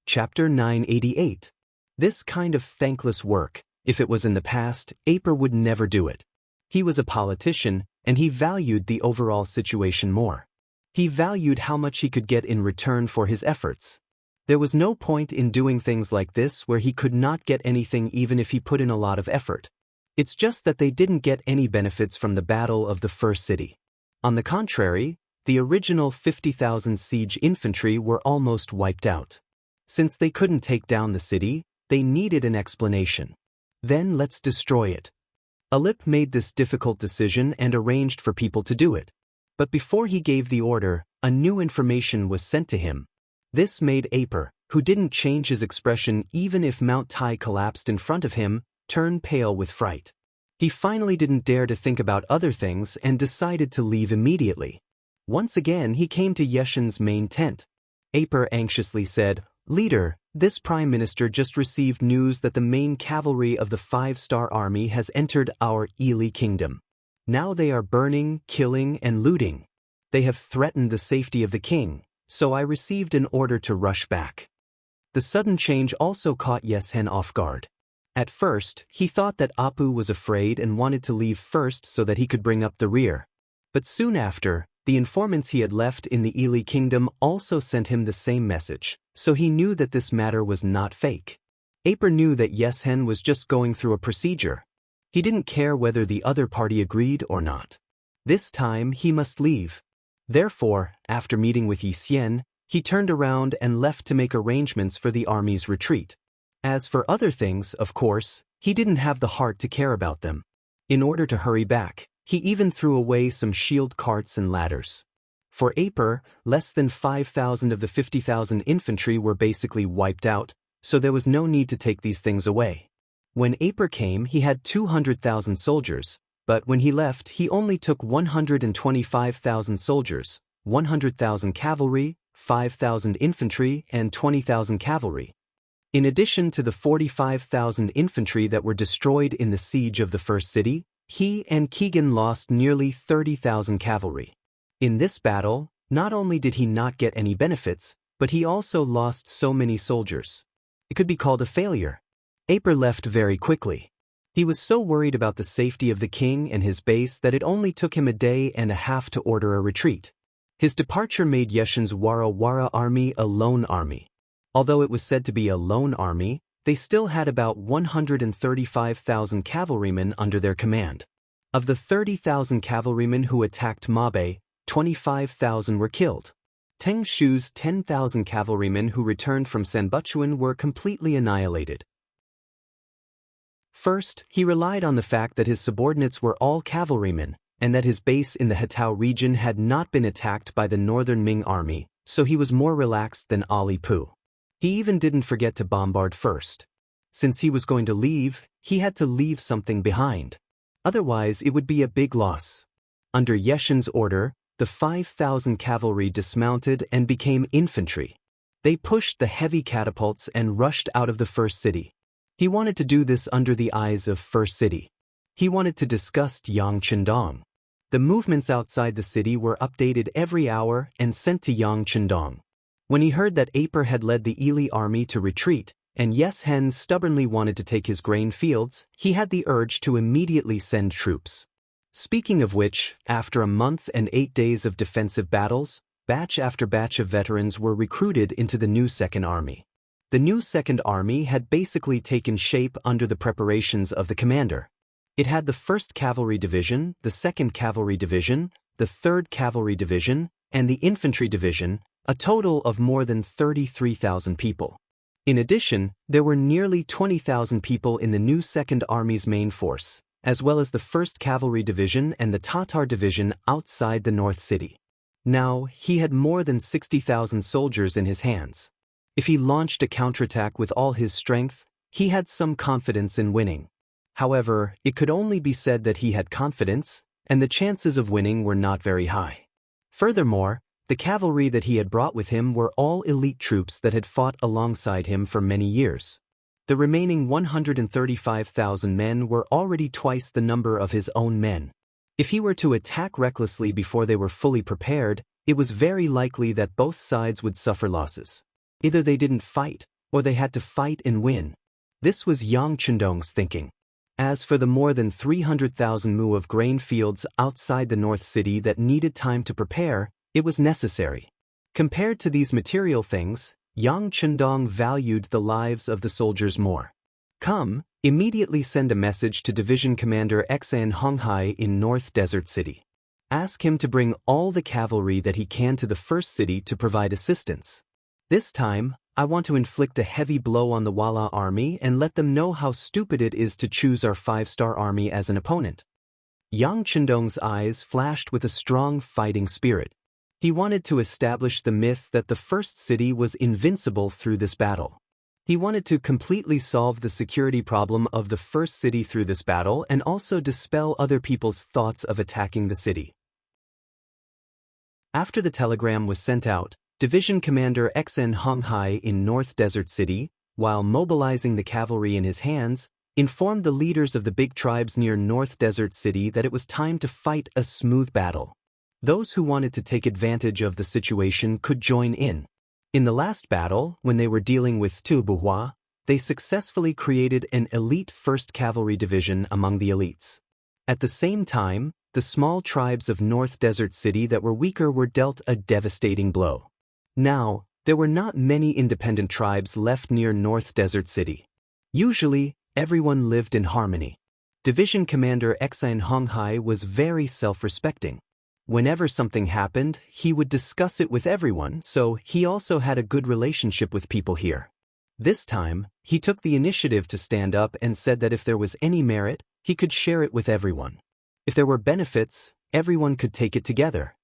Chapter 988. This kind of thankless work, if it was in the past, Aper would never do it. He was a politician, and he valued the overall situation more. He valued how much he could get in return for his efforts. There was no point in doing things like this where he could not get anything even if he put in a lot of effort. It's just that they didn't get any benefits from the Battle of the First City. On the contrary, the original 50,000 siege infantry were almost wiped out. Since they couldn't take down the city, they needed an explanation. Then let's destroy it. Alip made this difficult decision and arranged for people to do it. But before he gave the order, a new information was sent to him. This made Aper, who didn't change his expression even if Mount Tai collapsed in front of him, turn pale with fright. He finally didn't dare to think about other things and decided to leave immediately. Once again he came to Yeshen's main tent. Aper anxiously said, "Leader, this Prime Minister just received news that the main cavalry of the 5-star army has entered our Ili kingdom. Now they are burning, killing, and looting. They have threatened the safety of the king, so I received an order to rush back." The sudden change also caught Yeshen off guard. At first, he thought that Apu was afraid and wanted to leave first so that he could bring up the rear. But soon after, the informants he had left in the Ili kingdom also sent him the same message, so he knew that this matter was not fake. Aper knew that Yeshen was just going through a procedure. He didn't care whether the other party agreed or not. This time he must leave. Therefore, after meeting with Yisien, he turned around and left to make arrangements for the army's retreat. As for other things, of course, he didn't have the heart to care about them. In order to hurry back, he even threw away some shield carts and ladders. For Aper, less than 5,000 of the 50,000 infantry were basically wiped out, so there was no need to take these things away. When Aper came, he had 200,000 soldiers, but when he left, he only took 125,000 soldiers, 100,000 cavalry, 5,000 infantry, and 20,000 cavalry. In addition to the 45,000 infantry that were destroyed in the siege of the first city, he and Keegan lost nearly 30,000 cavalry. In this battle, not only did he not get any benefits, but he also lost so many soldiers. It could be called a failure. Aper left very quickly. He was so worried about the safety of the king and his base that it only took him a day and a half to order a retreat. His departure made Yeshen's Wara Wara army a lone army. Although it was said to be a lone army, they still had about 135,000 cavalrymen under their command. Of the 30,000 cavalrymen who attacked Mabe, 25,000 were killed. Teng Shu's 10,000 cavalrymen who returned from Sanbuchuan were completely annihilated. First, he relied on the fact that his subordinates were all cavalrymen, and that his base in the Hetao region had not been attacked by the northern Ming army, so he was more relaxed than Ali Pu. He even didn't forget to bombard first. Since he was going to leave, he had to leave something behind. Otherwise, it would be a big loss. Under Yeshen's order, the 5,000 cavalry dismounted and became infantry. They pushed the heavy catapults and rushed out of the first city. He wanted to do this under the eyes of First City. He wanted to disgust Yang Chendong. The movements outside the city were updated every hour and sent to Yang Chendong. When he heard that Aper had led the Ili army to retreat, and Yeshen stubbornly wanted to take his grain fields, he had the urge to immediately send troops. Speaking of which, after a month and 8 days of defensive battles, batch after batch of veterans were recruited into the new Second Army. The new Second Army had basically taken shape under the preparations of the commander. It had the 1st Cavalry Division, the 2nd Cavalry Division, the 3rd Cavalry Division, and the Infantry Division, a total of more than 33,000 people. In addition, there were nearly 20,000 people in the new Second Army's main force, as well as the 1st Cavalry Division and the Tatar Division outside the North City. Now, he had more than 60,000 soldiers in his hands. If he launched a counterattack with all his strength, he had some confidence in winning. However, it could only be said that he had confidence, and the chances of winning were not very high. Furthermore, the cavalry that he had brought with him were all elite troops that had fought alongside him for many years. The remaining 135,000 men were already twice the number of his own men. If he were to attack recklessly before they were fully prepared, it was very likely that both sides would suffer losses. Either they didn't fight, or they had to fight and win. This was Yang Chendong's thinking. As for the more than 300,000 mu of grain fields outside the North City that needed time to prepare, it was necessary. Compared to these material things, Yang Chendong valued the lives of the soldiers more. Come, immediately send a message to Division Commander Xuan Honghai in North Desert City. Ask him to bring all the cavalry that he can to the first city to provide assistance. This time, I want to inflict a heavy blow on the Wala army and let them know how stupid it is to choose our 5-star army as an opponent. Yang Chendong's eyes flashed with a strong fighting spirit. He wanted to establish the myth that the first city was invincible through this battle. He wanted to completely solve the security problem of the first city through this battle and also dispel other people's thoughts of attacking the city. After the telegram was sent out, Division Commander Xuan Honghai in North Desert City, while mobilizing the cavalry in his hands, informed the leaders of the big tribes near North Desert City that it was time to fight a smooth battle. Those who wanted to take advantage of the situation could join in. In the last battle, when they were dealing with Tubuhua, they successfully created an elite 1st Cavalry Division among the elites. At the same time, the small tribes of North Desert City that were weaker were dealt a devastating blow. Now, there were not many independent tribes left near North Desert City. Usually, everyone lived in harmony. Division Commander Xuan Honghai was very self-respecting. Whenever something happened, he would discuss it with everyone, so he also had a good relationship with people here. This time, he took the initiative to stand up and said that if there was any merit, he could share it with everyone. If there were benefits, everyone could take it together.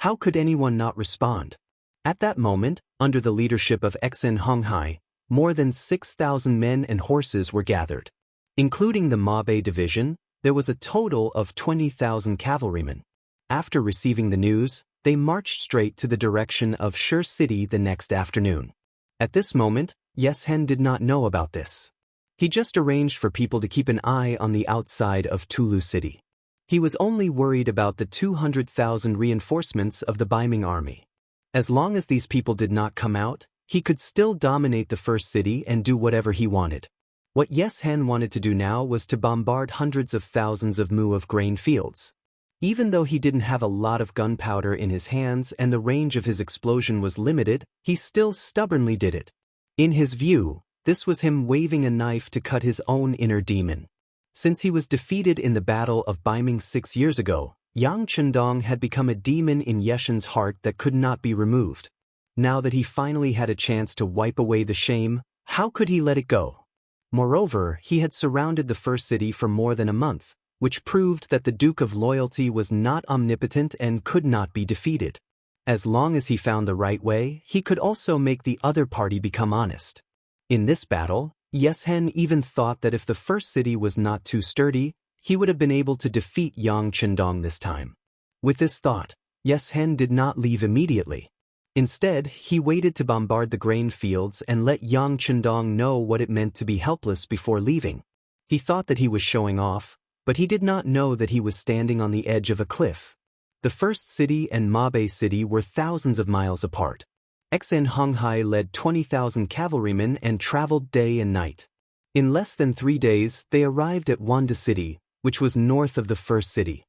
How could anyone not respond? At that moment, under the leadership of Xuan Honghai, more than 6,000 men and horses were gathered. Including the Mabe division, there was a total of 20,000 cavalrymen. After receiving the news, they marched straight to the direction of Shi City the next afternoon. At this moment, Yeshen did not know about this. He just arranged for people to keep an eye on the outside of Tulu City. He was only worried about the 200,000 reinforcements of the Baiming army. As long as these people did not come out, he could still dominate the first city and do whatever he wanted. What Yeshen wanted to do now was to bombard hundreds of thousands of mu of grain fields. Even though he didn't have a lot of gunpowder in his hands and the range of his explosion was limited, he still stubbornly did it. In his view, this was him waving a knife to cut his own inner demon. Since he was defeated in the Battle of Baiming 6 years ago, Yang Chendong had become a demon in Yeshen's heart that could not be removed. Now that he finally had a chance to wipe away the shame, how could he let it go? Moreover, he had surrounded the first city for more than a month, which proved that the Duke of Loyalty was not omnipotent and could not be defeated. As long as he found the right way, he could also make the other party become honest. In this battle, Yeshen even thought that if the first city was not too sturdy, he would have been able to defeat Yang Chendong this time. With this thought, Yeshen did not leave immediately. Instead, he waited to bombard the grain fields and let Yang Chendong know what it meant to be helpless before leaving. He thought that he was showing off, but he did not know that he was standing on the edge of a cliff. The first city and Mabe city were thousands of miles apart. Xuan Honghai led 20,000 cavalrymen and traveled day and night. In less than 3 days, they arrived at Wanda City, which was north of the first city.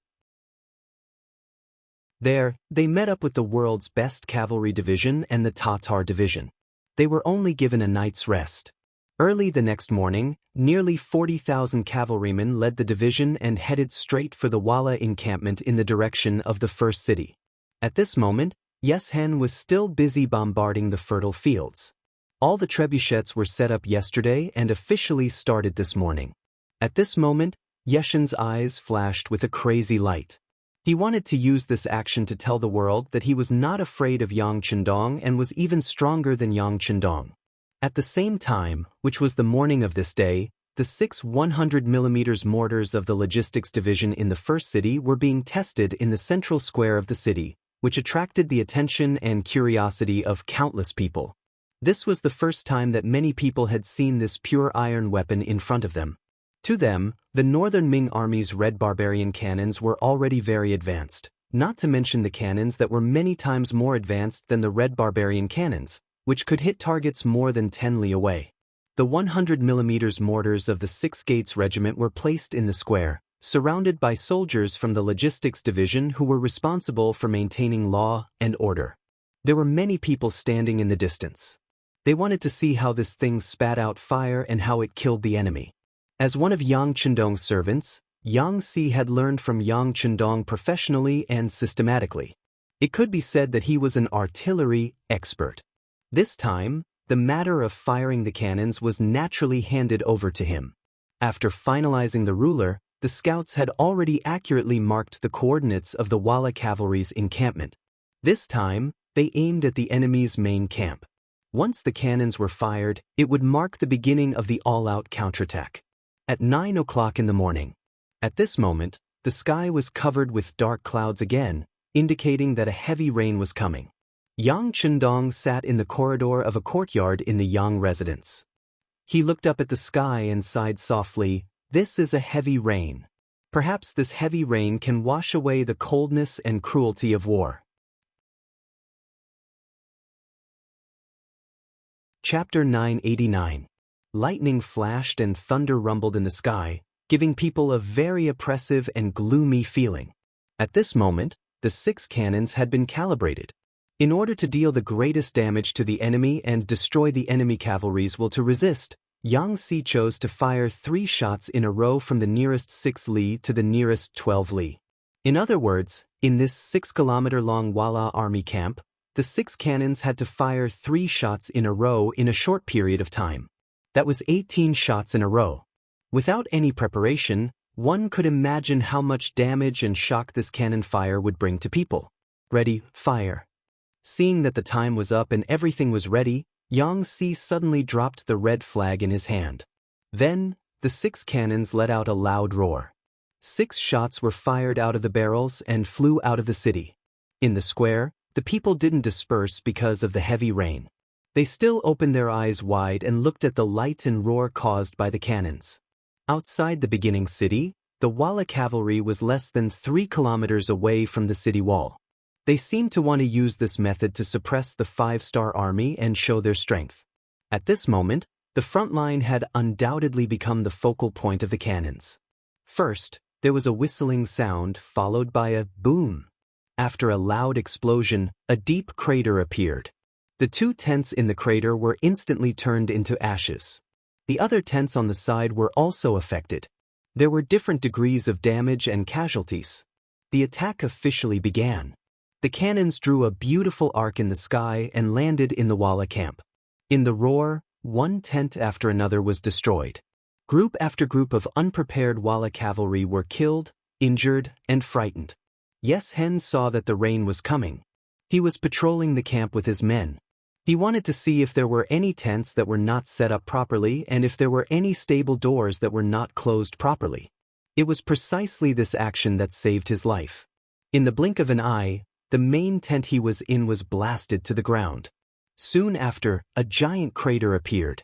There, they met up with the world's best cavalry division and the Tatar division. They were only given a night's rest. Early the next morning, nearly 40,000 cavalrymen led the division and headed straight for the Wala encampment in the direction of the first city. At this moment, Yeshen was still busy bombarding the fertile fields. All the trebuchets were set up yesterday and officially started this morning. At this moment, Yeshen's eyes flashed with a crazy light. He wanted to use this action to tell the world that he was not afraid of Yang Chendong and was even stronger than Yang Chendong. At the same time, which was the morning of this day, the 6 100mm mortars of the logistics division in the first city were being tested in the central square of the city, which attracted the attention and curiosity of countless people. This was the first time that many people had seen this pure iron weapon in front of them. To them, the Northern Ming Army's red barbarian cannons were already very advanced, not to mention the cannons that were many times more advanced than the red barbarian cannons, which could hit targets more than 10 li away. The 100mm mortars of the 6 Gates Regiment were placed in the square, surrounded by soldiers from the logistics division who were responsible for maintaining law and order. There were many people standing in the distance. They wanted to see how this thing spat out fire and how it killed the enemy. As one of Yang Chendong's servants, Yang Si had learned from Yang Chendong professionally and systematically. It could be said that he was an artillery expert. This time, the matter of firing the cannons was naturally handed over to him. After finalizing the ruler, the scouts had already accurately marked the coordinates of the Walla cavalry's encampment. This time, they aimed at the enemy's main camp. Once the cannons were fired, it would mark the beginning of the all-out counterattack. At 9 o'clock in the morning. At this moment, the sky was covered with dark clouds again, indicating that a heavy rain was coming. Yang Chendong sat in the corridor of a courtyard in the Yang residence. He looked up at the sky and sighed softly, "This is a heavy rain. Perhaps this heavy rain can wash away the coldness and cruelty of war." Chapter 989. Lightning flashed and thunder rumbled in the sky, giving people a very oppressive and gloomy feeling. At this moment, the 6 cannons had been calibrated. In order to deal the greatest damage to the enemy and destroy the enemy cavalry's will to resist, Yang Si chose to fire 3 shots in a row from the nearest 6 li to the nearest 12 li. In other words, in this 6-kilometer-long Walla army camp, the 6 cannons had to fire 3 shots in a row in a short period of time. That was 18 shots in a row. Without any preparation, one could imagine how much damage and shock this cannon fire would bring to people. Ready, fire. Seeing that the time was up and everything was ready, Yang Si suddenly dropped the red flag in his hand. Then, the 6 cannons let out a loud roar. 6 shots were fired out of the barrels and flew out of the city. In the square, the people didn't disperse because of the heavy rain. They still opened their eyes wide and looked at the light and roar caused by the cannons. Outside the beginning city, the Walla cavalry was less than 3 kilometers away from the city wall. They seemed to want to use this method to suppress the 5-star army and show their strength. At this moment, the front line had undoubtedly become the focal point of the cannons. First, there was a whistling sound followed by a boom. After a loud explosion, a deep crater appeared. The 2 tents in the crater were instantly turned into ashes. The other tents on the side were also affected. There were different degrees of damage and casualties. The attack officially began. The cannons drew a beautiful arc in the sky and landed in the Walla camp. In the roar, one tent after another was destroyed. Group after group of unprepared Walla cavalry were killed, injured, and frightened. Yes Hen saw that the rain was coming. He was patrolling the camp with his men. He wanted to see if there were any tents that were not set up properly and if there were any stable doors that were not closed properly. It was precisely this action that saved his life. In the blink of an eye, the main tent he was in was blasted to the ground. Soon after, a giant crater appeared.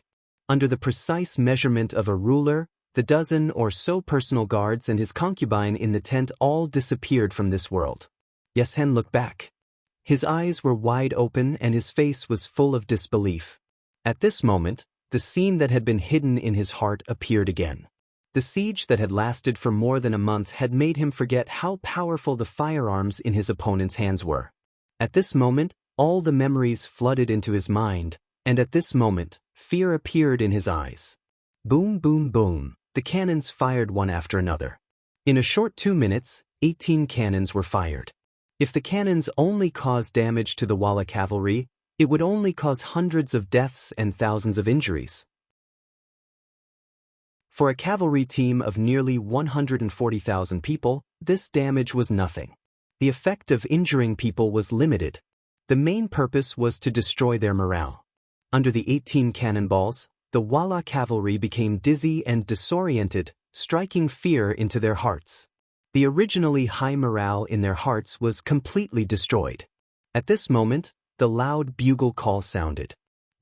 Under the precise measurement of a ruler, the dozen or so personal guards and his concubine in the tent all disappeared from this world. Yes Hen looked back. His eyes were wide open and his face was full of disbelief. At this moment, the scene that had been hidden in his heart appeared again. The siege that had lasted for more than a month had made him forget how powerful the firearms in his opponent's hands were. At this moment, all the memories flooded into his mind, and at this moment, fear appeared in his eyes. Boom, boom, boom, the cannons fired one after another. In a short 2 minutes, 18 cannons were fired. If the cannons only caused damage to the Walla cavalry, it would only cause hundreds of deaths and thousands of injuries. For a cavalry team of nearly 140,000 people, this damage was nothing. The effect of injuring people was limited. The main purpose was to destroy their morale. Under the 18 cannonballs, the Walla cavalry became dizzy and disoriented, striking fear into their hearts. The originally high morale in their hearts was completely destroyed. At this moment, the loud bugle call sounded.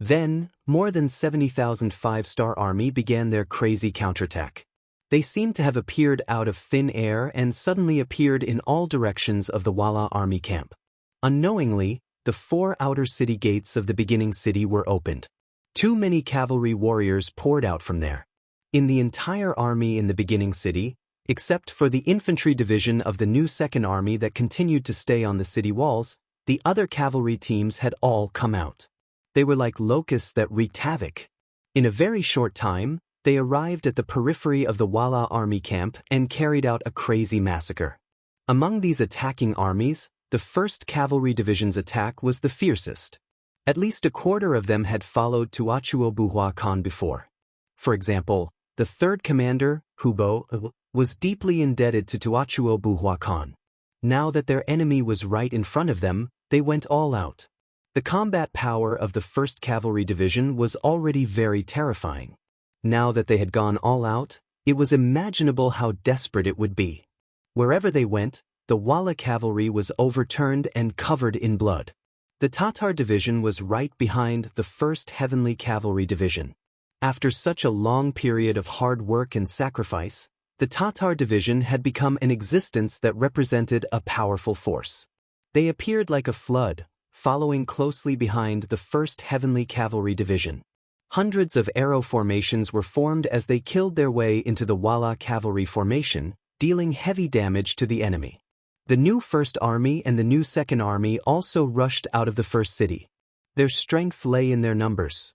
Then, more than 70,000 5-star army began their crazy counterattack. They seemed to have appeared out of thin air and suddenly appeared in all directions of the Walla army camp. Unknowingly, the 4 outer city gates of the beginning city were opened. Too many cavalry warriors poured out from there. In the entire army in the beginning city, except for the infantry division of the new second army that continued to stay on the city walls, the other cavalry teams had all come out. They were like locusts that wreaked havoc. In a very short time, they arrived at the periphery of the Wala army camp and carried out a crazy massacre. Among these attacking armies, the 1st Cavalry Division's attack was the fiercest. At least a quarter of them had followed Tuachuo Buhua Khan before. For example, the 3rd commander, Hubo, was deeply indebted to Tuachuo Buhua Khan. Now that their enemy was right in front of them, they went all out. The combat power of the 1st Cavalry Division was already very terrifying. Now that they had gone all out, it was imaginable how desperate it would be. Wherever they went, the Wala cavalry was overturned and covered in blood. The Tatar division was right behind the 1st Heavenly Cavalry Division. After such a long period of hard work and sacrifice, the Tatar division had become an existence that represented a powerful force. They appeared like a flood, following closely behind the 1st Heavenly Cavalry Division. Hundreds of arrow formations were formed as they killed their way into the Wala cavalry formation, dealing heavy damage to the enemy. The new 1st Army and the new 2nd Army also rushed out of the first city. Their strength lay in their numbers.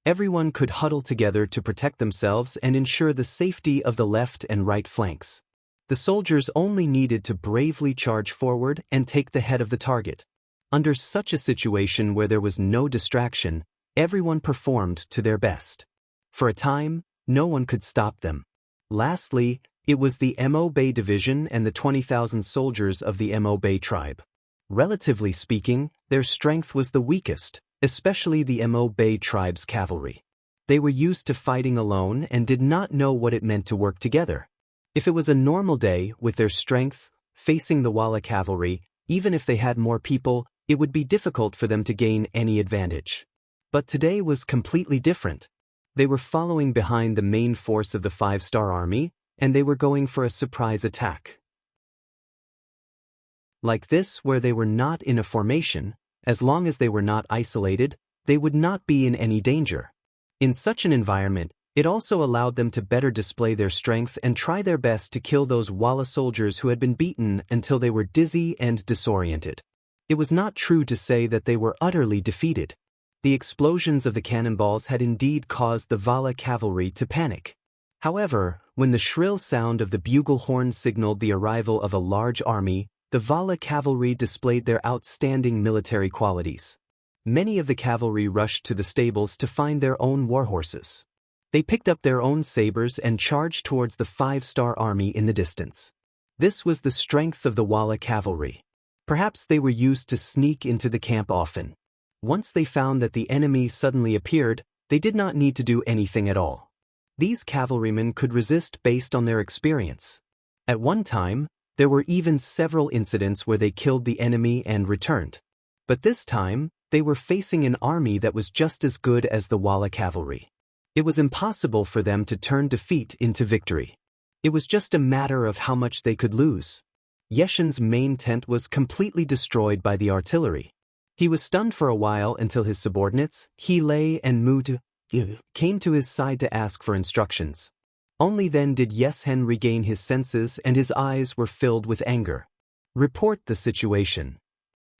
Everyone could huddle together to protect themselves and ensure the safety of the left and right flanks. The soldiers only needed to bravely charge forward and take the head of the target. Under such a situation where there was no distraction, everyone performed to their best. For a time, no one could stop them. Lastly, it was the Mo Bay Division and the 20,000 soldiers of the Mo Bay tribe. Relatively speaking, their strength was the weakest, especially the Mo Bay tribe's cavalry. They were used to fighting alone and did not know what it meant to work together. If it was a normal day with their strength, facing the Wala cavalry, even if they had more people, it would be difficult for them to gain any advantage. But today was completely different. They were following behind the main force of the 5-star army, and they were going for a surprise attack. Like this, where they were not in a formation, as long as they were not isolated, they would not be in any danger. In such an environment, it also allowed them to better display their strength and try their best to kill those Wala soldiers who had been beaten until they were dizzy and disoriented. It was not true to say that they were utterly defeated. The explosions of the cannonballs had indeed caused the Wala cavalry to panic. However, when the shrill sound of the bugle horn signaled the arrival of a large army, the Wala cavalry displayed their outstanding military qualities. Many of the cavalry rushed to the stables to find their own war horses. They picked up their own sabers and charged towards the 5-star army in the distance. This was the strength of the Wala cavalry. Perhaps they were used to sneak into the camp often. Once they found that the enemy suddenly appeared, they did not need to do anything at all. These cavalrymen could resist based on their experience. At one time, there were even several incidents where they killed the enemy and returned. But this time, they were facing an army that was just as good as the Wala cavalry. It was impossible for them to turn defeat into victory. It was just a matter of how much they could lose. Yeshen's main tent was completely destroyed by the artillery. He was stunned for a while until his subordinates, He Lei and Mu De, came to his side to ask for instructions. Only then did Yeshen regain his senses and his eyes were filled with anger. Report the situation.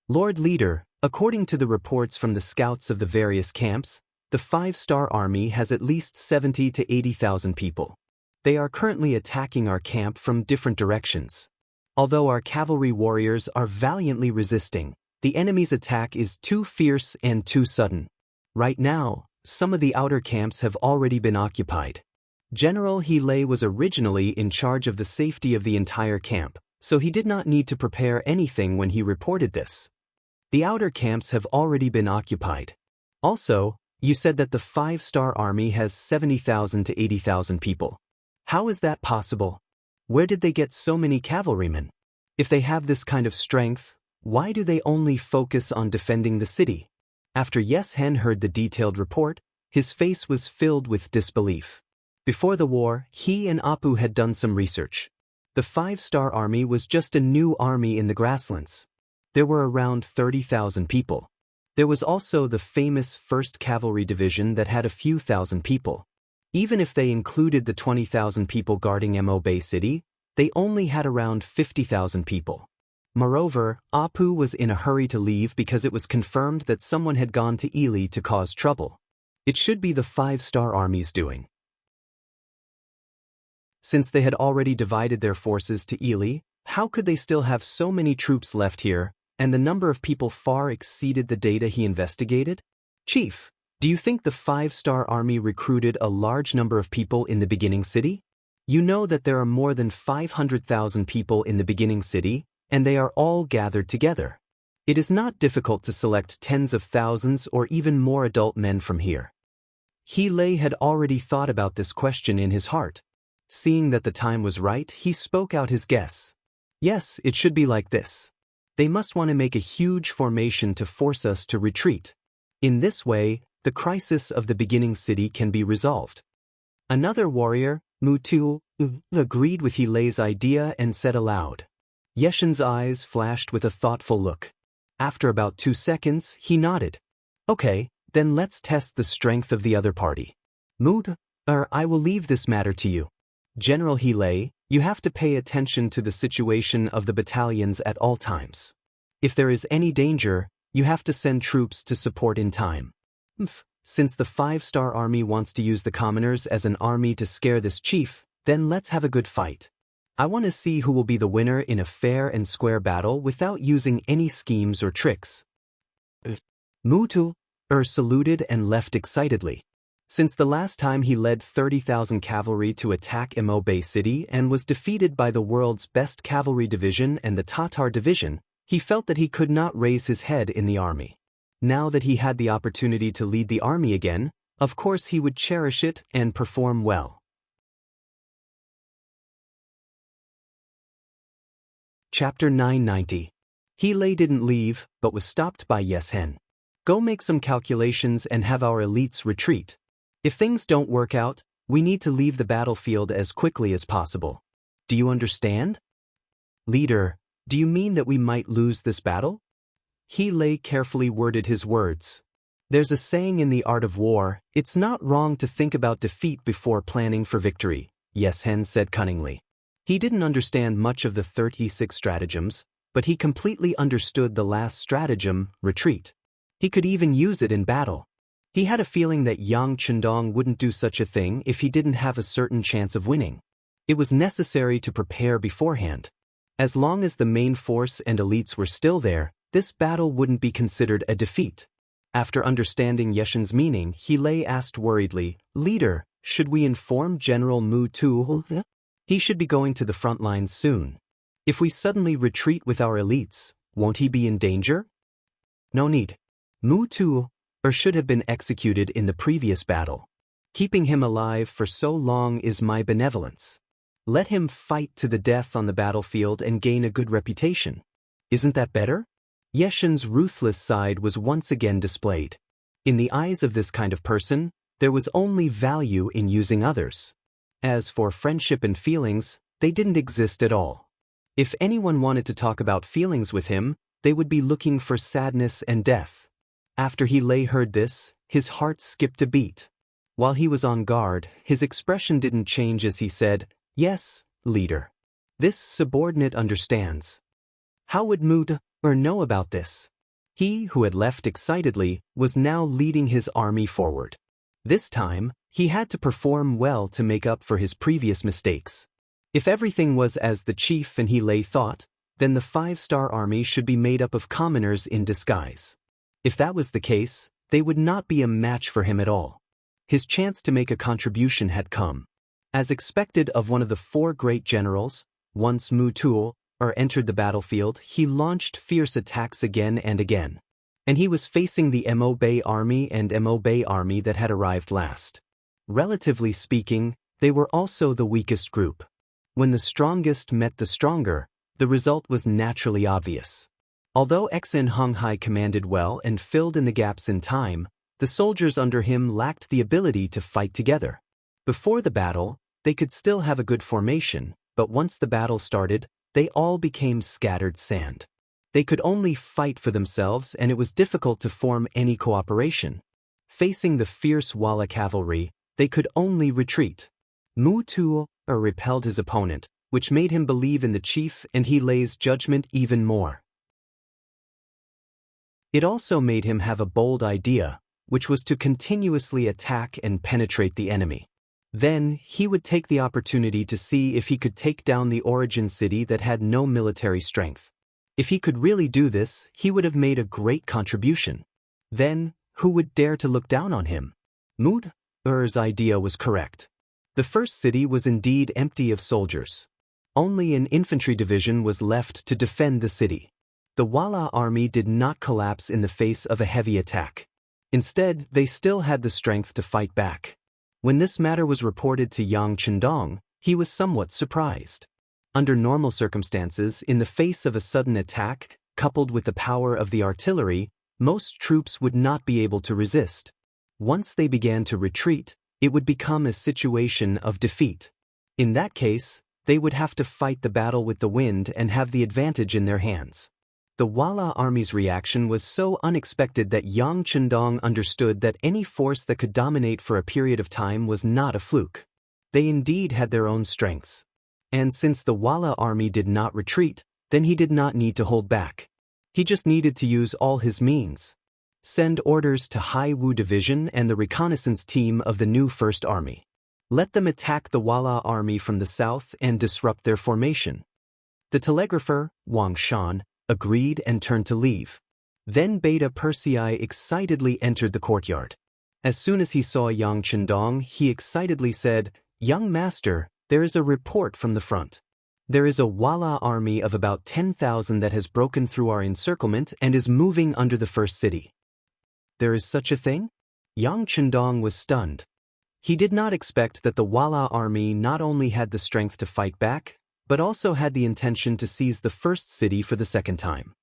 Lord Leader, according to the reports from the scouts of the various camps, the 5-star army has at least 70 to 80,000 people. They are currently attacking our camp from different directions. Although our cavalry warriors are valiantly resisting, the enemy's attack is too fierce and too sudden. Right now, some of the outer camps have already been occupied. General He Lei was originally in charge of the safety of the entire camp, so he did not need to prepare anything when he reported this. The outer camps have already been occupied. Also, you said that the 5-star army has 70,000 to 80,000 people. How is that possible? Where did they get so many cavalrymen? If they have this kind of strength, why do they only focus on defending the city? After Yeshen heard the detailed report, his face was filled with disbelief. Before the war, he and Apu had done some research. The 5-star army was just a new army in the grasslands. There were around 30,000 people. There was also the famous 1st Cavalry Division that had a few thousand people. Even if they included the 20,000 people guarding Mo Bay City, they only had around 50,000 people. Moreover, Apu was in a hurry to leave because it was confirmed that someone had gone to Ili to cause trouble. It should be the 5-star army's doing. Since they had already divided their forces to Ili, how could they still have so many troops left here, and the number of people far exceeded the data he investigated? Chief, do you think the 5-star army recruited a large number of people in the beginning city? You know that there are more than 500,000 people in the beginning city, and they are all gathered together. It is not difficult to select tens of thousands or even more adult men from here. He Lei had already thought about this question in his heart. Seeing that the time was right, he spoke out his guess. Yes, it should be like this. They must want to make a huge formation to force us to retreat. In this way, the crisis of the beginning city can be resolved. Another warrior, Mutu, agreed with He Lei's idea and said aloud. Yeshen's eyes flashed with a thoughtful look. After about 2 seconds, he nodded. Okay, then let's test the strength of the other party. I will leave this matter to you. General He Lei, you have to pay attention to the situation of the battalions at all times. If there is any danger, you have to send troops to support in time. Since the 5-star army wants to use the commoners as an army to scare this chief, then let's have a good fight. I want to see who will be the winner in a fair and square battle without using any schemes or tricks. Mutu saluted and left excitedly. Since the last time he led 30,000 cavalry to attack Mo Bay City and was defeated by the world's best cavalry division and the Tatar division, he felt that he could not raise his head in the army. Now that he had the opportunity to lead the army again, of course he would cherish it and perform well. Chapter 990. He Lei didn't leave, but was stopped by Yeshen. Go make some calculations and have our elites retreat. If things don't work out, we need to leave the battlefield as quickly as possible. Do you understand? Leader, do you mean that we might lose this battle? He Lei carefully worded his words. There's a saying in the art of war, it's not wrong to think about defeat before planning for victory, Yeshen said cunningly. He didn't understand much of the 36 stratagems, but he completely understood the last stratagem, retreat. He could even use it in battle. He had a feeling that Yang Chendong wouldn't do such a thing if he didn't have a certain chance of winning. It was necessary to prepare beforehand. As long as the main force and elites were still there, this battle wouldn't be considered a defeat. After understanding Yeshen's meaning, He Lei asked worriedly, Leader, should we inform General Mu Tu? He should be going to the front lines soon. If we suddenly retreat with our elites, won't he be in danger? No need. Mu Tu should have been executed in the previous battle. Keeping him alive for so long is my benevolence. Let him fight to the death on the battlefield and gain a good reputation. Isn't that better? Yeshen's ruthless side was once again displayed. In the eyes of this kind of person, there was only value in using others. As for friendship and feelings, they didn't exist at all. If anyone wanted to talk about feelings with him, they would be looking for sadness and death. After He Lei heard this, his heart skipped a beat. While he was on guard, his expression didn't change as he said, Yes, leader. This subordinate understands. How would Mu know about this? He, who had left excitedly, was now leading his army forward. This time, he had to perform well to make up for his previous mistakes. If everything was as the chief and He Lei thought, then the 5-star army should be made up of commoners in disguise. If that was the case, they would not be a match for him at all. His chance to make a contribution had come. As expected of one of the 4 great generals, once Mu Tu entered the battlefield, he launched fierce attacks again and again. And he was facing the Mo Bay army and Mo Bay army that had arrived last. Relatively speaking, they were also the weakest group. When the strongest met the stronger, the result was naturally obvious. Although Xen Honghai commanded well and filled in the gaps in time, the soldiers under him lacked the ability to fight together. Before the battle, they could still have a good formation, but once the battle started, they all became scattered sand. They could only fight for themselves, and it was difficult to form any cooperation. Facing the fierce Walla cavalry, they could only retreat. Mu Tuo repelled his opponent, which made him believe in the chief, and he lays judgment even more. It also made him have a bold idea, which was to continuously attack and penetrate the enemy. Then, he would take the opportunity to see if he could take down the origin city that had no military strength. If he could really do this, he would have made a great contribution. Then, who would dare to look down on him? Mu-er's idea was correct. The first city was indeed empty of soldiers. Only an infantry division was left to defend the city. The Walla army did not collapse in the face of a heavy attack. Instead, they still had the strength to fight back. When this matter was reported to Yang Chendong, he was somewhat surprised. Under normal circumstances, in the face of a sudden attack, coupled with the power of the artillery, most troops would not be able to resist. Once they began to retreat, it would become a situation of defeat. In that case, they would have to fight the battle with the wind and have the advantage in their hands. The Walla army's reaction was so unexpected that Yang Chendong understood that any force that could dominate for a period of time was not a fluke. They indeed had their own strengths. And since the Walla army did not retreat, then he did not need to hold back. He just needed to use all his means. Send orders to Hai Wu Division and the reconnaissance team of the new First Army. Let them attack the Walla army from the south and disrupt their formation. The telegrapher, Wang Shan, agreed and turned to leave. Then Beta Persei excitedly entered the courtyard. As soon as he saw Yang Chendong, he excitedly said, "Young master, there is a report from the front. There is a Walla army of about 10,000 that has broken through our encirclement and is moving under the first city." There is such a thing? Yang Chendong was stunned. He did not expect that the Walla army not only had the strength to fight back, but also had the intention to seize the first city for the second time.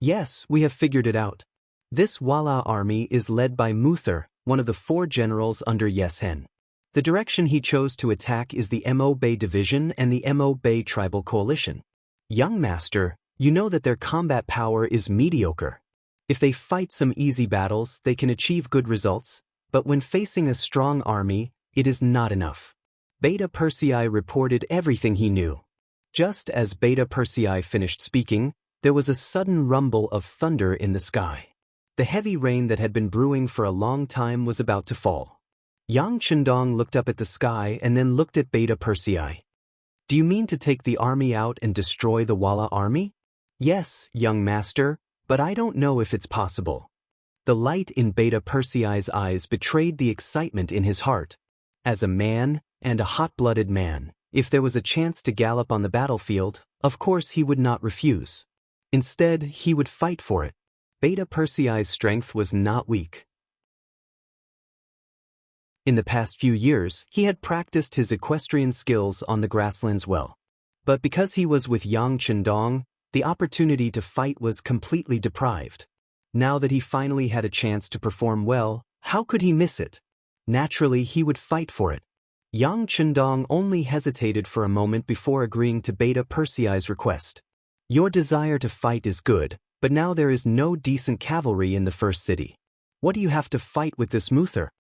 Yes, we have figured it out. This Walla army is led by Muther, one of the 4 generals under Yeshen. The direction he chose to attack is the Mo Bay Division and the Mo Bay Tribal Coalition. Young master, you know that their combat power is mediocre. If they fight some easy battles, they can achieve good results, but when facing a strong army, it is not enough. Beta Persei reported everything he knew. Just as Beta Persei finished speaking, there was a sudden rumble of thunder in the sky. The heavy rain that had been brewing for a long time was about to fall. Yang Chendong looked up at the sky and then looked at Beta Persei. "Do you mean to take the army out and destroy the Walla army?" "Yes, young master, but I don't know if it's possible." The light in Beta Persei's eyes betrayed the excitement in his heart. As a man, and a hot-blooded man, if there was a chance to gallop on the battlefield, of course he would not refuse. Instead, he would fight for it. Beta Persei's strength was not weak. In the past few years, he had practiced his equestrian skills on the grasslands well. But because he was with Yang Chendong, the opportunity to fight was completely deprived. Now that he finally had a chance to perform well, how could he miss it? Naturally, he would fight for it. Yang Chendong only hesitated for a moment before agreeing to Beta Persei's request. "Your desire to fight is good, but now there is no decent cavalry in the first city. What do you have to fight with this Muther?"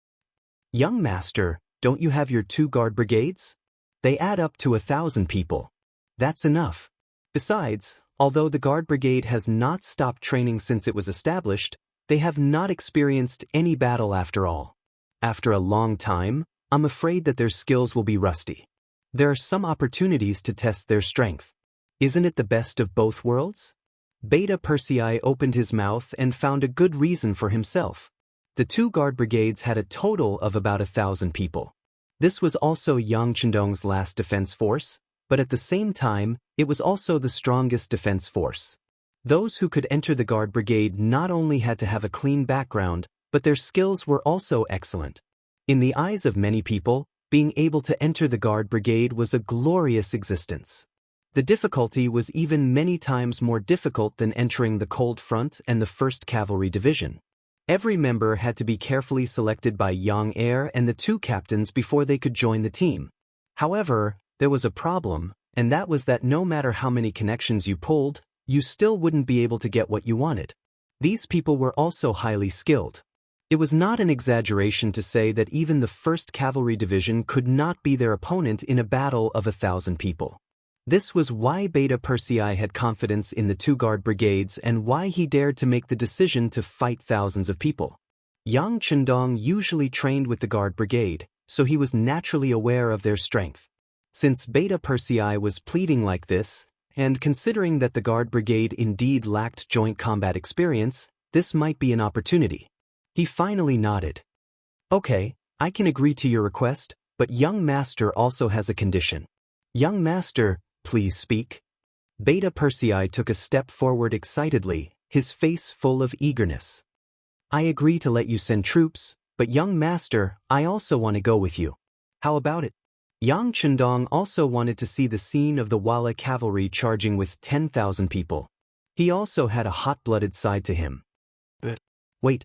"Young master, don't you have your 2 guard brigades? They add up to 1,000 people. That's enough. Besides, although the guard brigade has not stopped training since it was established, they have not experienced any battle after all. After a long time, I'm afraid that their skills will be rusty. There are some opportunities to test their strength. Isn't it the best of both worlds?" Beta Persei opened his mouth and found a good reason for himself. The 2 guard brigades had a total of about 1,000 people. This was also Yang Chendong's last defense force, but at the same time, it was also the strongest defense force. Those who could enter the guard brigade not only had to have a clean background, but their skills were also excellent. In the eyes of many people, being able to enter the guard brigade was a glorious existence. The difficulty was even many times more difficult than entering the Cold Front and the 1st Cavalry Division. Every member had to be carefully selected by Yang Heir and the 2 captains before they could join the team. However, there was a problem, and that was that no matter how many connections you pulled, you still wouldn't be able to get what you wanted. These people were also highly skilled. It was not an exaggeration to say that even the 1st Cavalry Division could not be their opponent in a battle of 1,000 people. This was why Beta Persei had confidence in the 2 guard brigades and why he dared to make the decision to fight thousands of people. Yang Chendong usually trained with the guard brigade, so he was naturally aware of their strength. Since Beta Persei was pleading like this, and considering that the guard brigade indeed lacked joint combat experience, this might be an opportunity. He finally nodded. Okay, I can agree to your request, but young master also has a condition. Young master, please speak. Beta Persei took a step forward excitedly, his face full of eagerness. I agree to let you send troops, but young master, I also want to go with you. How about it? Yang Chendong also wanted to see the scene of the Wala cavalry charging with 10,000 people. He also had a hot-blooded side to him. Wait.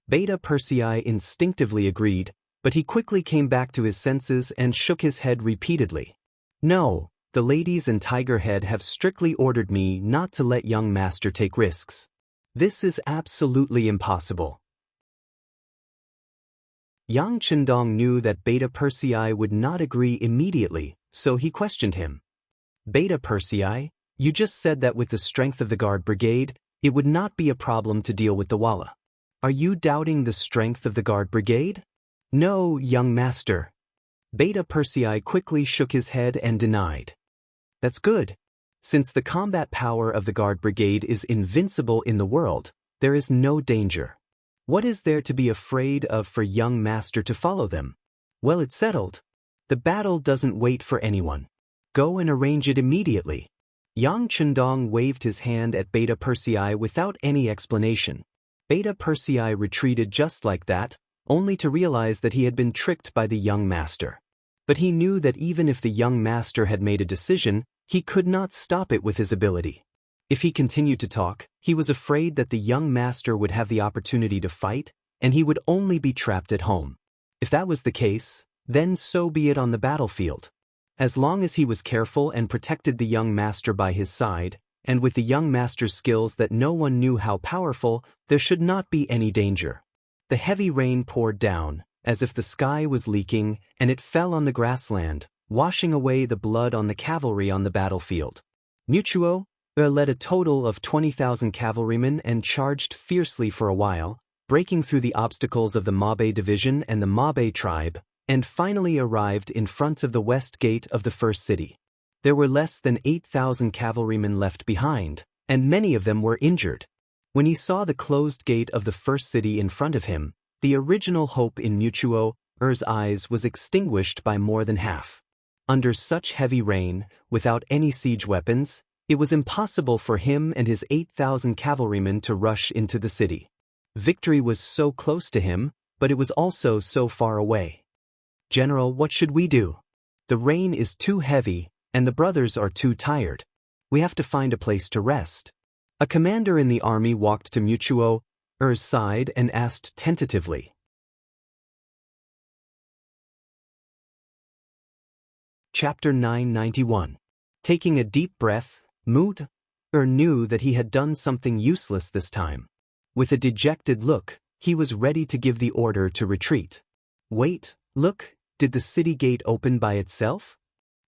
Beta Persei instinctively agreed, but he quickly came back to his senses and shook his head repeatedly. No, the ladies and Tigerhead have strictly ordered me not to let young master take risks. This is absolutely impossible. Yang Chendong knew that Beta Persei would not agree immediately, so he questioned him. Beta Persei, you just said that with the strength of the guard brigade, it would not be a problem to deal with the Wala. Are you doubting the strength of the guard brigade? No, young master. Beta Persei quickly shook his head and denied. That's good. Since the combat power of the guard brigade is invincible in the world, there is no danger. What is there to be afraid of for young master to follow them? Well, it's settled. The battle doesn't wait for anyone. Go and arrange it immediately. Yang Chendong waved his hand at Beta Persei without any explanation. Beta Persei retreated just like that, only to realize that he had been tricked by the young master. But he knew that even if the young master had made a decision, he could not stop it with his ability. If he continued to talk, he was afraid that the young master would have the opportunity to fight, and he would only be trapped at home. If that was the case, then so be it on the battlefield. As long as he was careful and protected the young master by his side, and with the young master's skills that no one knew how powerful, there should not be any danger. The heavy rain poured down, as if the sky was leaking, and it fell on the grassland, washing away the blood on the cavalry on the battlefield. Wuxia led a total of 20,000 cavalrymen and charged fiercely for a while, breaking through the obstacles of the Mabe division and the Mabe tribe, and finally arrived in front of the west gate of the first city. There were less than 8,000 cavalrymen left behind, and many of them were injured. When he saw the closed gate of the first city in front of him, the original hope in Wuxia's eyes was extinguished by more than half. Under such heavy rain, without any siege weapons, it was impossible for him and his 8,000 cavalrymen to rush into the city. Victory was so close to him, but it was also so far away. General, what should we do? The rain is too heavy, and the brothers are too tired. We have to find a place to rest. A commander in the army walked to Wuxia's side and asked tentatively. Chapter 991. Taking a deep breath, Wuxia knew that he had done something useless this time. With a dejected look, he was ready to give the order to retreat. Wait, look, did the city gate open by itself?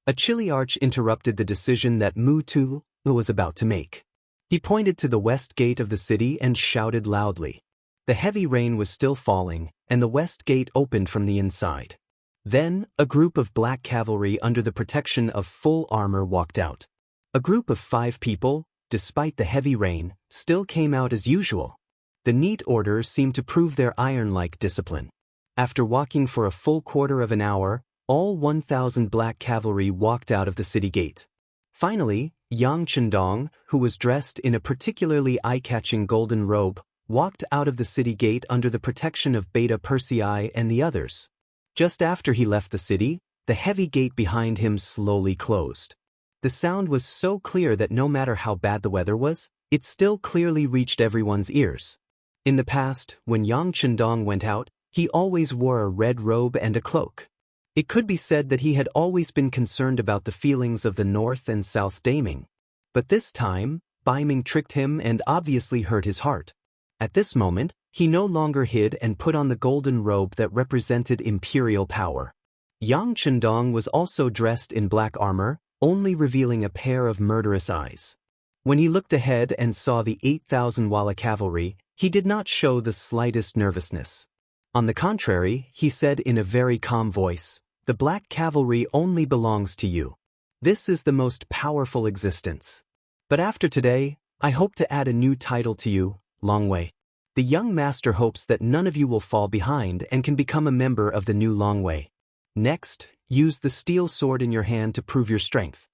A chilly arch interrupted the decision that Wuxia was about to make. He pointed to the west gate of the city and shouted loudly. The heavy rain was still falling, and the west gate opened from the inside. Then, a group of black cavalry under the protection of full armor walked out. A group of 5 people, despite the heavy rain, still came out as usual. The neat order seemed to prove their iron-like discipline. After walking for a full quarter of an hour, all 1,000 black cavalry walked out of the city gate. Finally, Yang Chendong, who was dressed in a particularly eye-catching golden robe, walked out of the city gate under the protection of Beta Persei and the others. Just after he left the city, the heavy gate behind him slowly closed. The sound was so clear that no matter how bad the weather was, it still clearly reached everyone's ears. In the past, when Yang Chendong went out, he always wore a red robe and a cloak. It could be said that he had always been concerned about the feelings of the North and South Daming. But this time, Bai Ming tricked him and obviously hurt his heart. At this moment, he no longer hid and put on the golden robe that represented imperial power. Yang Chendong was also dressed in black armor, only revealing a pair of murderous eyes. When he looked ahead and saw the 8,000 Wala cavalry, he did not show the slightest nervousness. On the contrary, he said in a very calm voice, "The black cavalry only belongs to you. This is the most powerful existence. But after today, I hope to add a new title to you, Long Wei. The young master hopes that none of you will fall behind and can become a member of the new Long Wei. Next, use the steel sword in your hand to prove your strength."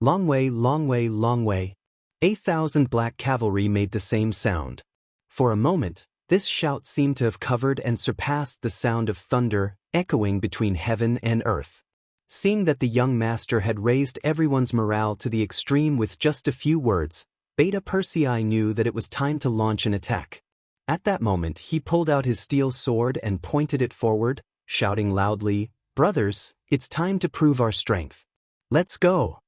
Long Wei, Long Wei, Long Wei. 8,000 black cavalry made the same sound. For a moment, this shout seemed to have covered and surpassed the sound of thunder, echoing between heaven and earth. Seeing that the young master had raised everyone's morale to the extreme with just a few words, Beta Persei knew that it was time to launch an attack. At that moment, he pulled out his steel sword and pointed it forward, shouting loudly, "Brothers, it's time to prove our strength. Let's go!"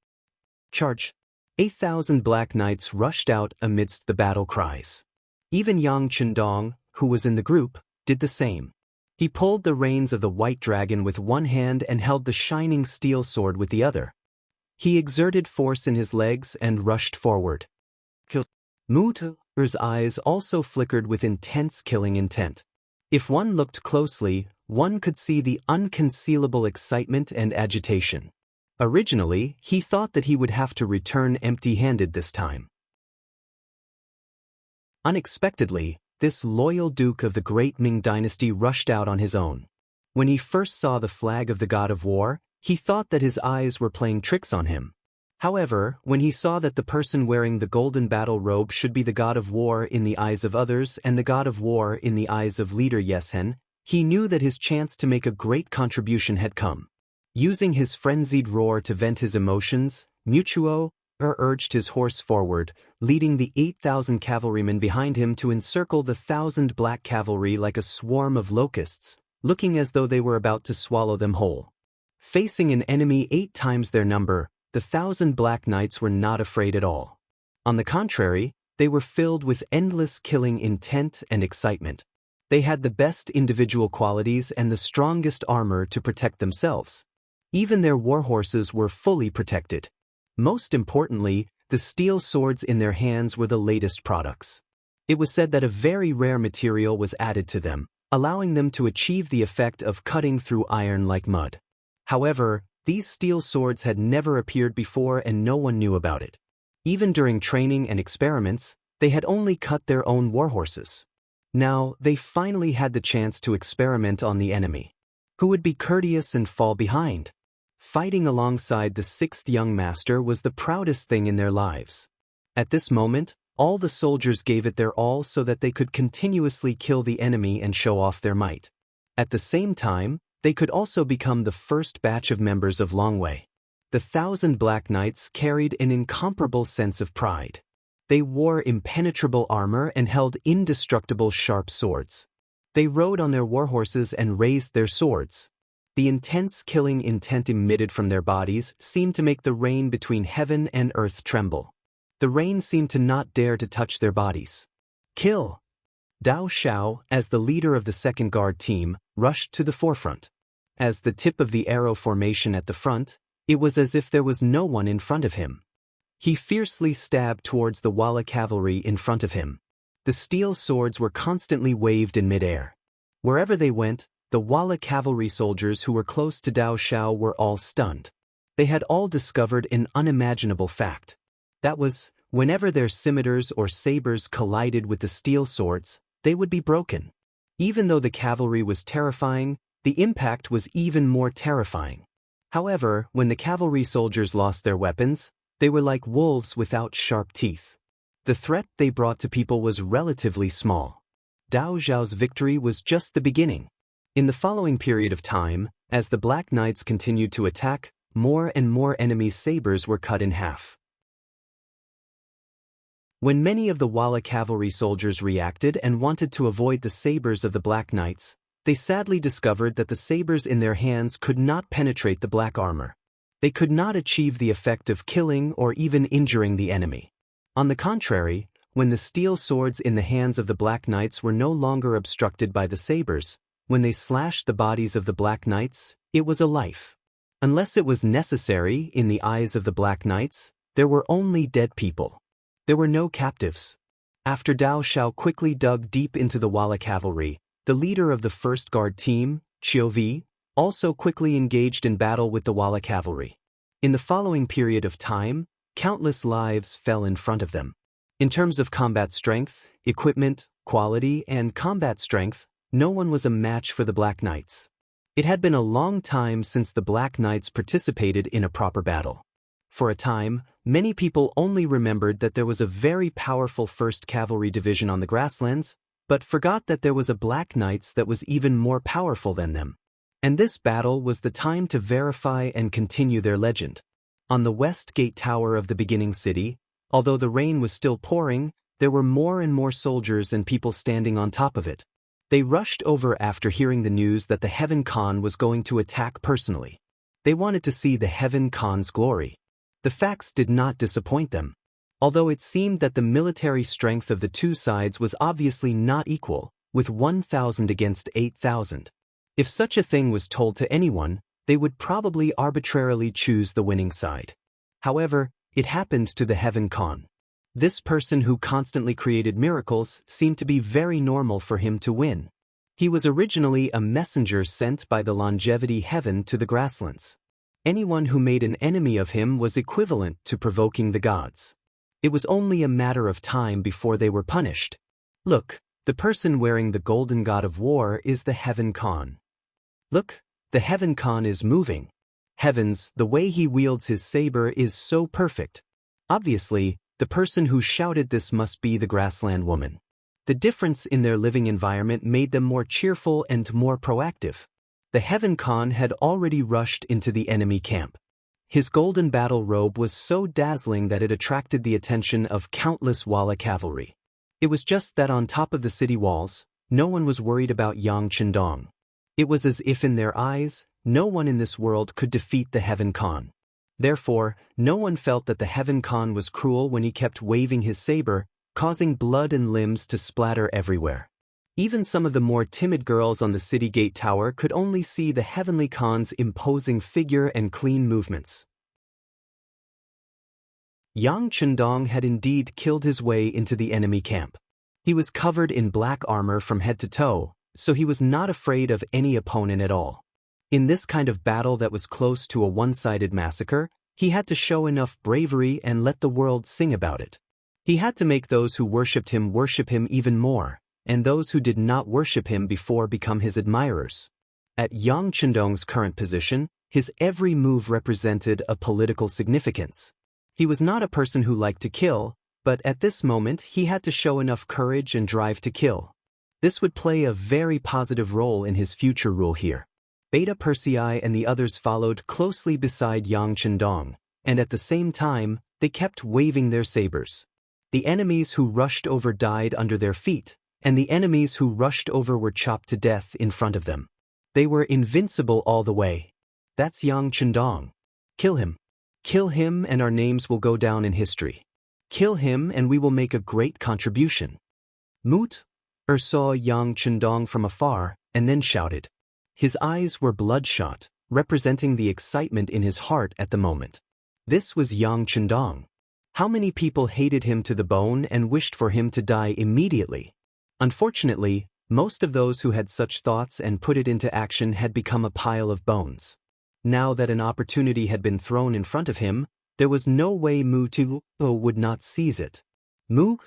Charge! 8,000 black knights rushed out amidst the battle cries. Even Yang Chendong, who was in the group, did the same. He pulled the reins of the white dragon with one hand and held the shining steel sword with the other. He exerted force in his legs and rushed forward. Mu'er's eyes also flickered with intense killing intent. If one looked closely, one could see the unconcealable excitement and agitation. Originally, he thought that he would have to return empty-handed this time. Unexpectedly, this loyal duke of the great Ming dynasty rushed out on his own. When he first saw the flag of the god of war, he thought that his eyes were playing tricks on him. However, when he saw that the person wearing the golden battle robe should be the god of war in the eyes of others and the god of war in the eyes of leader Yeshen, he knew that his chance to make a great contribution had come. Using his frenzied roar to vent his emotions, Mutuo urged his horse forward, leading the 8,000 cavalrymen behind him to encircle the 1,000 black cavalry like a swarm of locusts, looking as though they were about to swallow them whole. Facing an enemy 8 times their number, the 1,000 black knights were not afraid at all. On the contrary, they were filled with endless killing intent and excitement. They had the best individual qualities and the strongest armor to protect themselves. Even their warhorses were fully protected. Most importantly, the steel swords in their hands were the latest products. It was said that a very rare material was added to them, allowing them to achieve the effect of cutting through iron like mud. However, these steel swords had never appeared before and no one knew about it. Even during training and experiments, they had only cut their own warhorses. Now, they finally had the chance to experiment on the enemy. Who would be courteous and fall behind? Fighting alongside the 6th young master was the proudest thing in their lives. At this moment, all the soldiers gave it their all so that they could continuously kill the enemy and show off their might. At the same time, they could also become the first batch of members of Long Wei. The 1,000 black knights carried an incomparable sense of pride. They wore impenetrable armor and held indestructible sharp swords. They rode on their warhorses and raised their swords. The intense killing intent emitted from their bodies seemed to make the rain between heaven and earth tremble. The rain seemed to not dare to touch their bodies. Kill! Dao Xiao, as the leader of the second guard team, rushed to the forefront. As the tip of the arrow formation at the front, it was as if there was no one in front of him. He fiercely stabbed towards the Wala cavalry in front of him. The steel swords were constantly waved in midair. Wherever they went, the Wala cavalry soldiers who were close to Dao Xiao were all stunned. They had all discovered an unimaginable fact. That was, whenever their scimitars or sabers collided with the steel swords, they would be broken. Even though the cavalry was terrifying, the impact was even more terrifying. However, when the cavalry soldiers lost their weapons, they were like wolves without sharp teeth. The threat they brought to people was relatively small. Dao Xiao's victory was just the beginning. In the following period of time, as the Black Knights continued to attack, more and more enemies' sabers were cut in half. When many of the Wala cavalry soldiers reacted and wanted to avoid the sabers of the Black Knights, they sadly discovered that the sabers in their hands could not penetrate the black armor. They could not achieve the effect of killing or even injuring the enemy. On the contrary, when the steel swords in the hands of the Black Knights were no longer obstructed by the sabers, when they slashed the bodies of the Black Knights, it was a life. Unless it was necessary in the eyes of the Black Knights, there were only dead people. There were no captives. After Dao Xiao quickly dug deep into the Wala cavalry, the leader of the first guard team, Qiuvi, also quickly engaged in battle with the Wala cavalry. In the following period of time, countless lives fell in front of them. In terms of combat strength, equipment, quality, and combat strength, no one was a match for the Black Knights. It had been a long time since the Black Knights participated in a proper battle. For a time, many people only remembered that there was a very powerful 1st Cavalry Division on the grasslands, but forgot that there was a Black Knights that was even more powerful than them. And this battle was the time to verify and continue their legend. On the west gate tower of the beginning city, although the rain was still pouring, there were more and more soldiers and people standing on top of it. They rushed over after hearing the news that the Heaven Khan was going to attack personally. They wanted to see the Heaven Khan's glory. The facts did not disappoint them. Although it seemed that the military strength of the two sides was obviously not equal, with 1,000 against 8,000. If such a thing was told to anyone, they would probably arbitrarily choose the winning side. However, it happened to the Heaven Khan. This person who constantly created miracles seemed to be very normal for him to win. He was originally a messenger sent by the longevity heaven to the grasslands. Anyone who made an enemy of him was equivalent to provoking the gods. It was only a matter of time before they were punished. Look, the person wearing the golden god of war is the Heaven Khan. Look, the Heaven Khan is moving. Heavens, the way he wields his saber is so perfect. Obviously, the person who shouted this must be the grassland woman. The difference in their living environment made them more cheerful and more proactive. The Heaven Khan had already rushed into the enemy camp. His golden battle robe was so dazzling that it attracted the attention of countless Wala cavalry. It was just that on top of the city walls, no one was worried about Yang Chendong. It was as if in their eyes, no one in this world could defeat the Heaven Khan. Therefore, no one felt that the Heaven Khan was cruel when he kept waving his saber, causing blood and limbs to splatter everywhere. Even some of the more timid girls on the city gate tower could only see the Heavenly Khan's imposing figure and clean movements. Yang Chendong had indeed killed his way into the enemy camp. He was covered in black armor from head to toe, so he was not afraid of any opponent at all. In this kind of battle that was close to a one-sided massacre, he had to show enough bravery and let the world sing about it. He had to make those who worshipped him worship him even more, and those who did not worship him before become his admirers. At Yang Chendong's current position, his every move represented a political significance. He was not a person who liked to kill, but at this moment he had to show enough courage and drive to kill. This would play a very positive role in his future rule here. Beta Persei and the others followed closely beside Yang Chendong, and at the same time, they kept waving their sabers. The enemies who rushed over died under their feet, and the enemies who rushed over were chopped to death in front of them. They were invincible all the way. That's Yang Chendong. Kill him. Kill him and our names will go down in history. Kill him and we will make a great contribution. Mut saw Yang Chendong from afar, and then shouted. His eyes were bloodshot, representing the excitement in his heart at the moment. This was Yang Chendong. How many people hated him to the bone and wished for him to die immediately? Unfortunately, most of those who had such thoughts and put it into action had become a pile of bones. Now that an opportunity had been thrown in front of him, there was no way Mu Tu would not seize it. Mu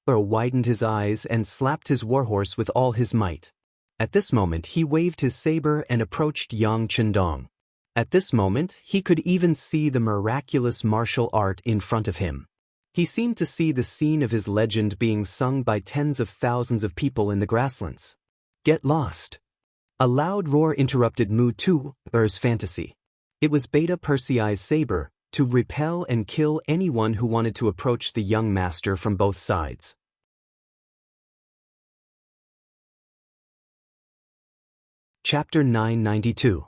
widened his eyes and slapped his warhorse with all his might. At this moment he waved his saber and approached Yang Chendong. At this moment he could even see the miraculous martial art in front of him. He seemed to see the scene of his legend being sung by tens of thousands of people in the grasslands. Get lost. A loud roar interrupted Mu Tu's fantasy. It was Beta Persei's saber, to repel and kill anyone who wanted to approach the young master from both sides. Chapter 992.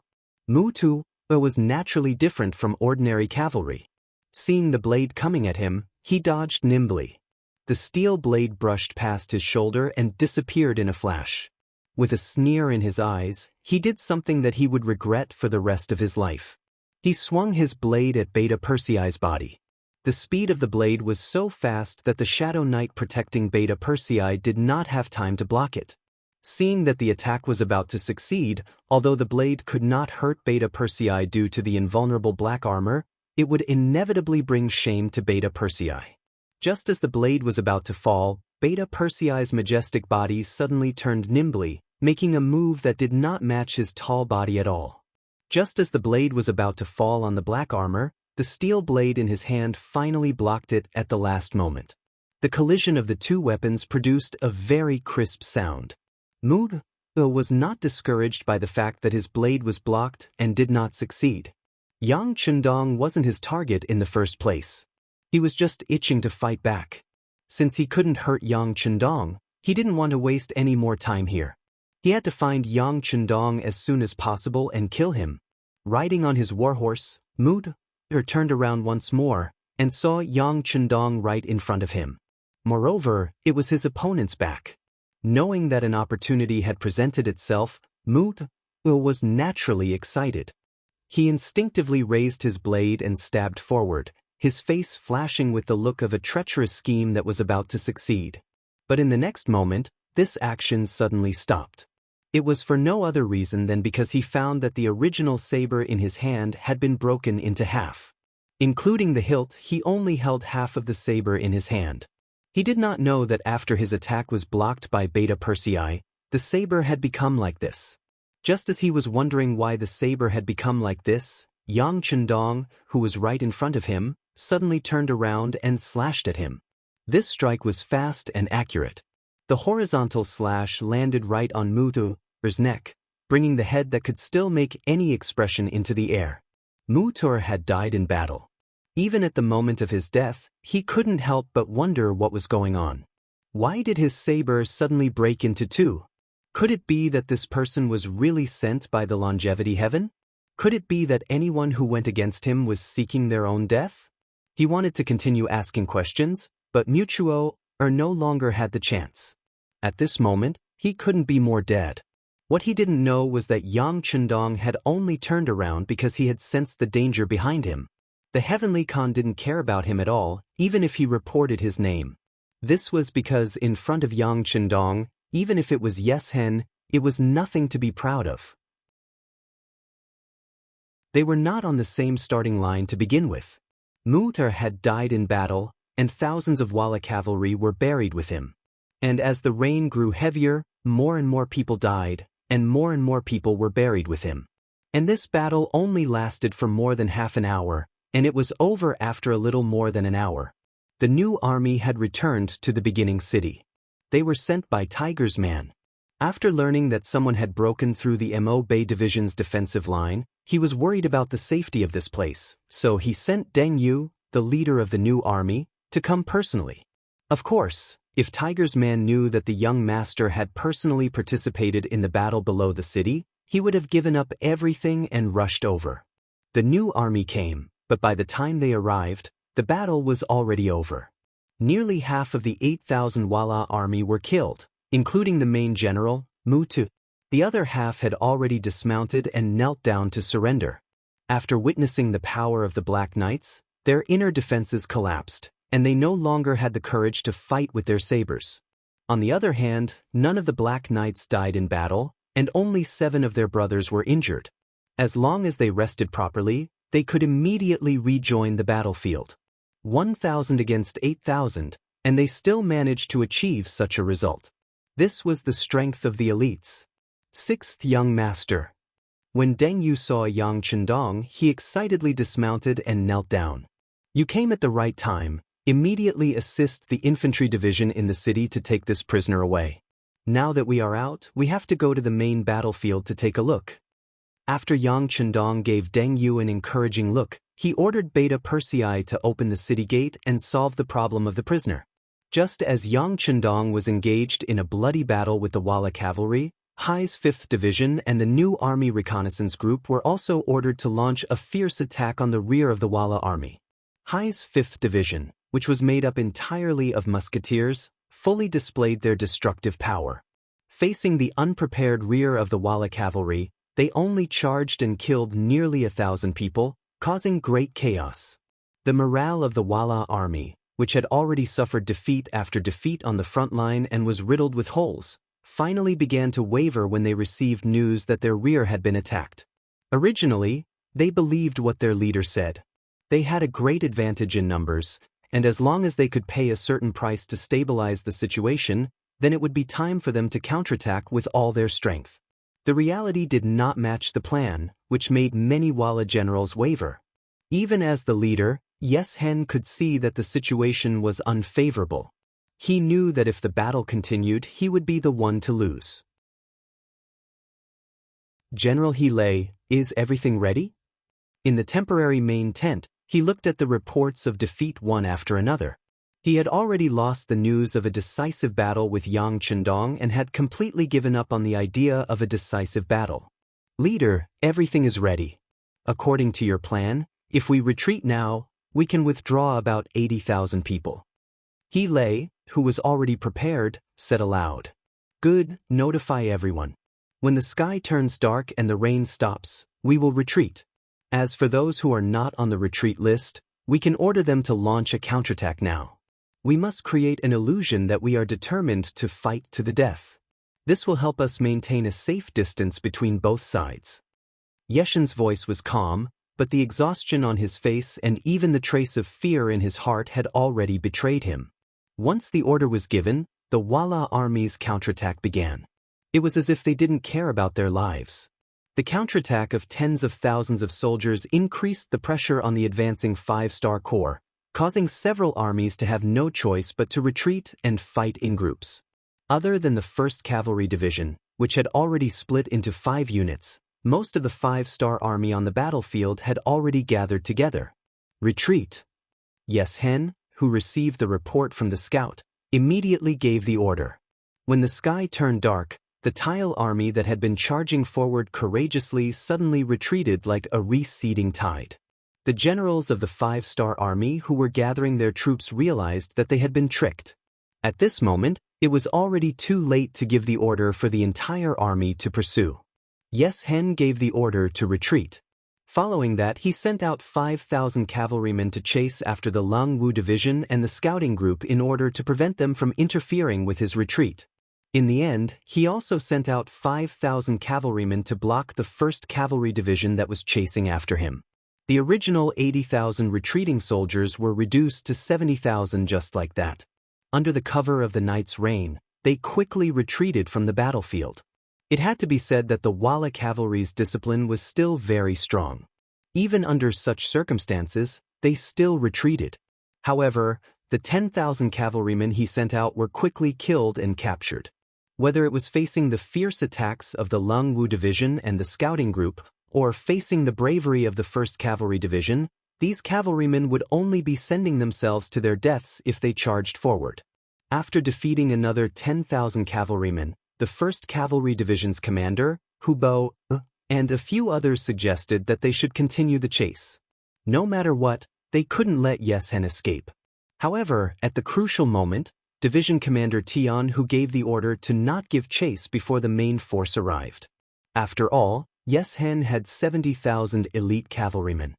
Mu Tu was naturally different from ordinary cavalry. Seeing the blade coming at him, he dodged nimbly. The steel blade brushed past his shoulder and disappeared in a flash. With a sneer in his eyes, he did something that he would regret for the rest of his life. He swung his blade at Beta Persei's body. The speed of the blade was so fast that the Shadow Knight protecting Beta Persei did not have time to block it. Seeing that the attack was about to succeed, although the blade could not hurt Beta Persei due to the invulnerable black armor, it would inevitably bring shame to Beta Persei. Just as the blade was about to fall, Beta Persei's majestic body suddenly turned nimbly, making a move that did not match his tall body at all. Just as the blade was about to fall on the black armor, the steel blade in his hand finally blocked it at the last moment. The collision of the two weapons produced a very crisp sound. Mu was not discouraged by the fact that his blade was blocked and did not succeed. Yang Chendong wasn't his target in the first place. He was just itching to fight back. Since he couldn't hurt Yang Chendong, he didn't want to waste any more time here. He had to find Yang Chendong as soon as possible and kill him. Riding on his warhorse, Mu turned around once more and saw Yang Chendong right in front of him. Moreover, it was his opponent's back. Knowing that an opportunity had presented itself, Mu was naturally excited. He instinctively raised his blade and stabbed forward, his face flashing with the look of a treacherous scheme that was about to succeed. But in the next moment, this action suddenly stopped. It was for no other reason than because he found that the original saber in his hand had been broken into half. Including the hilt, he only held half of the saber in his hand. He did not know that after his attack was blocked by Beta Persei, the saber had become like this. Just as he was wondering why the saber had become like this, Yang Chendong, who was right in front of him, suddenly turned around and slashed at him. This strike was fast and accurate. The horizontal slash landed right on Mutu's neck, bringing the head that could still make any expression into the air. Mutur had died in battle. Even at the moment of his death, he couldn't help but wonder what was going on. Why did his saber suddenly break into two? Could it be that this person was really sent by the longevity heaven? Could it be that anyone who went against him was seeking their own death? He wanted to continue asking questions, but Mutuo no longer had the chance. At this moment, he couldn't be more dead. What he didn't know was that Yang Chendong had only turned around because he had sensed the danger behind him. The Heavenly Khan didn't care about him at all, even if he reported his name. This was because in front of Yang Chendong, even if it was Yeshen, it was nothing to be proud of. They were not on the same starting line to begin with. Mutur had died in battle, and thousands of Wala cavalry were buried with him. And as the rain grew heavier, more and more people died, and more people were buried with him. And this battle only lasted for more than half an hour, and it was over after a little more than an hour. The new army had returned to the beginning city. They were sent by Tiger's man. After learning that someone had broken through the Mo Bay Division's defensive line, he was worried about the safety of this place, so he sent Deng Yu, the leader of the new army, to come personally. Of course, if Tiger's man knew that the young master had personally participated in the battle below the city, he would have given up everything and rushed over. The new army came, but by the time they arrived, the battle was already over. Nearly half of the 8,000 Wala army were killed, including the main general, Mutu. The other half had already dismounted and knelt down to surrender. After witnessing the power of the Black Knights, their inner defenses collapsed, and they no longer had the courage to fight with their sabers. On the other hand, none of the Black Knights died in battle, and only 7 of their brothers were injured. As long as they rested properly, they could immediately rejoin the battlefield. 1,000 against 8,000, and they still managed to achieve such a result. This was the strength of the elites. 6th Young Master. When Deng Yu saw Yang Chendong, he excitedly dismounted and knelt down. You came at the right time. Immediately assist the infantry division in the city to take this prisoner away. Now that we are out, we have to go to the main battlefield to take a look. After Yang Chendong gave Deng Yu an encouraging look, he ordered Beta Persei to open the city gate and solve the problem of the prisoner. Just as Yang Chendong was engaged in a bloody battle with the Wala cavalry, Hai's 5th Division and the new army reconnaissance group were also ordered to launch a fierce attack on the rear of the Wala army. Hai's 5th Division, which was made up entirely of musketeers, fully displayed their destructive power. Facing the unprepared rear of the Wala cavalry, they only charged and killed nearly 1,000 people, causing great chaos. The morale of the Wala army, which had already suffered defeat after defeat on the front line and was riddled with holes, finally began to waver when they received news that their rear had been attacked. Originally, they believed what their leader said. They had a great advantage in numbers, and as long as they could pay a certain price to stabilize the situation, then it would be time for them to counterattack with all their strength. The reality did not match the plan, which made many Wala generals waver. Even as the leader, Yes Hen could see that the situation was unfavorable. He knew that if the battle continued, he would be the one to lose. General He lay, is everything ready? In the temporary main tent, he looked at the reports of defeat one after another. He had already lost the news of a decisive battle with Yang Chendong and had completely given up on the idea of a decisive battle. Leader, everything is ready. According to your plan, if we retreat now, we can withdraw about 80,000 people. He lay, who was already prepared, said aloud. Good, notify everyone. When the sky turns dark and the rain stops, we will retreat. As for those who are not on the retreat list, we can order them to launch a counterattack now. We must create an illusion that we are determined to fight to the death. This will help us maintain a safe distance between both sides. Yeshen's voice was calm, but the exhaustion on his face and even the trace of fear in his heart had already betrayed him. Once the order was given, the Wala army's counterattack began. It was as if they didn't care about their lives. The counterattack of tens of thousands of soldiers increased the pressure on the advancing 5-star corps, causing several armies to have no choice but to retreat and fight in groups. Other than the 1st Cavalry Division, which had already split into 5 units, most of the 5-star army on the battlefield had already gathered together. Retreat. Yes Hen, who received the report from the scout, immediately gave the order. When the sky turned dark, the Tile army that had been charging forward courageously suddenly retreated like a receding tide. The generals of the 5-star army who were gathering their troops realized that they had been tricked. At this moment, it was already too late to give the order for the entire army to pursue. Yes Hen gave the order to retreat. Following that, he sent out 5,000 cavalrymen to chase after the Lung Wu division and the scouting group in order to prevent them from interfering with his retreat. In the end, he also sent out 5,000 cavalrymen to block the 1st Cavalry Division that was chasing after him. The original 80,000 retreating soldiers were reduced to 70,000 just like that. Under the cover of the night's rain, they quickly retreated from the battlefield. It had to be said that the Wala cavalry's discipline was still very strong. Even under such circumstances, they still retreated. However, the 10,000 cavalrymen he sent out were quickly killed and captured. Whether it was facing the fierce attacks of the Lung Wu division and the scouting group, or facing the bravery of the 1st Cavalry Division, these cavalrymen would only be sending themselves to their deaths if they charged forward. After defeating another 10,000 cavalrymen, the 1st Cavalry Division's commander, Hubo, and a few others suggested that they should continue the chase. No matter what, they couldn't let Yes Hen escape. However, at the crucial moment, Division Commander Tian who gave the order to not give chase before the main force arrived. After all, Yes Hen had 70,000 elite cavalrymen.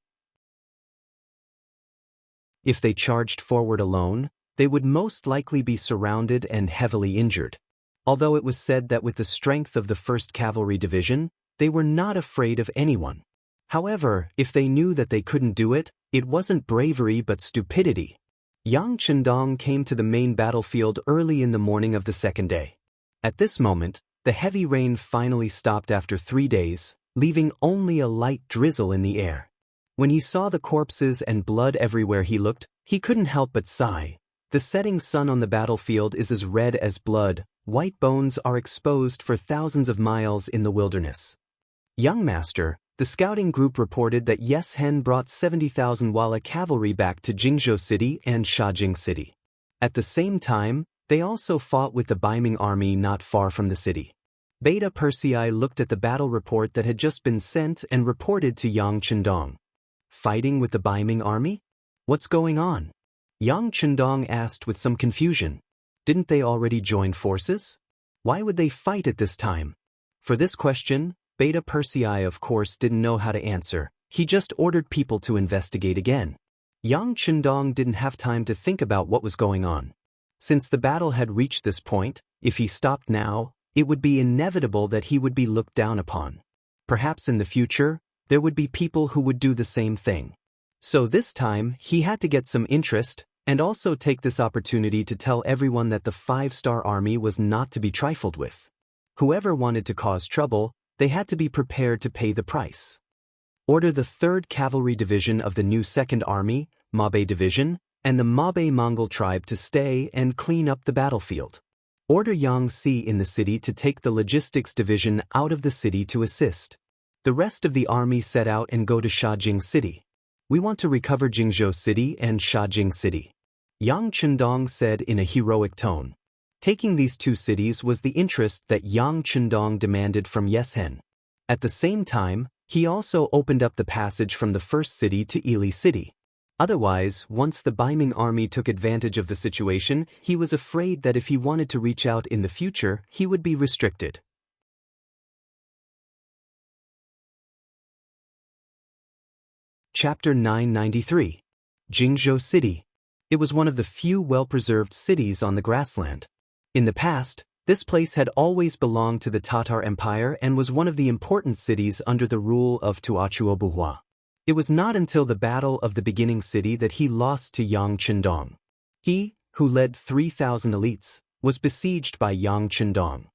If they charged forward alone, they would most likely be surrounded and heavily injured. Although it was said that with the strength of the 1st Cavalry Division, they were not afraid of anyone. However, if they knew that they couldn't do it, it wasn't bravery but stupidity. Yang Chendong came to the main battlefield early in the morning of the 2nd day. At this moment, the heavy rain finally stopped after 3 days, leaving only a light drizzle in the air. When he saw the corpses and blood everywhere he looked, he couldn't help but sigh. The setting sun on the battlefield is as red as blood. White bones are exposed for thousands of miles in the wilderness. Young Master, the scouting group reported that Yes Hen brought 70,000 Wala cavalry back to Jingzhou City and Shajing City. At the same time, they also fought with the Baiming army not far from the city. Beta Persei looked at the battle report that had just been sent and reported to Yang Chendong. Fighting with the Baiming army? What's going on? Yang Chendong asked with some confusion. Didn't they already join forces? Why would they fight at this time? For this question, Beta Persei of course didn't know how to answer. He just ordered people to investigate again. Yang Chendong didn't have time to think about what was going on. Since the battle had reached this point, if he stopped now, it would be inevitable that he would be looked down upon. Perhaps in the future, there would be people who would do the same thing. So this time, he had to get some interest, and also take this opportunity to tell everyone that the 5-star army was not to be trifled with. Whoever wanted to cause trouble, they had to be prepared to pay the price. Order the 3rd Cavalry Division of the new 2nd Army, Mabe Division, and the Mabe Mongol tribe to stay and clean up the battlefield. Order Yang Si in the city to take the Logistics Division out of the city to assist. The rest of the army set out and go to Shajing City. We want to recover Jingzhou City and Shajing City, Yang Chendong said in a heroic tone. Taking these 2 cities was the interest that Yang Chendong demanded from Yeshen. At the same time, he also opened up the passage from the first city to Ili City. Otherwise, once the Baiming army took advantage of the situation, he was afraid that if he wanted to reach out in the future, he would be restricted. Chapter 993. Jingzhou City. It was one of the few well-preserved cities on the grassland. In the past, this place had always belonged to the Tatar Empire and was one of the important cities under the rule of Tuachuobuhua. It was not until the Battle of the Beginning City that he lost to Yang Chendong. He, who led 3,000 elites, was besieged by Yang Chendong.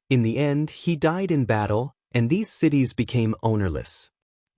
In the end, he died in battle, and these cities became ownerless.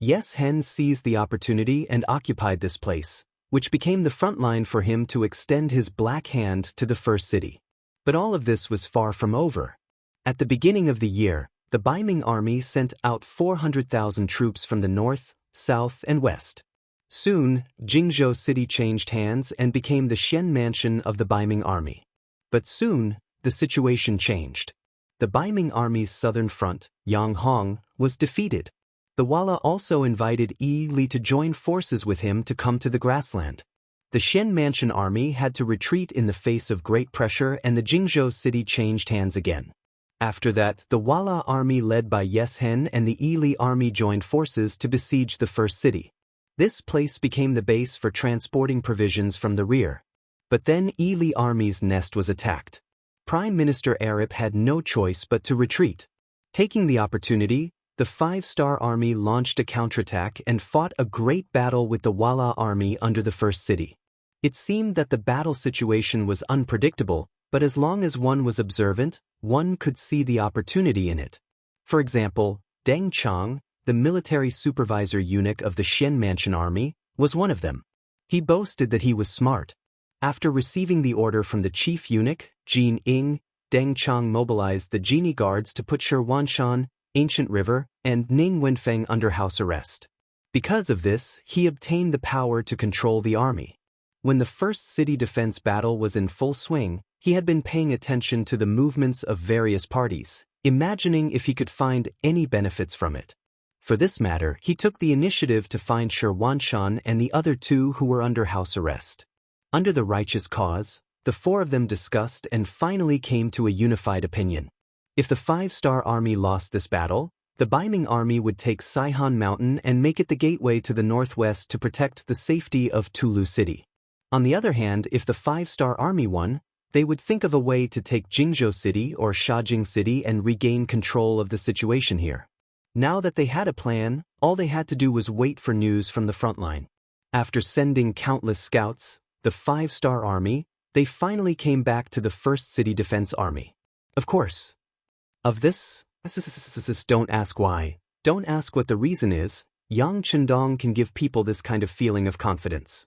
Yeshen seized the opportunity and occupied this place, which became the front line for him to extend his black hand to the first city. But all of this was far from over. At the beginning of the year, the Baiming army sent out 400,000 troops from the north, south, and west. Soon, Jingzhou City changed hands and became the Shen Mansion of the Baiming army. But soon, the situation changed. The Baiming army's southern front, Yanghong, was defeated. The Walla also invited Yi Li to join forces with him to come to the grassland. The Shen Mansion army had to retreat in the face of great pressure and the Jingzhou city changed hands again. After that, the Walla army led by Yeshen and the Yi Li army joined forces to besiege the first city. This place became the base for transporting provisions from the rear. But then Yi Li army's nest was attacked. Prime Minister Arip had no choice but to retreat. Taking the opportunity, the 5-star army launched a counterattack and fought a great battle with the Walla army under the first city. It seemed that the battle situation was unpredictable, but as long as one was observant, one could see the opportunity in it. For example, Deng Chang, the military supervisor eunuch of the Shen Mansion army, was one of them. He boasted that he was smart. After receiving the order from the chief eunuch, Jin Ying, Deng Chang mobilized the genie guards to put Shi Wanshan, Ancient River, and Ning Wenfeng under house arrest. Because of this, he obtained the power to control the army. When the first city defense battle was in full swing, he had been paying attention to the movements of various parties, imagining if he could find any benefits from it. For this matter, he took the initiative to find Shi Wanshan and the other 2 who were under house arrest. Under the righteous cause, the 4 of them discussed and finally came to a unified opinion. If the 5-star army lost this battle, the Baiming army would take Saihan Mountain and make it the gateway to the northwest to protect the safety of Tulu City. On the other hand, if the 5-star army won, they would think of a way to take Jingzhou City or Shajing City and regain control of the situation here. Now that they had a plan, all they had to do was wait for news from the front line. After sending countless scouts, the 5-star army, they finally came back to the first city defense army. Of course. Of this, don't ask why, don't ask what the reason is, Yang Chendong can give people this kind of feeling of confidence.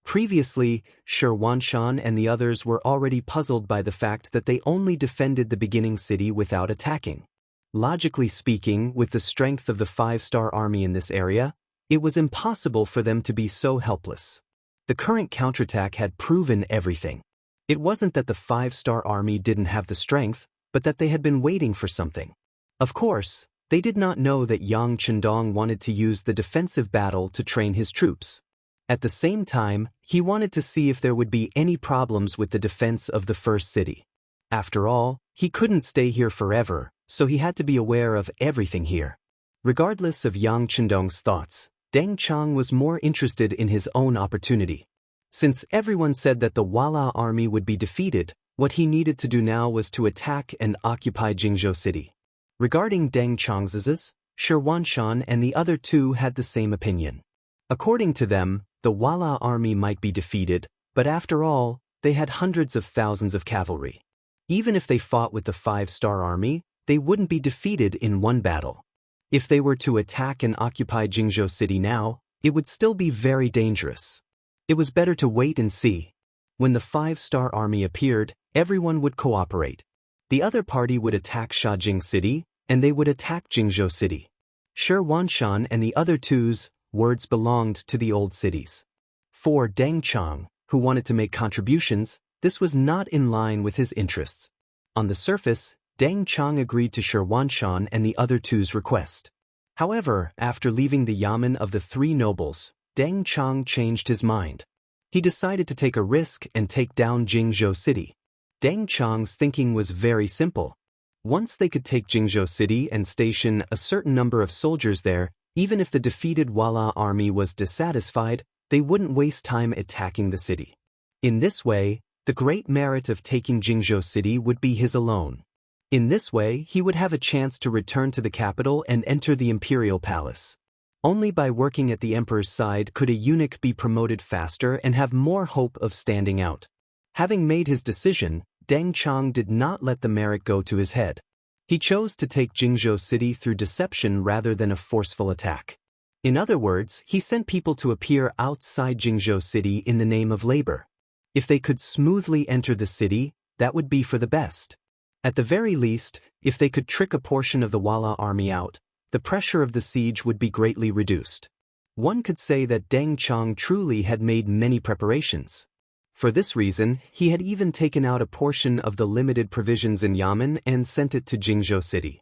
Previously, Shi Wanshan and the others were already puzzled by the fact that they only defended the beginning city without attacking. Logically speaking, with the strength of the 5-star army in this area, it was impossible for them to be so helpless. The current counterattack had proven everything. It wasn't that the 5-star army didn't have the strength, but that they had been waiting for something. Of course, they did not know that Yang Chendong wanted to use the defensive battle to train his troops. At the same time, he wanted to see if there would be any problems with the defense of the first city. After all, he couldn't stay here forever, so he had to be aware of everything here. Regardless of Yang Chendong's thoughts, Deng Chang was more interested in his own opportunity. Since everyone said that the Wala army would be defeated, what he needed to do now was to attack and occupy Jingzhou City. Regarding Deng Chang's, Xianxia and the other two had the same opinion. According to them, the Wala army might be defeated, but after all, they had hundreds of thousands of cavalry. Even if they fought with the 5-star army, they wouldn't be defeated in one battle. If they were to attack and occupy Jingzhou City now, it would still be very dangerous. It was better to wait and see. When the 5-star army appeared, everyone would cooperate. The other party would attack Shajing City, and they would attack Jingzhou City. Xianxia and the other two's words belonged to the old cities. For Deng Chang, who wanted to make contributions, this was not in line with his interests. On the surface, Deng Chang agreed to Xianxia and the other two's request. However, after leaving the yamen of the 3 nobles, Deng Chang changed his mind. He decided to take a risk and take down Jingzhou City. Deng Chang's thinking was very simple. Once they could take Jingzhou City and station a certain number of soldiers there, even if the defeated Wala army was dissatisfied, they wouldn't waste time attacking the city. In this way, the great merit of taking Jingzhou City would be his alone. In this way, he would have a chance to return to the capital and enter the imperial palace. Only by working at the emperor's side could a eunuch be promoted faster and have more hope of standing out. Having made his decision, Deng Chang did not let the merit go to his head. He chose to take Jingzhou City through deception rather than a forceful attack. In other words, he sent people to appear outside Jingzhou City in the name of labor. If they could smoothly enter the city, that would be for the best. At the very least, if they could trick a portion of the Wala army out, the pressure of the siege would be greatly reduced. One could say that Deng Chang truly had made many preparations. For this reason, he had even taken out a portion of the limited provisions in Yamen and sent it to Jingzhou City.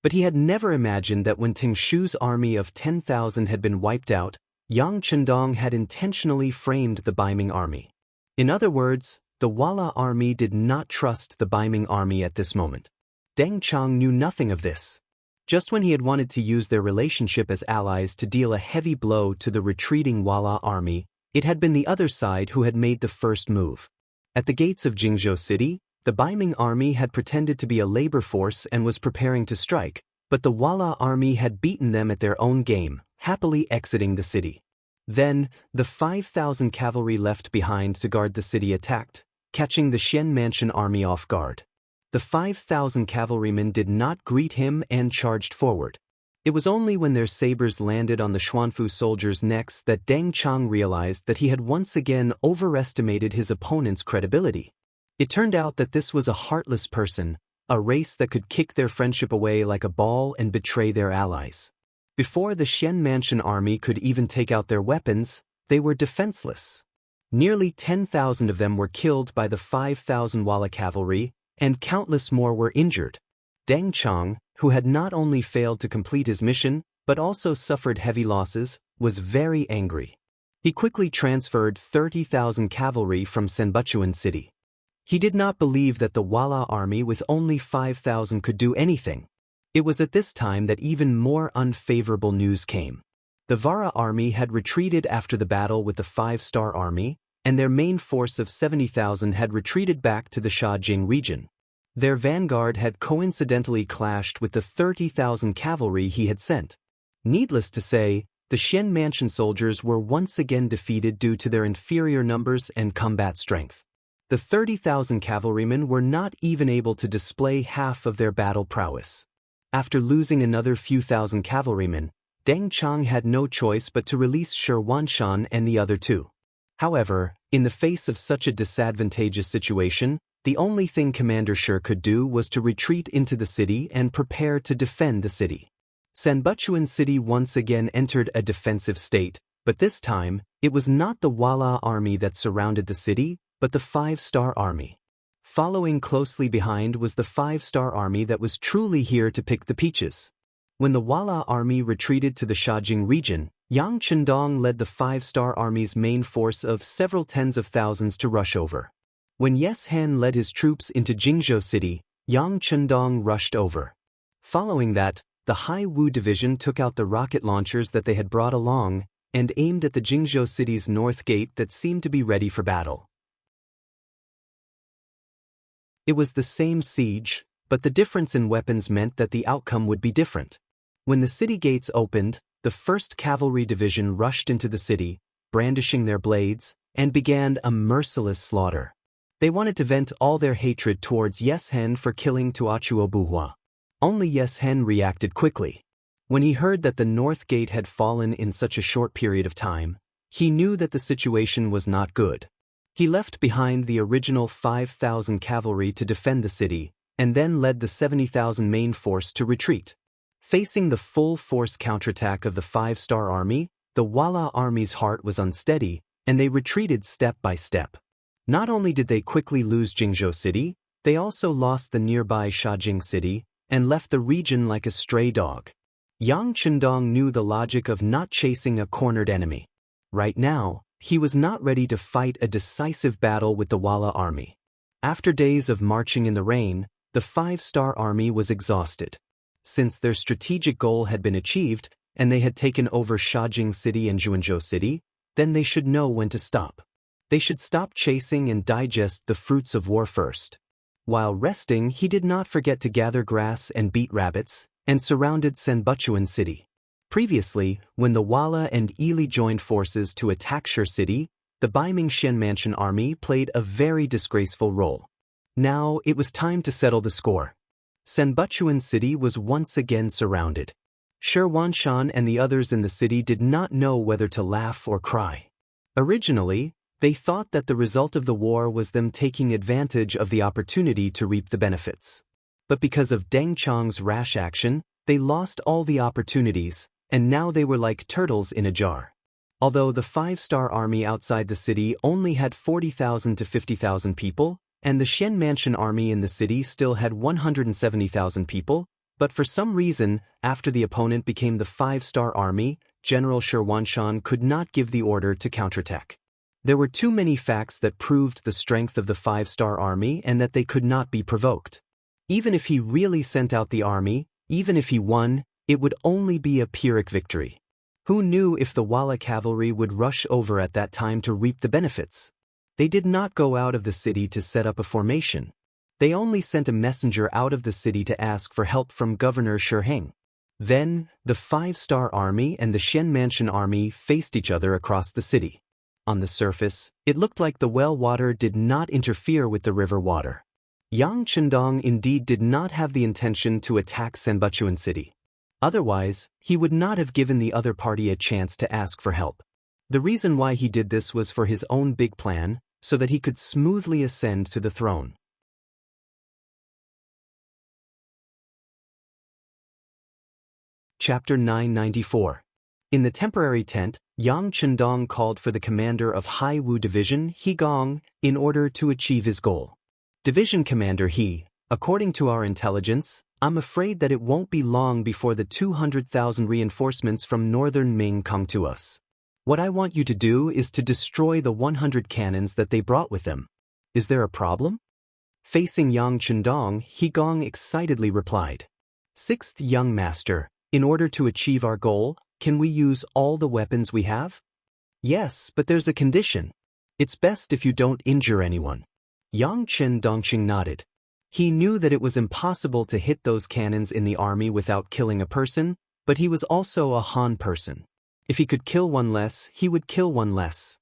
But he had never imagined that when Tingshu's army of 10,000 had been wiped out, Yang Chendong had intentionally framed the Baiming army. In other words, the Wala army did not trust the Baiming army at this moment. Deng Chang knew nothing of this. Just when he had wanted to use their relationship as allies to deal a heavy blow to the retreating Wala army, it had been the other side who had made the first move. At the gates of Jingzhou City, the Baiming army had pretended to be a labor force and was preparing to strike, but the Wala army had beaten them at their own game, happily exiting the city. Then, the 5,000 cavalry left behind to guard the city attacked, catching the Xian Mansion army off guard. The 5,000 cavalrymen did not greet him and charged forward. It was only when their sabers landed on the Xuanfu soldiers' necks that Deng Chang realized that he had once again overestimated his opponent's credibility. It turned out that this was a heartless person, a race that could kick their friendship away like a ball and betray their allies. Before the Xian Mansion army could even take out their weapons, they were defenseless. Nearly 10,000 of them were killed by the 5,000 Wala cavalry, and countless more were injured. Deng Chang, who had not only failed to complete his mission, but also suffered heavy losses, was very angry. He quickly transferred 30,000 cavalry from Senbuchuan City. He did not believe that the Wala army with only 5,000 could do anything. It was at this time that even more unfavorable news came. The Vara army had retreated after the battle with the 5-star army, and their main force of 70,000 had retreated back to the Shajing region. Their vanguard had coincidentally clashed with the 30,000 cavalry he had sent. Needless to say, the Xian Mansion soldiers were once again defeated due to their inferior numbers and combat strength. The 30,000 cavalrymen were not even able to display half of their battle prowess. After losing another few thousand cavalrymen, Deng Chang had no choice but to release Xianxia and the other two. However, in the face of such a disadvantageous situation, the only thing Commander Shi could do was to retreat into the city and prepare to defend the city. Senbuchuan City once again entered a defensive state, but this time, it was not the Wala army that surrounded the city, but the 5-star army. Following closely behind was the 5-star army that was truly here to pick the peaches. When the Wala army retreated to the Shajing region, Yang Chendong led the five-star army's main force of several tens of thousands to rush over. When Yes Han led his troops into Jingzhou City, Yang Chendong rushed over. Following that, the Hai Wu division took out the rocket launchers that they had brought along and aimed at the Jingzhou City's north gate that seemed to be ready for battle. It was the same siege, but the difference in weapons meant that the outcome would be different. When the city gates opened, the 1st Cavalry Division rushed into the city, brandishing their blades, and began a merciless slaughter. They wanted to vent all their hatred towards Yes Han for killing Tuachuo Buhua. Only Yes Han reacted quickly. When he heard that the North Gate had fallen in such a short period of time, he knew that the situation was not good. He left behind the original 5,000 cavalry to defend the city, and then led the 70,000 main force to retreat. Facing the full-force counterattack of the five-star army, the Walla army's heart was unsteady, and they retreated step by step. Not only did they quickly lose Jingzhou City, they also lost the nearby Shajing City, and left the region like a stray dog. Yang Chendong knew the logic of not chasing a cornered enemy. Right now, he was not ready to fight a decisive battle with the Walla army. After days of marching in the rain, the five-star army was exhausted. Since their strategic goal had been achieved, and they had taken over Shajing City and Juanzhou City, then they should know when to stop. They should stop chasing and digest the fruits of war first. While resting, he did not forget to gather grass and beat rabbits, and surrounded Sanbuchuan City. Previously, when the Walla and Ili joined forces to attack Shi City, the Baiming Xianmansion army played a very disgraceful role. Now it was time to settle the score. Sanbuchuan City was once again surrounded. Shi Wanshan and the others in the city did not know whether to laugh or cry. Originally, they thought that the result of the war was them taking advantage of the opportunity to reap the benefits. But because of Deng Chang's rash action, they lost all the opportunities, and now they were like turtles in a jar. Although the five-star army outside the city only had 40,000 to 50,000 people, and the Xianmansion army in the city still had 170,000 people, but for some reason, after the opponent became the five-star army, General Shi Wanshan could not give the order to counterattack. There were too many facts that proved the strength of the five-star army and that they could not be provoked. Even if he really sent out the army, even if he won, it would only be a Pyrrhic victory. Who knew if the Walla cavalry would rush over at that time to reap the benefits? They did not go out of the city to set up a formation. They only sent a messenger out of the city to ask for help from Governor Shi Heng. Then, the five-star army and the Xianmansion army faced each other across the city. On the surface, it looked like the well water did not interfere with the river water. Yang Chendong indeed did not have the intention to attack Sanbuchuan City. Otherwise, he would not have given the other party a chance to ask for help. The reason why he did this was for his own big plan, so that he could smoothly ascend to the throne. Chapter 994. In the temporary tent, Yang Chendong called for the commander of Hai Wu Division, He Gong, in order to achieve his goal. Division Commander He, according to our intelligence, I'm afraid that it won't be long before the 200,000 reinforcements from northern Ming come to us. What I want you to do is to destroy the 100 cannons that they brought with them. Is there a problem? Facing Yang Chendong, He Gong excitedly replied. Sixth young master, in order to achieve our goal, can we use all the weapons we have? Yes, but there's a condition. It's best if you don't injure anyone. Yang Chendongqing nodded. He knew that it was impossible to hit those cannons in the army without killing a person, but he was also a Han person. If he could kill one less, he would kill one less.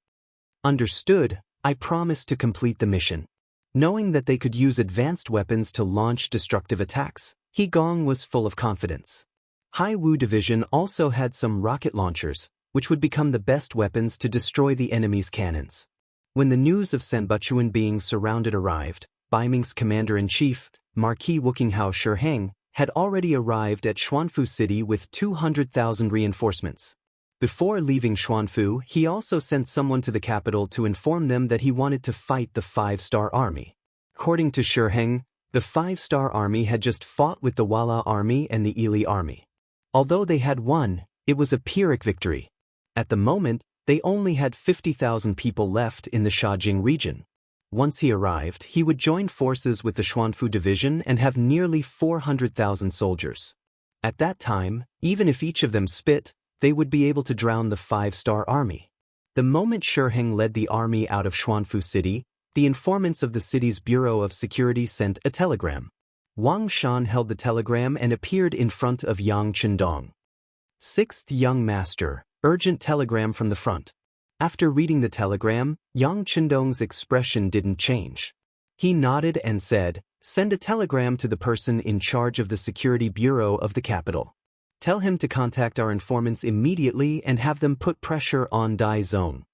Understood, I promised to complete the mission. Knowing that they could use advanced weapons to launch destructive attacks, He Gong was full of confidence. Hai Wu Division also had some rocket launchers, which would become the best weapons to destroy the enemy's cannons. When the news of Sanbuchuan being surrounded arrived, Baiming's commander-in-chief, Marquis Wuxinghao Shi Heng, had already arrived at Xuanfu City with 200,000 reinforcements. Before leaving Xuanfu, he also sent someone to the capital to inform them that he wanted to fight the five-star army. According to Shi Heng, the five-star army had just fought with the Walla army and the Ili army. Although they had won, it was a Pyrrhic victory. At the moment, they only had 50,000 people left in the Shajing region. Once he arrived, he would join forces with the Xuanfu division and have nearly 400,000 soldiers. At that time, even if each of them spit, they would be able to drown the 5-star army. The moment Shi Heng led the army out of Xuanfu City, the informants of the city's Bureau of Security sent a telegram. Wang Shan held the telegram and appeared in front of Yang Qindong. Sixth young master, urgent telegram from the front. After reading the telegram, Yang Qindong's expression didn't change. He nodded and said, "Send a telegram to the person in charge of the Security Bureau of the capital. Tell him to contact our informants immediately and have them put pressure on Dai Zone."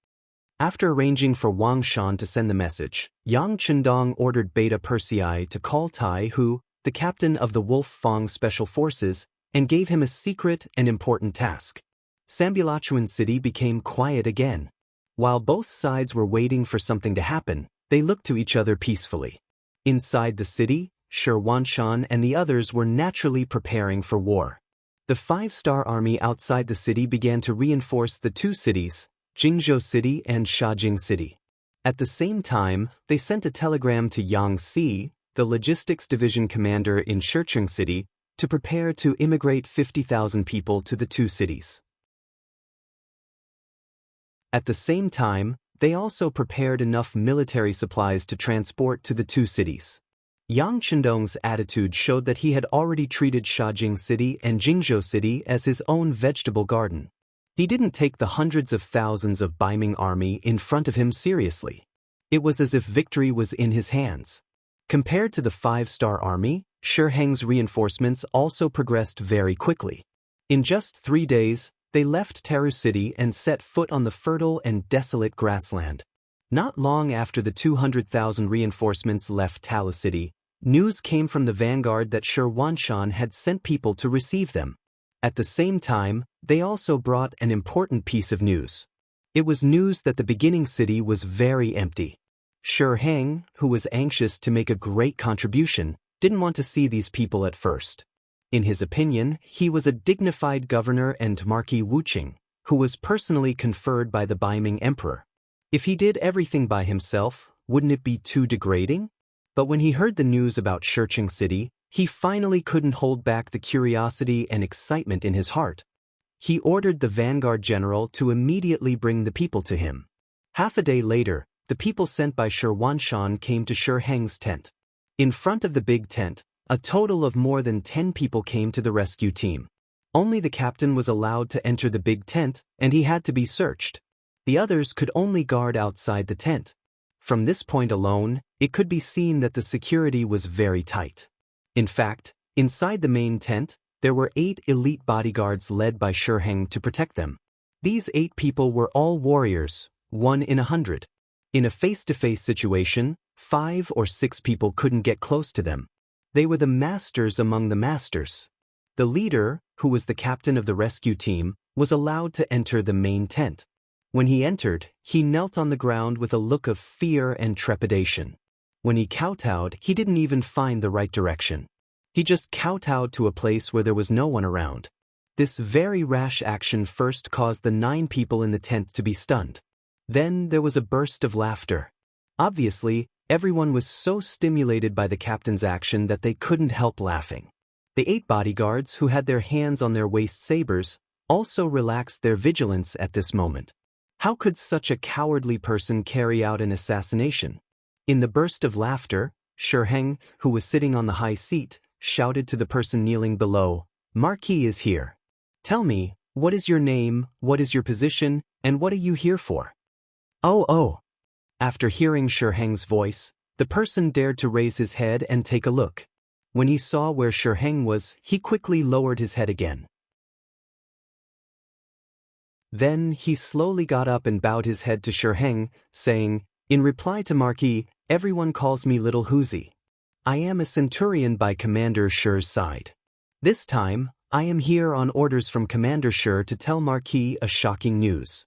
After arranging for Wang Shan to send the message, Yang Qindong ordered Beta Persei to call Tai Hu, the captain of the Wolf Fang Special Forces, and gave him a secret and important task. Sambulachuan City became quiet again. While both sides were waiting for something to happen, they looked to each other peacefully. Inside the city, Shi Wanshan and the others were naturally preparing for war. The 5-star army outside the city began to reinforce the two cities, Jingzhou City and Shajing City. At the same time, they sent a telegram to Yang Si, the logistics division commander in Shicheng City, to prepare to immigrate 50,000 people to the two cities. At the same time, they also prepared enough military supplies to transport to the two cities. Yang Qindong's attitude showed that he had already treated Shajing City and Jingzhou City as his own vegetable garden. He didn't take the hundreds of thousands of Baiming army in front of him seriously. It was as if victory was in his hands. Compared to the 5-star army, Shi Heng's reinforcements also progressed very quickly. In just 3 days, they left Teru City and set foot on the fertile and desolate grassland. Not long after the 200,000 reinforcements left Talu City, news came from the vanguard that Shi Wanshan had sent people to receive them. At the same time, they also brought an important piece of news. It was news that the beginning city was very empty. Shi Heng, who was anxious to make a great contribution, didn't want to see these people at first. In his opinion, he was a dignified governor and Marquis Wuqing, who was personally conferred by the Baiming emperor. If he did everything by himself, wouldn't it be too degrading? But when he heard the news about Shicheng City, he finally couldn't hold back the curiosity and excitement in his heart. He ordered the vanguard general to immediately bring the people to him. Half a day later, the people sent by Shi Wanshan came to Shi Heng's tent. In front of the big tent, a total of more than 10 people came to the rescue team. Only the captain was allowed to enter the big tent, and he had to be searched. The others could only guard outside the tent. From this point alone, it could be seen that the security was very tight. In fact, inside the main tent, there were 8 elite bodyguards led by Shi Heng to protect them. These 8 people were all warriors, 1 in 100. In a face-to-face situation, 5 or 6 people couldn't get close to them. They were the masters among the masters. The leader, who was the captain of the rescue team, was allowed to enter the main tent. When he entered, he knelt on the ground with a look of fear and trepidation. When he kowtowed, he didn't even find the right direction. He just kowtowed to a place where there was no one around. This very rash action first caused the 9 people in the tent to be stunned. Then there was a burst of laughter. Obviously, everyone was so stimulated by the captain's action that they couldn't help laughing. The 8 bodyguards, who had their hands on their waist sabers, also relaxed their vigilance at this moment. How could such a cowardly person carry out an assassination? In the burst of laughter, Shi Heng, who was sitting on the high seat, shouted to the person kneeling below, "Marquis is here. Tell me, what is your name, what is your position, and what are you here for?" Oh. After hearing Shi Heng's voice, the person dared to raise his head and take a look. When he saw where Shi Heng was, he quickly lowered his head again. Then he slowly got up and bowed his head to Shi Heng, saying, "In reply to Marquis, everyone calls me Little Huzi. I am a centurion by Commander Shi's side. This time, I am here on orders from Commander Shi to tell Marquis a shocking news."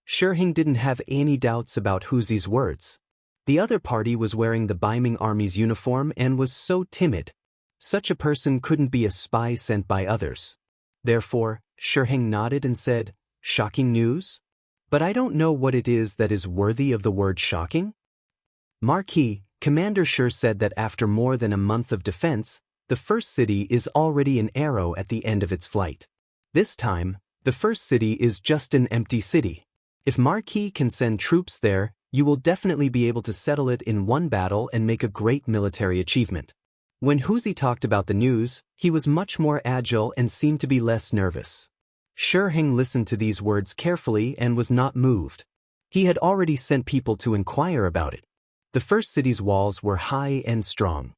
Shi Heng didn't have any doubts about Huzi's words. The other party was wearing the Baiming army's uniform and was so timid. Such a person couldn't be a spy sent by others. Therefore, Shi Heng nodded and said, Shocking news? But I don't know what it is that is worthy of the word shocking. Marquis, Commander Shi said that after more than a month of defense, the first city is already an arrow at the end of its flight. This time, the first city is just an empty city. If Marquis can send troops there, you will definitely be able to settle it in one battle and make a great military achievement. When Huzi talked about the news, he was much more agile and seemed to be less nervous. Shiheng listened to these words carefully and was not moved. He had already sent people to inquire about it. The first city's walls were high and strong.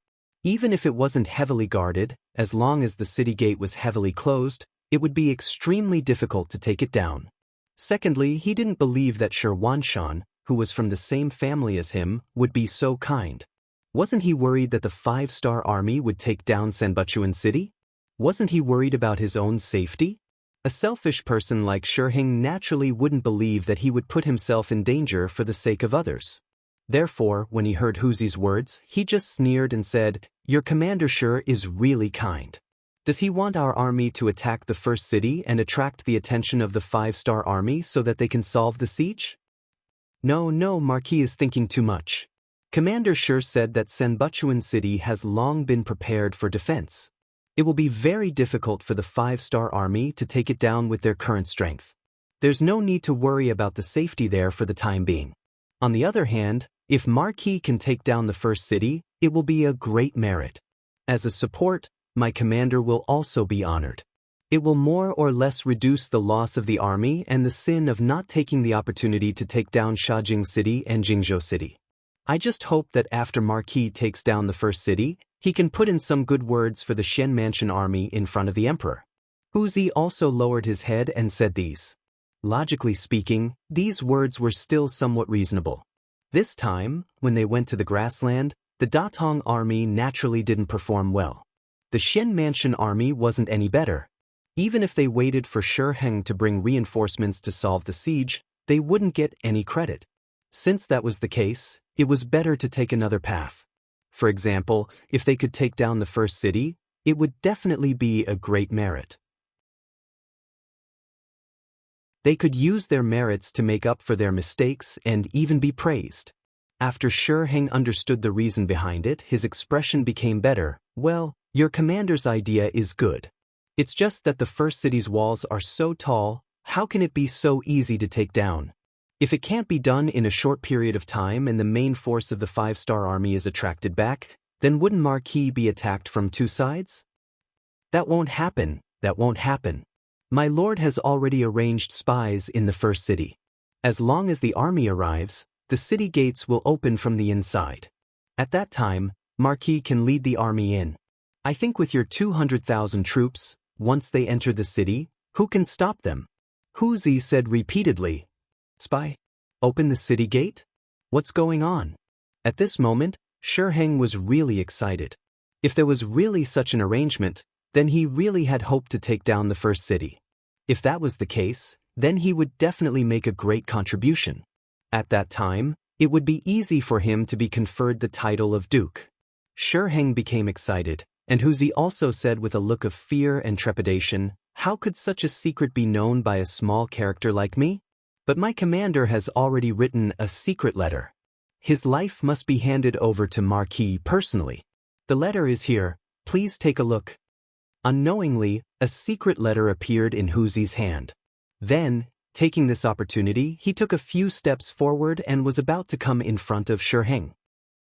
Even if it wasn't heavily guarded, as long as the city gate was heavily closed, it would be extremely difficult to take it down. Secondly, he didn't believe that Shi Wanshan, who was from the same family as him, would be so kind. Wasn't he worried that the 5-star army would take down Sanbuchuan City? Wasn't he worried about his own safety? A selfish person like Shiheng naturally wouldn't believe that he would put himself in danger for the sake of others. Therefore, when he heard Huzi's words, he just sneered and said, "Your Commander Shi is really kind. Does he want our army to attack the first city and attract the attention of the 5-star army so that they can solve the siege?" No, Marquis is thinking too much. Commander Shi said that Sanbuchuan City has long been prepared for defense. It will be very difficult for the 5-star army to take it down with their current strength. There's no need to worry about the safety there for the time being. On the other hand, if Marquis can take down the first city, it will be a great merit. As a support, my commander will also be honored. It will more or less reduce the loss of the army and the sin of not taking the opportunity to take down Shajing City and Jingzhou City. I just hope that after Marquis takes down the first city, he can put in some good words for the Shen Mansion army in front of the emperor. Huzi also lowered his head and said these. Logically speaking, these words were still somewhat reasonable. This time, when they went to the grassland, the Datong army naturally didn't perform well. The Shen Mansion army wasn't any better. Even if they waited for Shiheng to bring reinforcements to solve the siege, they wouldn't get any credit. Since that was the case, it was better to take another path. For example, if they could take down the first city, it would definitely be a great merit. They could use their merits to make up for their mistakes and even be praised. After Shiheng understood the reason behind it, his expression became better. Well, your commander's idea is good. It's just that the first city's walls are so tall, how can it be so easy to take down? If it can't be done in a short period of time and the main force of the 5-star army is attracted back, then wouldn't Marquis be attacked from two sides? That won't happen. My lord has already arranged spies in the first city. As long as the army arrives, the city gates will open from the inside. At that time, Marquis can lead the army in. I think with your 200,000 troops, once they enter the city, who can stop them? Huzi said repeatedly. Spy? Open the city gate? What's going on? At this moment, Shiheng was really excited. If there was really such an arrangement, then he really had hoped to take down the first city. If that was the case, then he would definitely make a great contribution. At that time, it would be easy for him to be conferred the title of Duke. Shiheng became excited, and Huzi also said with a look of fear and trepidation, "How could such a secret be known by a small character like me? But my commander has already written a secret letter. His life must be handed over to Marquis personally. The letter is here, please take a look." Unknowingly, a secret letter appeared in Huzi's hand. Then, taking this opportunity, he took a few steps forward and was about to come in front of Shiheng.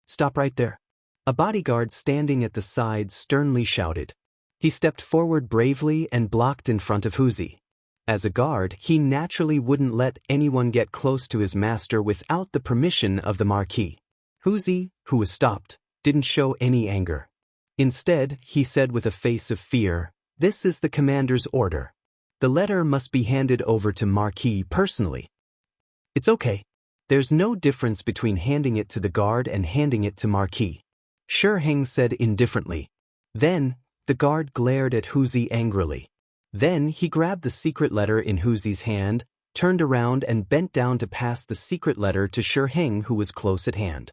"Stop right there." A bodyguard standing at the side sternly shouted. He stepped forward bravely and blocked in front of Huzi. As a guard, he naturally wouldn't let anyone get close to his master without the permission of the Marquis. Huzi, who was stopped, didn't show any anger. Instead, he said with a face of fear, "This is the commander's order. The letter must be handed over to Marquis personally." "It's okay. There's no difference between handing it to the guard and handing it to Marquis," Shiheng said indifferently. Then, the guard glared at Huzi angrily. Then he grabbed the secret letter in Huzi's hand, turned around and bent down to pass the secret letter to Shiheng, who was close at hand.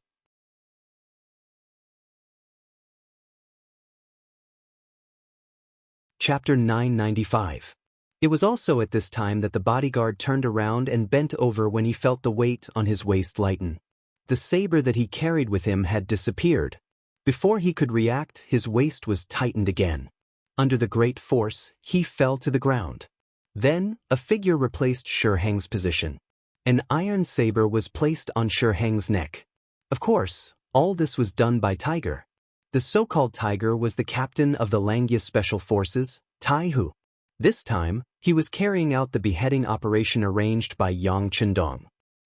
Chapter 995. It was also at this time that the bodyguard turned around and bent over when he felt the weight on his waist lighten. The saber that he carried with him had disappeared. Before he could react, his waist was tightened again. Under the great force, he fell to the ground. Then, a figure replaced Xianxia's position. An iron saber was placed on Xianxia's neck. Of course, all this was done by Tiger. The so-called Tiger was the captain of the Langya Special Forces, Tai Hu. This time, he was carrying out the beheading operation arranged by Yang Chendong.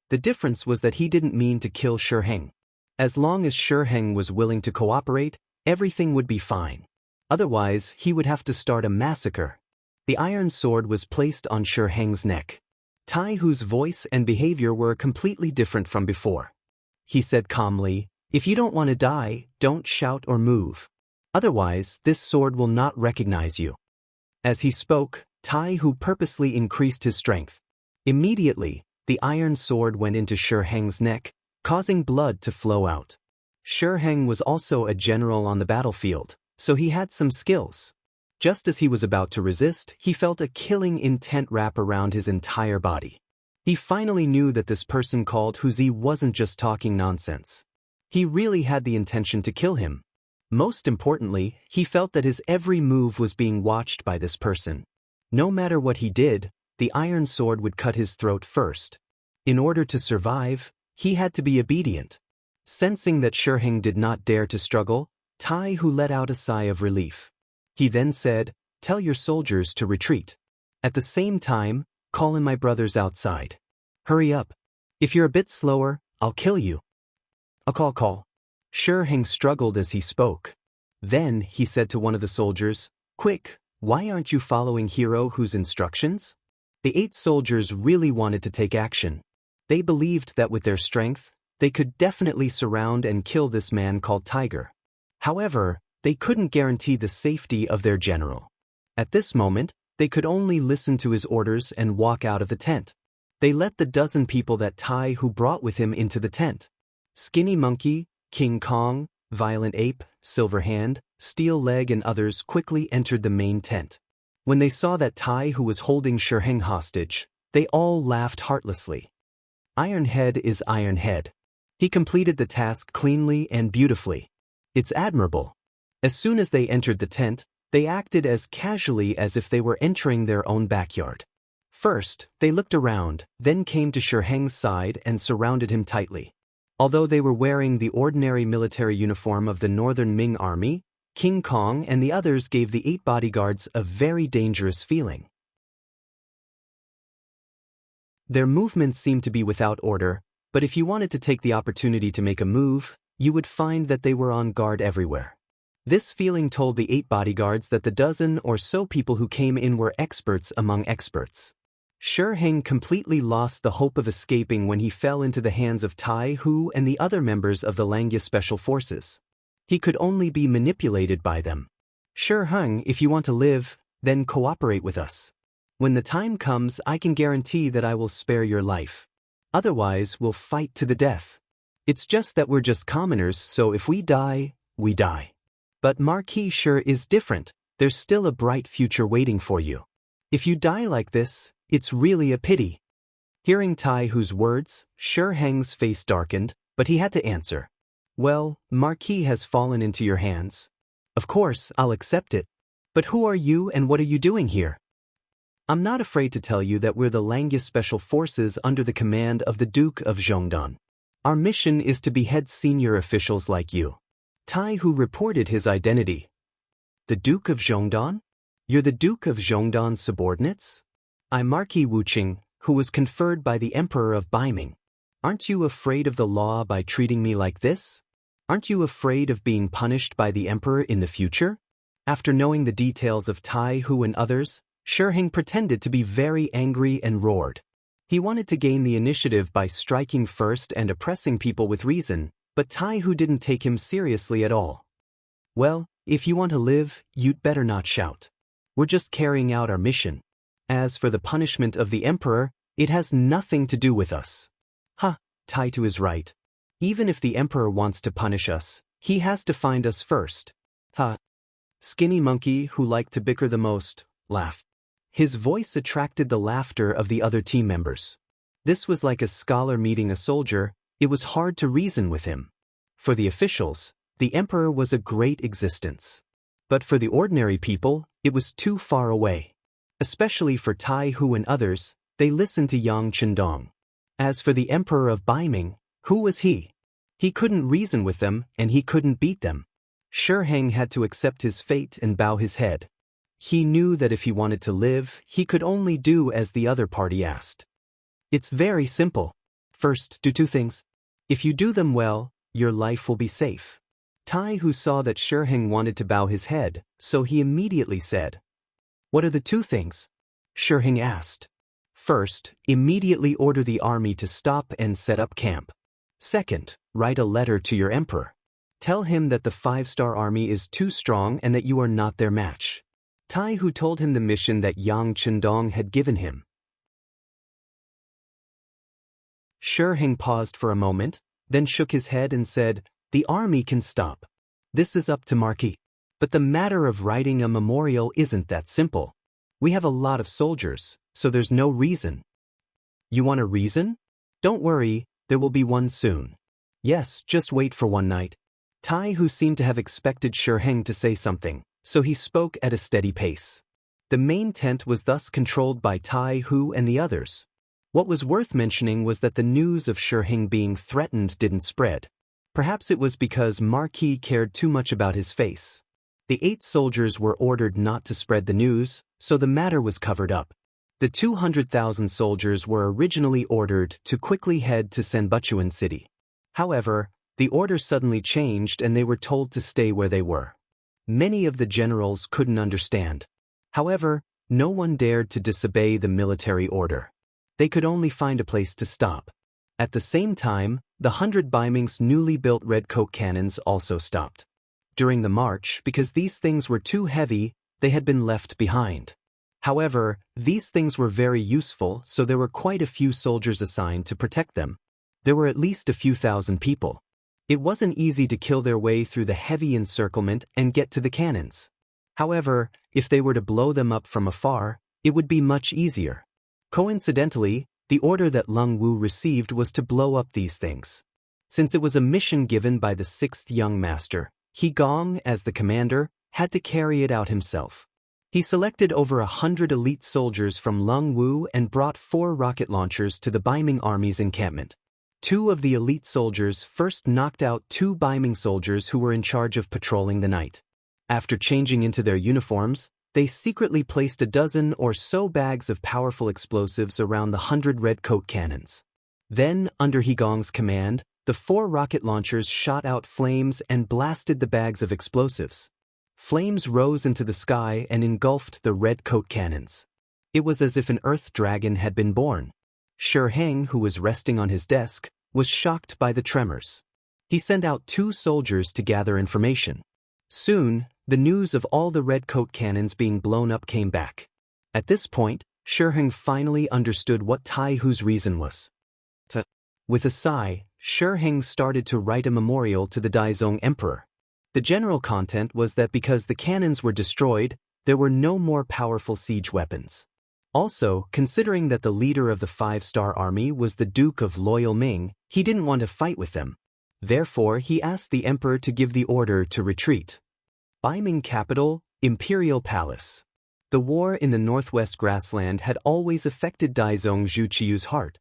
The difference was that he didn't mean to kill Xianxia. As long as Xianxia was willing to cooperate, everything would be fine. Otherwise, he would have to start a massacre. The iron sword was placed on Xianxia's neck. Tai Hu's voice and behavior were completely different from before. He said calmly, "If you don't want to die, don't shout or move. Otherwise, this sword will not recognize you." As he spoke, Tai Hu purposely increased his strength. Immediately, the iron sword went into Xianxia's neck, causing blood to flow out. Xianxia was also a general on the battlefield, so he had some skills. Just as he was about to resist, he felt a killing intent wrap around his entire body. He finally knew that this person called Huzi wasn't just talking nonsense. He really had the intention to kill him. Most importantly, he felt that his every move was being watched by this person. No matter what he did, the iron sword would cut his throat first. In order to survive, he had to be obedient. Sensing that Xianxia did not dare to struggle, Tai Hu let out a sigh of relief. He then said, "Tell your soldiers to retreat. At the same time, call in my brothers outside. Hurry up. If you're a bit slower, I'll kill you." "I'll call. Xianxia struggled as he spoke. Then he said to one of the soldiers, "Quick, why aren't you following Hero Hu's instructions?" The 8 soldiers really wanted to take action. They believed that with their strength, they could definitely surround and kill this man called Tiger. However, they couldn't guarantee the safety of their general. At this moment, they could only listen to his orders and walk out of the tent. They let the dozen people that Tai Hu brought with him into the tent. Skinny Monkey, King Kong, Violent Ape, Silver Hand, Steel Leg and others quickly entered the main tent. When they saw that Tai Hu was holding Xianxia hostage, they all laughed heartlessly. Iron Head is Iron Head. He completed the task cleanly and beautifully. It's admirable. As soon as they entered the tent, they acted as casually as if they were entering their own backyard. First, they looked around, then came to Xianxia's side and surrounded him tightly. Although they were wearing the ordinary military uniform of the Northern Ming Army, King Kong and the others gave the 8 bodyguards a very dangerous feeling. Their movements seemed to be without order, but if you wanted to take the opportunity to make a move, you would find that they were on guard everywhere. This feeling told the 8 bodyguards that the dozen or so people who came in were experts among experts. Xianxia completely lost the hope of escaping when he fell into the hands of Tai Hu and the other members of the Langya Special Forces. He could only be manipulated by them. "Xianxia, if you want to live, then cooperate with us. When the time comes, I can guarantee that I will spare your life. Otherwise, we'll fight to the death. It's just that we're just commoners, so if we die, we die. But Marquis Shi is different. There's still a bright future waiting for you. If you die like this, it's really a pity." Hearing Tai Hu's words, Xianxia's face darkened, but he had to answer. "Well, Marquis has fallen into your hands. Of course, I'll accept it. But who are you and what are you doing here?" "I'm not afraid to tell you that we're the Langya Special Forces under the command of the Duke of Zhongdan. Our mission is to behead senior officials like you." Tai Hu reported his identity. "The Duke of Zhongdan? You're the Duke of Zhongdan's subordinates?" "I'm Marquis Wuqing, who was conferred by the Emperor of Baiming. Aren't you afraid of the law by treating me like this? Aren't you afraid of being punished by the Emperor in the future?" After knowing the details of Tai Hu and others, Xianxia pretended to be very angry and roared. He wanted to gain the initiative by striking first and oppressing people with reason, but Tai Hu didn't take him seriously at all. "Well, if you want to live, you'd better not shout. We're just carrying out our mission. As for the punishment of the Emperor, it has nothing to do with us." Tai Hu is right. Even if the Emperor wants to punish us, he has to find us first. Skinny Monkey, who liked to bicker the most, laughed. His voice attracted the laughter of the other team members. This was like a scholar meeting a soldier. It was hard to reason with him. For the officials, the emperor was a great existence. But for the ordinary people, it was too far away. Especially for Tai Hu and others, they listened to Yang Chendong. As for the emperor of Baiming, who was he? He couldn't reason with them, and he couldn't beat them. Shi Heng had to accept his fate and bow his head. He knew that if he wanted to live, he could only do as the other party asked. It's very simple. First, do two things. If you do them well, your life will be safe. Tai Hu saw that Shi Heng wanted to bow his head, so he immediately said, "What are the two things?" Shi Heng asked. First, immediately order the army to stop and set up camp. Second, write a letter to your emperor. Tell him that the 5-star army is too strong and that you are not their match. Tai Hu told him the mission that Yang Chendong had given him. Shi Heng paused for a moment, then shook his head and said, "The army can stop. This is up to Marquis. But the matter of writing a memorial isn't that simple. We have a lot of soldiers, so there's no reason." "You want a reason? Don't worry, there will be one soon. Yes, just wait for one night." Tai Hu seemed to have expected Shi Heng to say something, so he spoke at a steady pace. The main tent was thus controlled by Tai Hu and the others. What was worth mentioning was that the news of Shi Heng being threatened didn't spread. Perhaps it was because Marquis cared too much about his face. The 8 soldiers were ordered not to spread the news, so the matter was covered up. The 200,000 soldiers were originally ordered to quickly head to Sanbuchuan City. However, the order suddenly changed and they were told to stay where they were. Many of the generals couldn't understand. However, no one dared to disobey the military order. They could only find a place to stop. At the same time, the 100 Baiming's newly built redcoat cannons also stopped. During the march, because these things were too heavy, they had been left behind. However, these things were very useful, so there were quite a few soldiers assigned to protect them. There were at least a few thousand people. It wasn't easy to kill their way through the heavy encirclement and get to the cannons. However, if they were to blow them up from afar, it would be much easier. Coincidentally, the order that Lung Wu received was to blow up these things. Since it was a mission given by the 6th young master, He Gong, as the commander, had to carry it out himself. He selected over 100 elite soldiers from Lung Wu and brought 4 rocket launchers to the Baiming army's encampment. 2 of the elite soldiers first knocked out 2 Baiming soldiers who were in charge of patrolling the night. After changing into their uniforms, they secretly placed a dozen or so bags of powerful explosives around the 100 redcoat cannons. Then, under He Gong's command, the 4 rocket launchers shot out flames and blasted the bags of explosives. Flames rose into the sky and engulfed the redcoat cannons. It was as if an earth dragon had been born. Shi Heng, who was resting on his desk, was shocked by the tremors. He sent out 2 soldiers to gather information. Soon, the news of all the redcoat cannons being blown up came back. At this point, Shi Heng finally understood what Tai Hu's reason was. With a sigh, Shi Heng started to write a memorial to the Daizong Emperor. The general content was that because the cannons were destroyed, there were no more powerful siege weapons. Also, considering that the leader of the 5-star army was the Duke of Loyal Ming, he didn't want to fight with them. Therefore, he asked the emperor to give the order to retreat. Baiming capital, Imperial Palace. The war in the northwest grassland had always affected Daizong Zhuqiu's heart.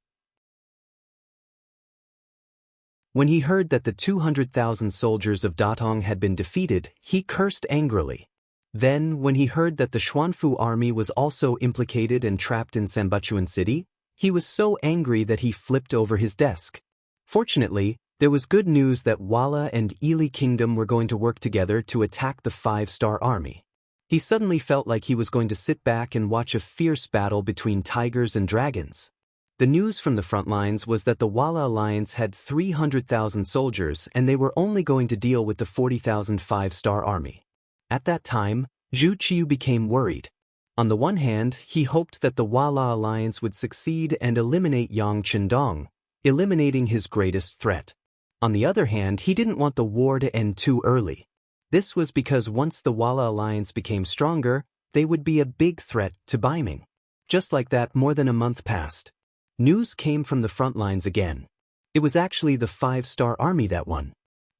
When he heard that the 200,000 soldiers of Datong had been defeated, he cursed angrily. Then, when he heard that the Xuanfu army was also implicated and trapped in Sanbuchuan City, he was so angry that he flipped over his desk. Fortunately, there was good news that Wala and Ili Kingdom were going to work together to attack the 5-star army. He suddenly felt like he was going to sit back and watch a fierce battle between tigers and dragons. The news from the front lines was that the Wala alliance had 300,000 soldiers and they were only going to deal with the 40,000 5-star army. At that time, Zhu Qiu became worried. On the one hand, he hoped that the Wala alliance would succeed and eliminate Yang Chendong, eliminating his greatest threat. On the other hand, he didn't want the war to end too early. This was because once the Wala alliance became stronger, they would be a big threat to Baiming. Just like that, more than a month passed. News came from the front lines again. It was actually the 5-star army that won.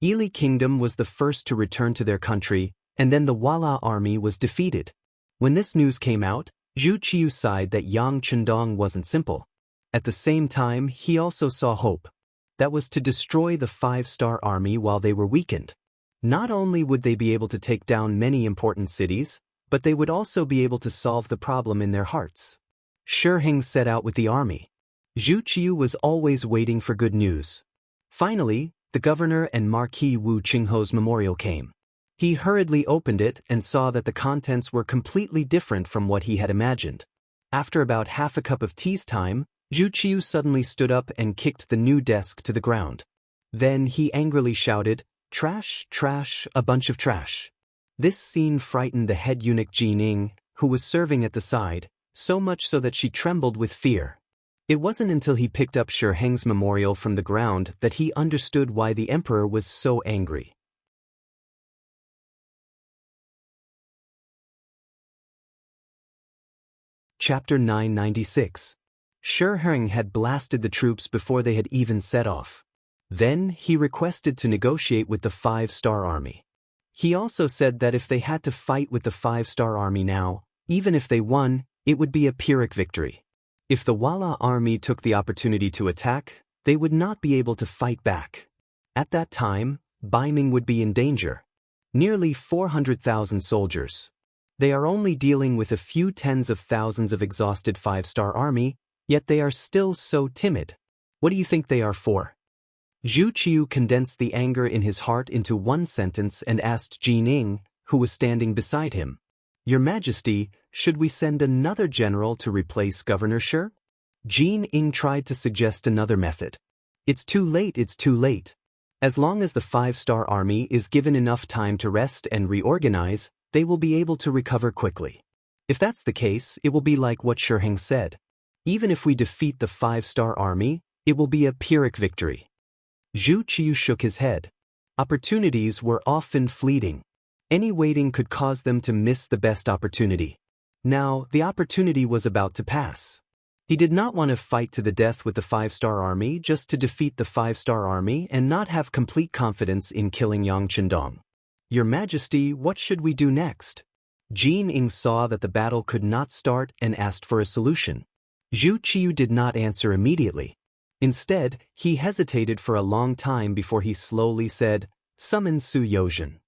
Yili Kingdom was the first to return to their country, and then the Wala army was defeated. When this news came out, Zhu Qiu sighed that Yang Chendong wasn't simple. At the same time, he also saw hope. That was to destroy the 5-star army while they were weakened. Not only would they be able to take down many important cities, but they would also be able to solve the problem in their hearts. Shi Heng set out with the army. Zhu Qiu was always waiting for good news. Finally, the governor and Marquis Wu Qingho's memorial came. He hurriedly opened it and saw that the contents were completely different from what he had imagined. After about half a cup of tea's time, Zhu Qiu suddenly stood up and kicked the new desk to the ground. Then he angrily shouted, "Trash, trash, a bunch of trash." This scene frightened the head eunuch Jining, who was serving at the side, so much so that she trembled with fear. It wasn't until he picked up Shi Heng's memorial from the ground that he understood why the emperor was so angry. Chapter 996. Shi Heng had blasted the troops before they had even set off. Then he requested to negotiate with the 5-star army. He also said that if they had to fight with the 5-star army now, even if they won, it would be a Pyrrhic victory. If the Wala army took the opportunity to attack, they would not be able to fight back. At that time, Baiming would be in danger. Nearly 400,000 soldiers. They are only dealing with a few tens of thousands of exhausted 5-star army, yet they are still so timid. What do you think they are for? Zhu Qiu condensed the anger in his heart into one sentence and asked Jining, who was standing beside him, "Your Majesty, should we send another general to replace Governor Shi?" Jining tried to suggest another method. "It's too late, it's too late. As long as the 5-star army is given enough time to rest and reorganize, they will be able to recover quickly. If that's the case, it will be like what Shi Heng said. Even if we defeat the 5-star army, it will be a Pyrrhic victory." Zhu Qiu shook his head. Opportunities were often fleeting. Any waiting could cause them to miss the best opportunity. Now, the opportunity was about to pass. He did not want to fight to the death with the 5-star army just to defeat the 5-star army and not have complete confidence in killing Yang Chendong. "Your Majesty, what should we do next?" Jining saw that the battle could not start and asked for a solution. Zhu Qiu did not answer immediately. Instead, he hesitated for a long time before he slowly said, "Summon Su Yozhen."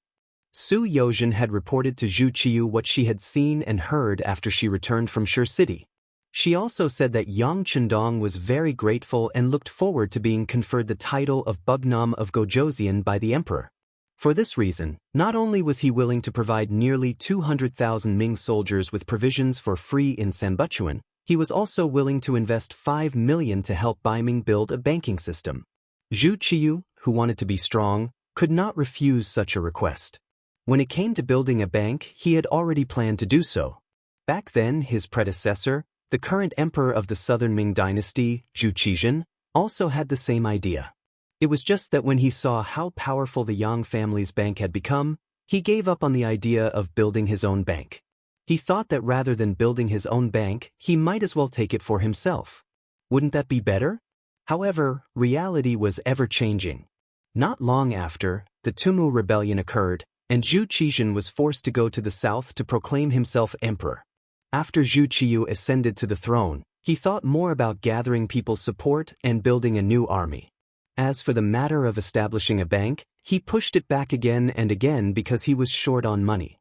Su Yozhen had reported to Zhu Qiu what she had seen and heard after she returned from Shi City. She also said that Yang Chendong was very grateful and looked forward to being conferred the title of Bugnam of Gojoseon by the emperor. For this reason, not only was he willing to provide nearly 200,000 Ming soldiers with provisions for free in Sanbuchuan, he was also willing to invest 5 million to help Baiming build a banking system. Zhu Qiu, who wanted to be strong, could not refuse such a request. When it came to building a bank, he had already planned to do so. Back then, his predecessor, the current emperor of the Southern Ming dynasty, Zhu Qizhen, also had the same idea. It was just that when he saw how powerful the Yang family's bank had become, he gave up on the idea of building his own bank. He thought that rather than building his own bank, he might as well take it for himself. Wouldn't that be better? However, reality was ever-changing. Not long after, the Tumu rebellion occurred, and Zhu Qizhen was forced to go to the south to proclaim himself emperor. After Zhu Qiu ascended to the throne, he thought more about gathering people's support and building a new army. As for the matter of establishing a bank, he pushed it back again and again because he was short on money.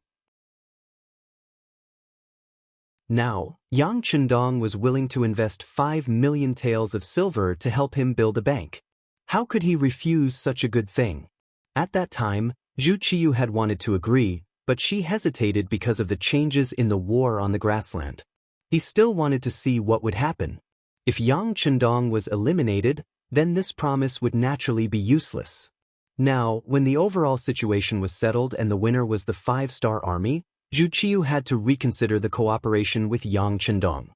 Now, Yang Chendong was willing to invest 5 million taels of silver to help him build a bank. How could he refuse such a good thing? At that time, Zhu Qiu had wanted to agree, but she hesitated because of the changes in the war on the grassland. He still wanted to see what would happen. If Yang Chendong was eliminated, then this promise would naturally be useless. Now, when the overall situation was settled and the winner was the 5-star army, Zhu Qiu had to reconsider the cooperation with Yang Chendong.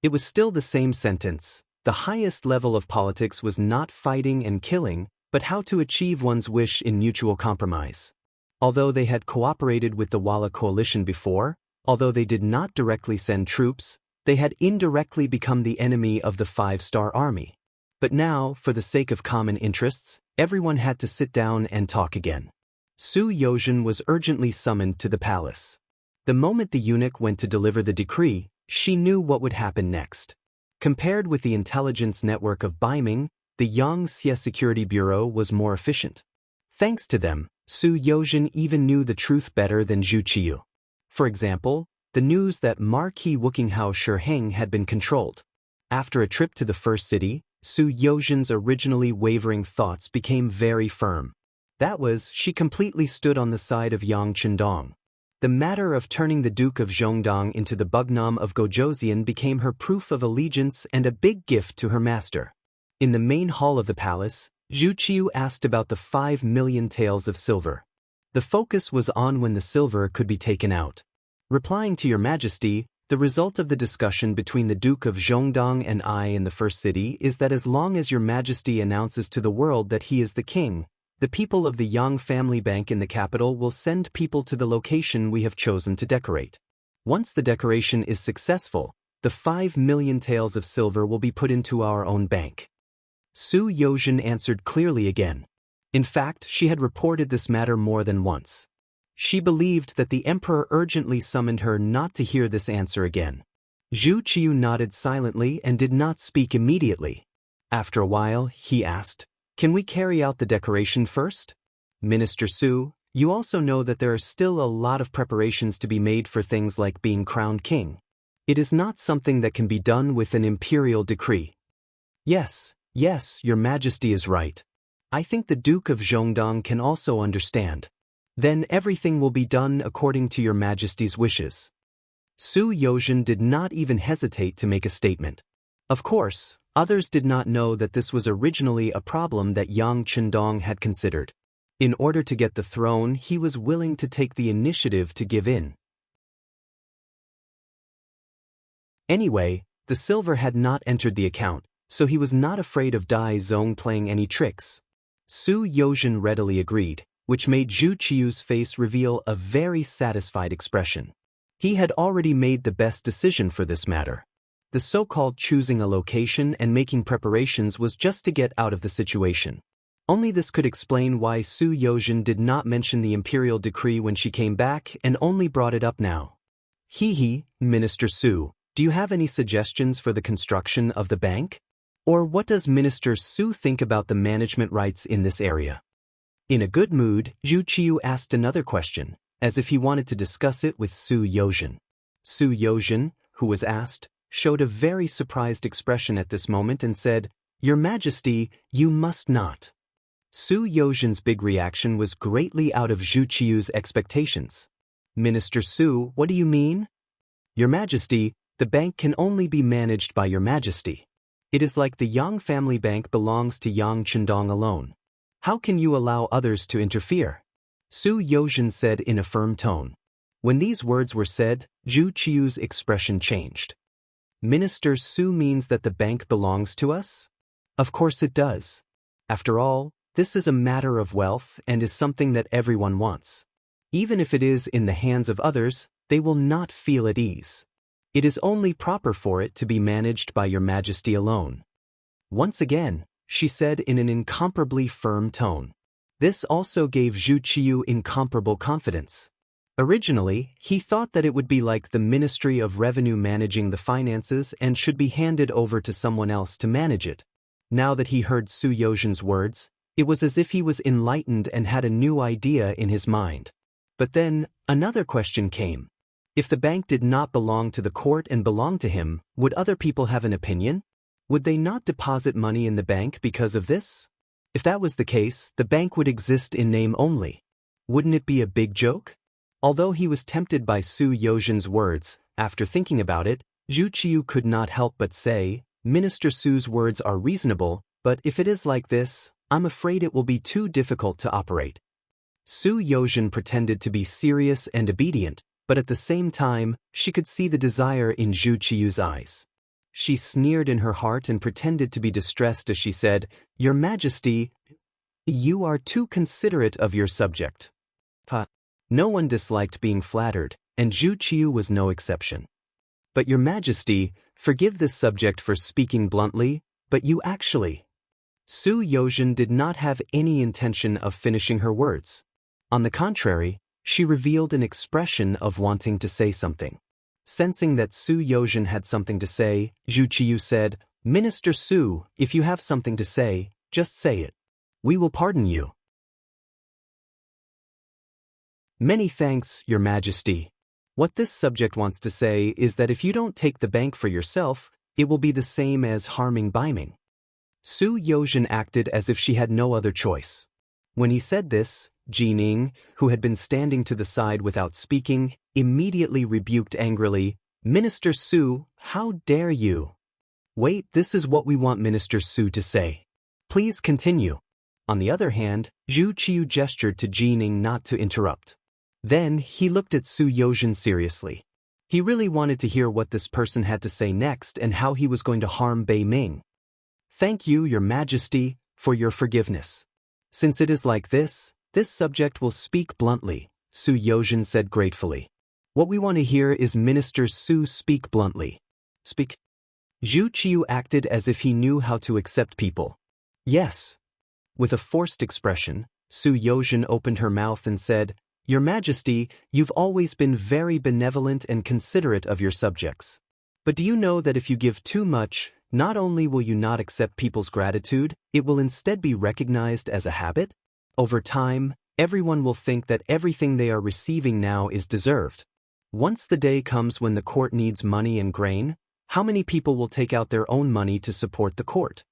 It was still the same sentence. The highest level of politics was not fighting and killing, but how to achieve one's wish in mutual compromise. Although they had cooperated with the Wala coalition before, Although they did not directly send troops, they had indirectly become the enemy of the five-star army. But now, for the sake of common interests, everyone had to sit down and talk again. Su Yozhen was urgently summoned to the palace. The moment the eunuch went to deliver the decree, she knew what would happen next. Compared with the intelligence network of Baiming, the Yangxia Security Bureau was more efficient. Thanks to them, Su Yozhen even knew the truth better than Zhu Qiyu. For example, the news that Marquis Wuxia Shiheng had been controlled. After a trip to the first city, Su Yozhen's originally wavering thoughts became very firm. That was, she completely stood on the side of Yang Qindong. The matter of turning the Duke of Zhongdong into the Bugnam of Gojoseon became her proof of allegiance and a big gift to her master. In the main hall of the palace, Zhu Qiyu asked about the 5 million taels of silver. The focus was on when the silver could be taken out. Replying to Your Majesty, the result of the discussion between the Duke of Zhongdong and I in the first city is that as long as Your Majesty announces to the world that he is the king, the people of the Yang Family Bank in the capital will send people to the location we have chosen to decorate. Once the decoration is successful, the 5 million taels of silver will be put into our own bank. Su Yozhen answered clearly again. In fact, she had reported this matter more than once. She believed that the emperor urgently summoned her not to hear this answer again. Zhu Qiyu nodded silently and did not speak immediately. After a while, he asked, "Can we carry out the decoration first? Minister Su, you also know that there are still a lot of preparations to be made for things like being crowned king. It is not something that can be done with an imperial decree." Yes, Your Majesty is right. I think the Duke of Zhongdong can also understand. Then everything will be done according to Your Majesty's wishes. Su Yozhen did not even hesitate to make a statement. Of course, others did not know that this was originally a problem that Yang Qindong had considered. In order to get the throne, he was willing to take the initiative to give in. Anyway, the silver had not entered the account, so he was not afraid of Dai Zong playing any tricks. Su Yozhen readily agreed, which made Zhu Qiyu's face reveal a very satisfied expression. He had already made the best decision for this matter. The so-called choosing a location and making preparations was just to get out of the situation. Only this could explain why Su Yozhen did not mention the imperial decree when she came back and only brought it up now. Minister Su, do you have any suggestions for the construction of the bank? Or what does Minister Su think about the management rights in this area? In a good mood, Zhu Qiyu asked another question, as if he wanted to discuss it with Su Yozhen. Su Yozhen, who was asked, showed a very surprised expression at this moment and said, "Your Majesty, you must not." Su Yozhen's big reaction was greatly out of Zhu Qiyu's expectations. "Minister Su, what do you mean?" "Your Majesty, the bank can only be managed by Your Majesty. It is like the Yang Family Bank belongs to Yang Qindong alone. How can you allow others to interfere?" Su Yozhen said in a firm tone. When these words were said, Zhu Qiyu's expression changed. "Minister Su means that the bank belongs to us? Of course it does. After all, this is a matter of wealth and is something that everyone wants. Even if it is in the hands of others, they will not feel at ease. It is only proper for it to be managed by Your Majesty alone." Once again, she said in an incomparably firm tone. This also gave Zhu Qiyu incomparable confidence. Originally, he thought that it would be like the Ministry of Revenue managing the finances and should be handed over to someone else to manage it. Now that he heard Su Yozhen's words, it was as if he was enlightened and had a new idea in his mind. But then, another question came. If the bank did not belong to the court and belonged to him, would other people have an opinion? Would they not deposit money in the bank because of this? If that was the case, the bank would exist in name only. Wouldn't it be a big joke? Although he was tempted by Su Yozhen's words, after thinking about it, Zhu Qiyu could not help but say, "Minister Su's words are reasonable, but if it is like this, I'm afraid it will be too difficult to operate." Su Yozhen pretended to be serious and obedient, but at the same time, she could see the desire in Zhu Qiyu's eyes. She sneered in her heart and pretended to be distressed as she said, "Your Majesty, you are too considerate of your subject." No one disliked being flattered, and Zhu Qiu was no exception. "But your majesty, forgive this subject for speaking bluntly, but you actually..." Su Yozhen did not have any intention of finishing her words. On the contrary, she revealed an expression of wanting to say something. Sensing that Su Yozhen had something to say, Zhu Qiu said, "Minister Su, if you have something to say, just say it. We will pardon you." "Many thanks, Your Majesty. What this subject wants to say is that if you don't take the bank for yourself, it will be the same as harming Baiming." Su Yozhen acted as if she had no other choice. When he said this, Jining, who had been standing to the side without speaking, immediately rebuked angrily, "Minister Su, how dare you?" "Wait, this is what we want Minister Su to say. Please continue." On the other hand, Zhu Qiu gestured to Jining not to interrupt. Then he looked at Su Yozhen seriously. He really wanted to hear what this person had to say next and how he was going to harm Bei Ming. "Thank you, Your Majesty, for your forgiveness. Since it is like this subject will speak bluntly," Su Yozhen said gratefully. "What we want to hear is Minister Su speak bluntly." "Speak?" Zhu Qiu acted as if he knew how to accept people. "Yes." With a forced expression, Su Yozhen opened her mouth and said, "Your Majesty, you've always been very benevolent and considerate of your subjects. But do you know that if you give too much, not only will you not accept people's gratitude, it will instead be recognized as a habit? Over time, everyone will think that everything they are receiving now is deserved. Once the day comes when the court needs money and grain, how many people will take out their own money to support the court?"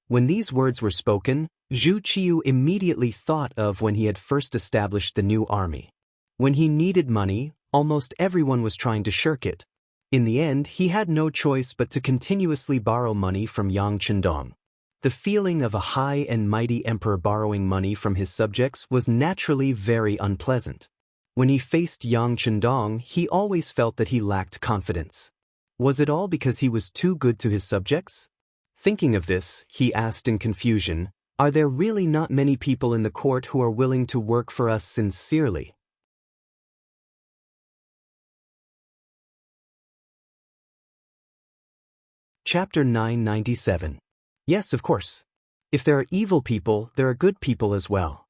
When these words were spoken, Zhu Qiu immediately thought of when he had first established the new army. When he needed money, almost everyone was trying to shirk it. In the end, he had no choice but to continuously borrow money from Yang Chendong. The feeling of a high and mighty emperor borrowing money from his subjects was naturally very unpleasant. When he faced Yang Chendong, he always felt that he lacked confidence. Was it all because he was too good to his subjects? Thinking of this, he asked in confusion, "Are there really not many people in the court who are willing to work for us sincerely?" Chapter 997. "Yes, of course. If there are evil people, there are good people as well."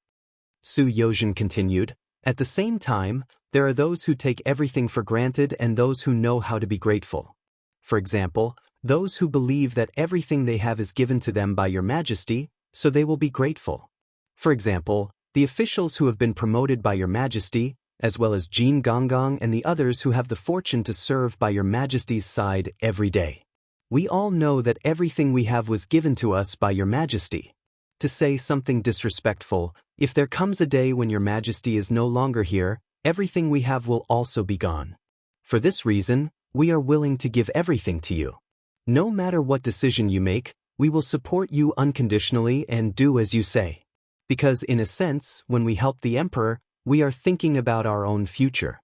Su Yozhen continued, "At the same time, there are those who take everything for granted and those who know how to be grateful. For example, those who believe that everything they have is given to them by Your Majesty, so they will be grateful. For example, the officials who have been promoted by Your Majesty, as well as Jin Gonggong and the others who have the fortune to serve by Your Majesty's side every day. We all know that everything we have was given to us by Your Majesty. To say something disrespectful, if there comes a day when Your Majesty is no longer here, everything we have will also be gone. For this reason, we are willing to give everything to you. No matter what decision you make, we will support you unconditionally and do as you say. Because in a sense, when we help the emperor, we are thinking about our own future."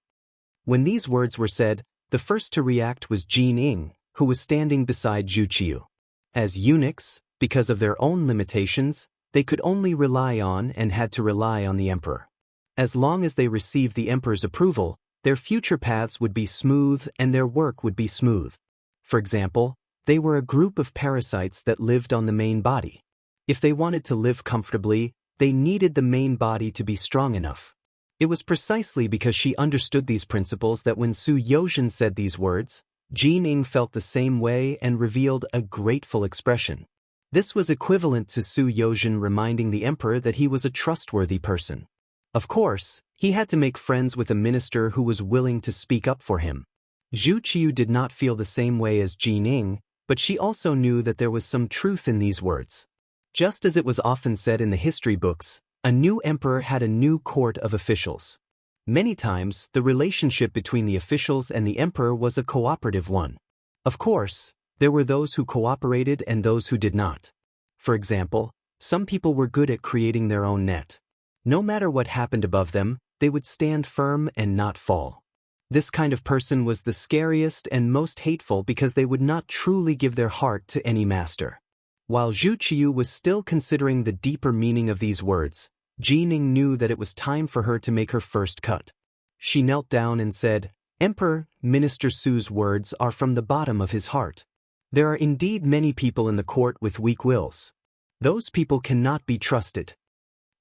When these words were said, the first to react was Jining, who was standing beside Zhu Qiu. As eunuchs, because of their own limitations, they could only rely on and had to rely on the emperor. As long as they received the emperor's approval, their future paths would be smooth and their work would be smooth. For example, they were a group of parasites that lived on the main body. If they wanted to live comfortably, they needed the main body to be strong enough. It was precisely because she understood these principles that when Su Yozhen said these words, Jining felt the same way and revealed a grateful expression. This was equivalent to Su Yozhen reminding the emperor that he was a trustworthy person. Of course, he had to make friends with a minister who was willing to speak up for him. Zhu Qiu did not feel the same way as Jining, but she also knew that there was some truth in these words. Just as it was often said in the history books, a new emperor had a new court of officials. Many times, the relationship between the officials and the emperor was a cooperative one. Of course, there were those who cooperated and those who did not. For example, some people were good at creating their own net. No matter what happened above them, they would stand firm and not fall. This kind of person was the scariest and most hateful because they would not truly give their heart to any master. While Zhu Qiu was still considering the deeper meaning of these words, Jining knew that it was time for her to make her first cut. She knelt down and said, Emperor, Minister Su's words are from the bottom of his heart. There are indeed many people in the court with weak wills. Those people cannot be trusted.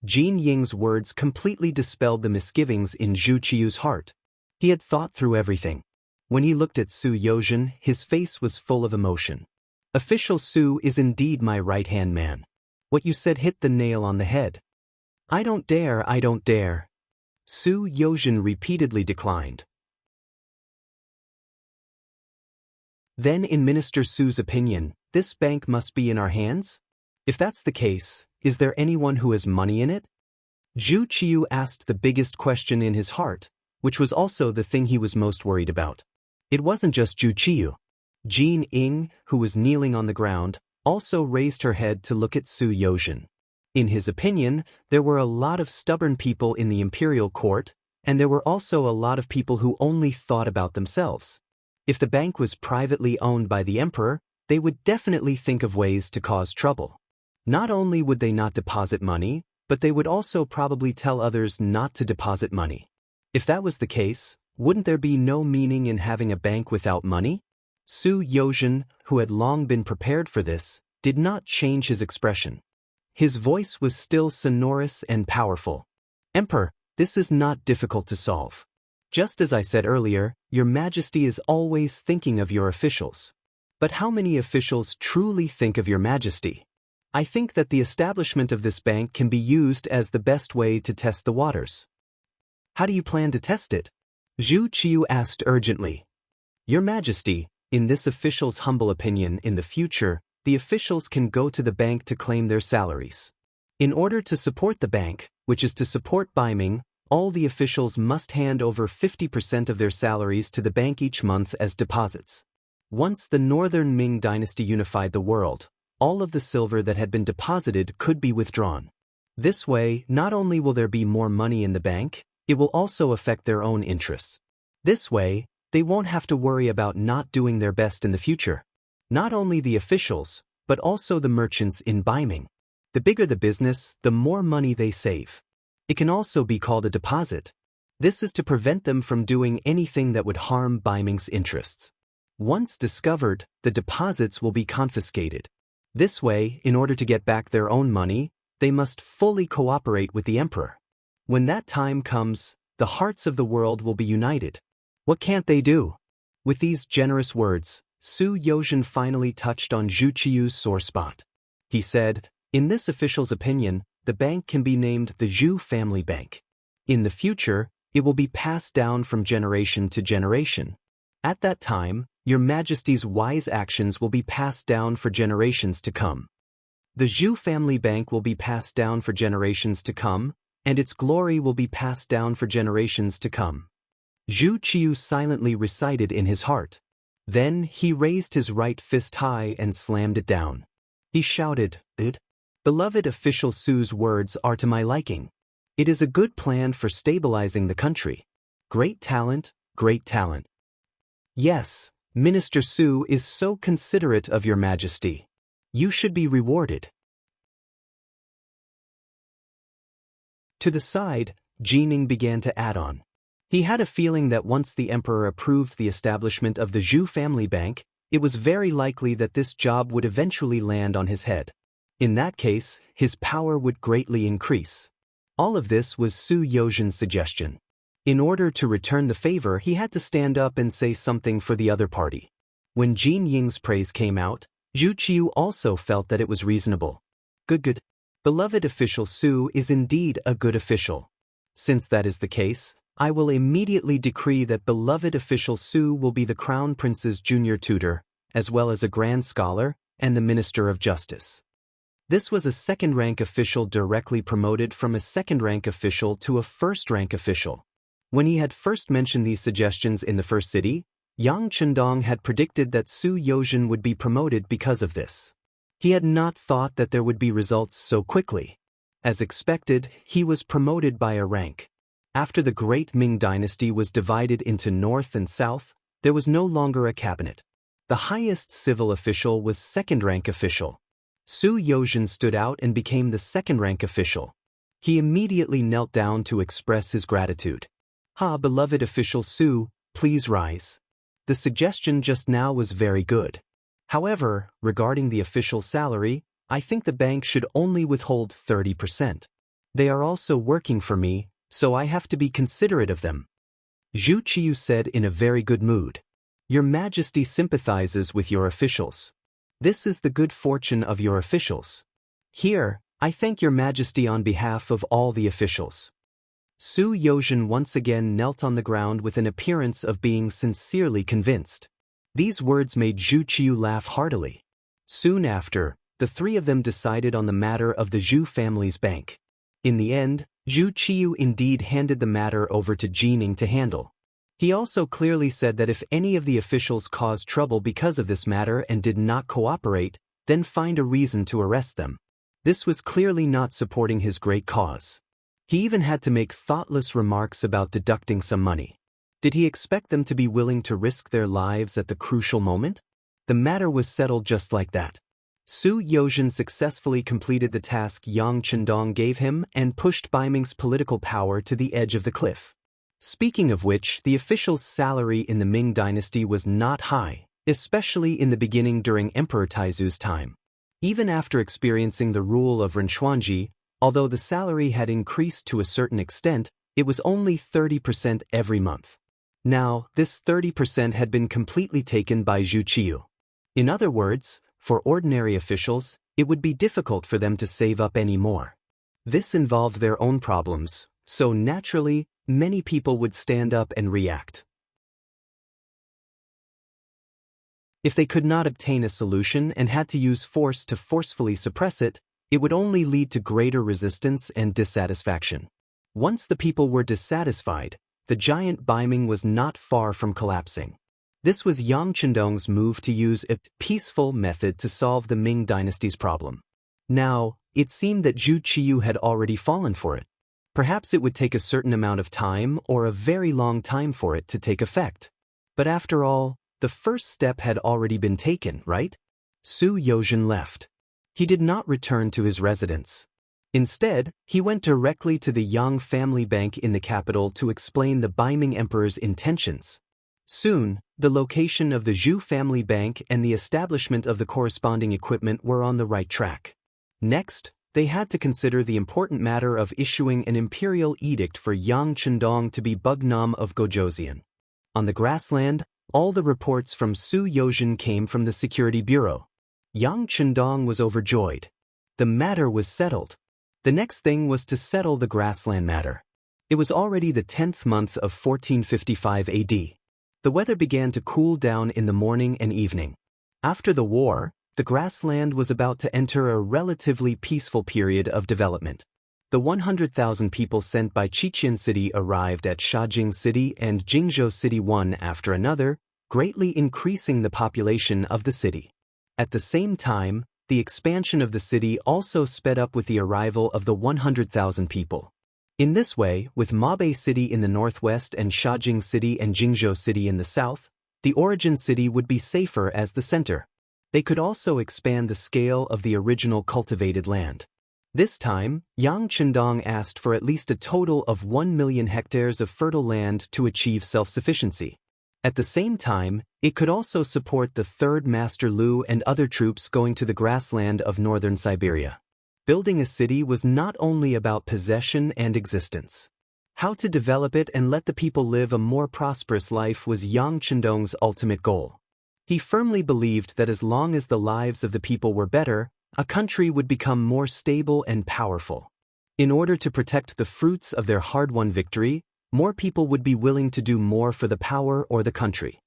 Jin Ying's words completely dispelled the misgivings in Zhu Qiu's heart. He had thought through everything. When he looked at Su Yozhen, his face was full of emotion. Official Su is indeed my right-hand man. What you said hit the nail on the head. I don't dare, I don't dare. Su Yozhen repeatedly declined. Then in Minister Su's opinion, this bank must be in our hands? If that's the case, is there anyone who has money in it? Zhu Qiu asked the biggest question in his heart, which was also the thing he was most worried about. It wasn't just Zhu Qiu. Jin Ying, who was kneeling on the ground, also raised her head to look at Su Yozhen. In his opinion, there were a lot of stubborn people in the imperial court, and there were also a lot of people who only thought about themselves. If the bank was privately owned by the emperor, they would definitely think of ways to cause trouble. Not only would they not deposit money, but they would also probably tell others not to deposit money. If that was the case, wouldn't there be no meaning in having a bank without money? Su Yozhen, who had long been prepared for this, did not change his expression. His voice was still sonorous and powerful. Emperor, this is not difficult to solve. Just as I said earlier, Your Majesty is always thinking of your officials. But how many officials truly think of Your Majesty? I think that the establishment of this bank can be used as the best way to test the waters. How do you plan to test it? Zhu Qiu asked urgently. Your Majesty, in this official's humble opinion, in the future, the officials can go to the bank to claim their salaries. In order to support the bank, which is to support Baiming, all the officials must hand over 50% of their salaries to the bank each month as deposits. Once the Northern Ming dynasty unified the world, all of the silver that had been deposited could be withdrawn. This way, not only will there be more money in the bank, it will also affect their own interests. This way, they won't have to worry about not doing their best in the future. Not only the officials, but also the merchants in Baiming. The bigger the business, the more money they save. It can also be called a deposit. This is to prevent them from doing anything that would harm Baiming's interests. Once discovered, the deposits will be confiscated. This way, in order to get back their own money, they must fully cooperate with the emperor. When that time comes, the hearts of the world will be united. What can't they do? With these generous words, Su Yozhen finally touched on Zhu Qiu's sore spot. He said, in this official's opinion, the bank can be named the Zhu Family Bank. In the future, it will be passed down from generation to generation. At that time, Your Majesty's wise actions will be passed down for generations to come. The Zhu Family Bank will be passed down for generations to come, and its glory will be passed down for generations to come. Zhu Qiu silently recited in his heart. Then he raised his right fist high and slammed it down. He shouted, Beloved official Su's words are to my liking. It is a good plan for stabilizing the country. Great talent, great talent. Yes, Minister Su is so considerate of Your Majesty. You should be rewarded. To the side, Jining began to add on. He had a feeling that once the emperor approved the establishment of the Zhu Family Bank, it was very likely that this job would eventually land on his head. In that case, his power would greatly increase. All of this was Su Yozhen's suggestion. In order to return the favor, he had to stand up and say something for the other party. When Jin Ying's praise came out, Zhu Qiu also felt that it was reasonable. Good. Beloved official Su is indeed a good official. Since that is the case, I will immediately decree that beloved official Su will be the Crown Prince's junior tutor, as well as a grand scholar, and the Minister of Justice. This was a second-rank official directly promoted from a second-rank official to a first-rank official. When he had first mentioned these suggestions in the first city, Yang Chendong had predicted that Su Yozhen would be promoted because of this. He had not thought that there would be results so quickly. As expected, he was promoted by a rank. After the Great Ming Dynasty was divided into North and South, there was no longer a cabinet. The highest civil official was second-rank official. Su Yozhen stood out and became the second-rank official. He immediately knelt down to express his gratitude. Beloved official Su, please rise. The suggestion just now was very good. However, regarding the official's salary, I think the bank should only withhold 30%. They are also working for me, so I have to be considerate of them. Zhu Qiyu said in a very good mood. Your Majesty sympathizes with your officials. This is the good fortune of your officials. Here, I thank your Majesty on behalf of all the officials. Su Yozhen once again knelt on the ground with an appearance of being sincerely convinced. These words made Zhu Qiyu laugh heartily. Soon after, the three of them decided on the matter of the Zhu family's bank. In the end, Zhu Qiyu indeed handed the matter over to Jining to handle. He also clearly said that if any of the officials caused trouble because of this matter and did not cooperate, then find a reason to arrest them. This was clearly not supporting his great cause. He even had to make thoughtless remarks about deducting some money. Did he expect them to be willing to risk their lives at the crucial moment? The matter was settled just like that. Su Yozhen successfully completed the task Yang Chendong gave him and pushed Baiming's political power to the edge of the cliff. Speaking of which, the official's salary in the Ming dynasty was not high, especially in the beginning during Emperor Taizu's time. Even after experiencing the rule of Renchuanji, although the salary had increased to a certain extent, it was only 30% every month. Now, this 30% had been completely taken by Zhu Qiyu. In other words, for ordinary officials, it would be difficult for them to save up any more. This involved their own problems, so naturally, many people would stand up and react. If they could not obtain a solution and had to use force to forcefully suppress it, it would only lead to greater resistance and dissatisfaction. Once the people were dissatisfied, the giant Baiming was not far from collapsing. This was Yang Chendong's move to use a peaceful method to solve the Ming dynasty's problem. Now, it seemed that Zhu Qiyu had already fallen for it. Perhaps it would take a certain amount of time or a very long time for it to take effect. But after all, the first step had already been taken, right? Su Yozhen left. He did not return to his residence. Instead, he went directly to the Yang family bank in the capital to explain the Baiming emperor's intentions. Soon, the location of the Zhu family bank and the establishment of the corresponding equipment were on the right track. Next, they had to consider the important matter of issuing an imperial edict for Yang Chendong to be Bugnam of Gojoseon. On the grassland, all the reports from Su Yozhen came from the Security Bureau. Yang Chendong was overjoyed. The matter was settled. The next thing was to settle the grassland matter. It was already the 10th month of 1455 AD. The weather began to cool down in the morning and evening. After the war, the grassland was about to enter a relatively peaceful period of development. The 100,000 people sent by Qiqian City arrived at Shajing City and Jingzhou City one after another, greatly increasing the population of the city. At the same time, the expansion of the city also sped up with the arrival of the 100,000 people. In this way, with Mabe City in the northwest and Shajing City and Jingzhou City in the south, the origin city would be safer as the center. They could also expand the scale of the original cultivated land. This time, Yang Chendong asked for at least a total of 1 million hectares of fertile land to achieve self-sufficiency. At the same time, it could also support the 3rd Master Lu and other troops going to the grassland of northern Siberia. Building a city was not only about possession and existence. How to develop it and let the people live a more prosperous life was Yang Chendong's ultimate goal. He firmly believed that as long as the lives of the people were better, a country would become more stable and powerful. In order to protect the fruits of their hard-won victory, more people would be willing to do more for the power or the country.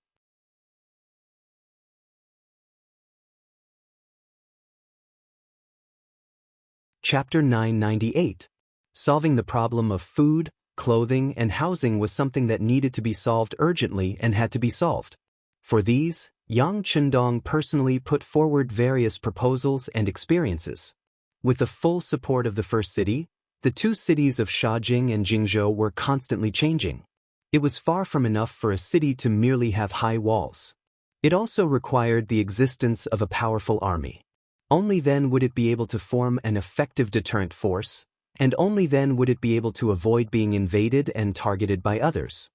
Chapter 998. Solving the problem of food, clothing, and housing was something that needed to be solved urgently and had to be solved. For these, Yang Chendong personally put forward various proposals and experiences. With the full support of the first city, the two cities of Shajing and Jingzhou were constantly changing. It was far from enough for a city to merely have high walls. It also required the existence of a powerful army. Only then would it be able to form an effective deterrent force, and only then would it be able to avoid being invaded and targeted by others.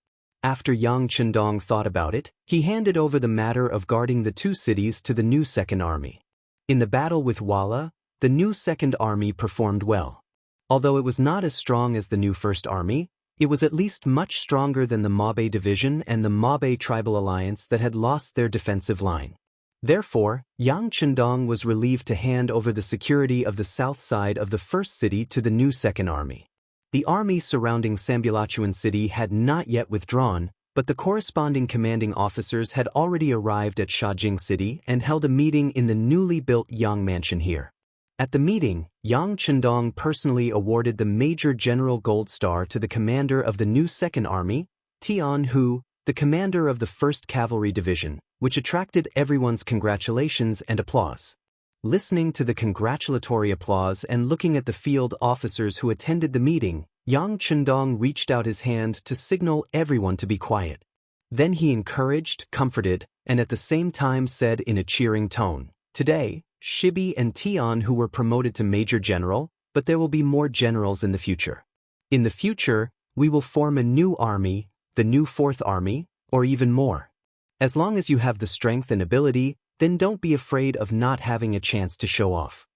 After Yang Chendong thought about it, he handed over the matter of guarding the two cities to the new Second Army. In the battle with Walla, the new Second Army performed well. Although it was not as strong as the new First Army, it was at least much stronger than the Mabe Division and the Mabe Tribal Alliance that had lost their defensive line. Therefore, Yang Chendong was relieved to hand over the security of the south side of the first city to the new Second Army. The army surrounding Sambulachuan City had not yet withdrawn, but the corresponding commanding officers had already arrived at Shajing City and held a meeting in the newly built Yang Mansion here. At the meeting, Yang Chendong personally awarded the Major General Gold Star to the commander of the new Second Army, Tian Hu, the commander of the 1st Cavalry Division, which attracted everyone's congratulations and applause. Listening to the congratulatory applause and looking at the field officers who attended the meeting, Yang Chendong reached out his hand to signal everyone to be quiet. Then he encouraged, comforted, and at the same time said in a cheering tone, "Today, Shibi and Tian who were promoted to Major General, but there will be more generals in the future. In the future, we will form a new army, the new 4th Army, or even more. As long as you have the strength and ability, then don't be afraid of not having a chance to show off."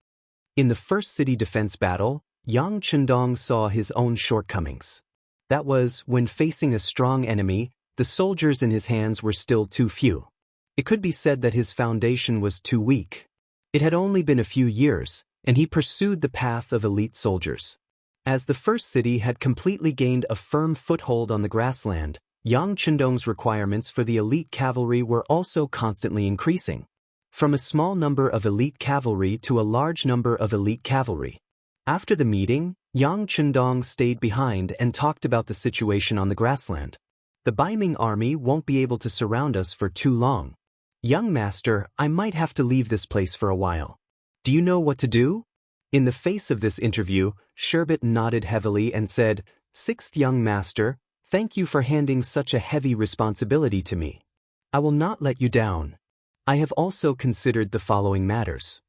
In the first city defense battle, Yang Chendong saw his own shortcomings. That was, when facing a strong enemy, the soldiers in his hands were still too few. It could be said that his foundation was too weak. It had only been a few years, and he pursued the path of elite soldiers. As the first city had completely gained a firm foothold on the grassland, Yang Chendong's requirements for the elite cavalry were also constantly increasing. From a small number of elite cavalry to a large number of elite cavalry. After the meeting, Yang Chendong stayed behind and talked about the situation on the grassland. "The Baiming army won't be able to surround us for too long. Young master, I might have to leave this place for a while. Do you know what to do?" In the face of this interview, Sherbet nodded heavily and said, "Sixth young master, thank you for handing such a heavy responsibility to me. I will not let you down. I have also considered the following matters.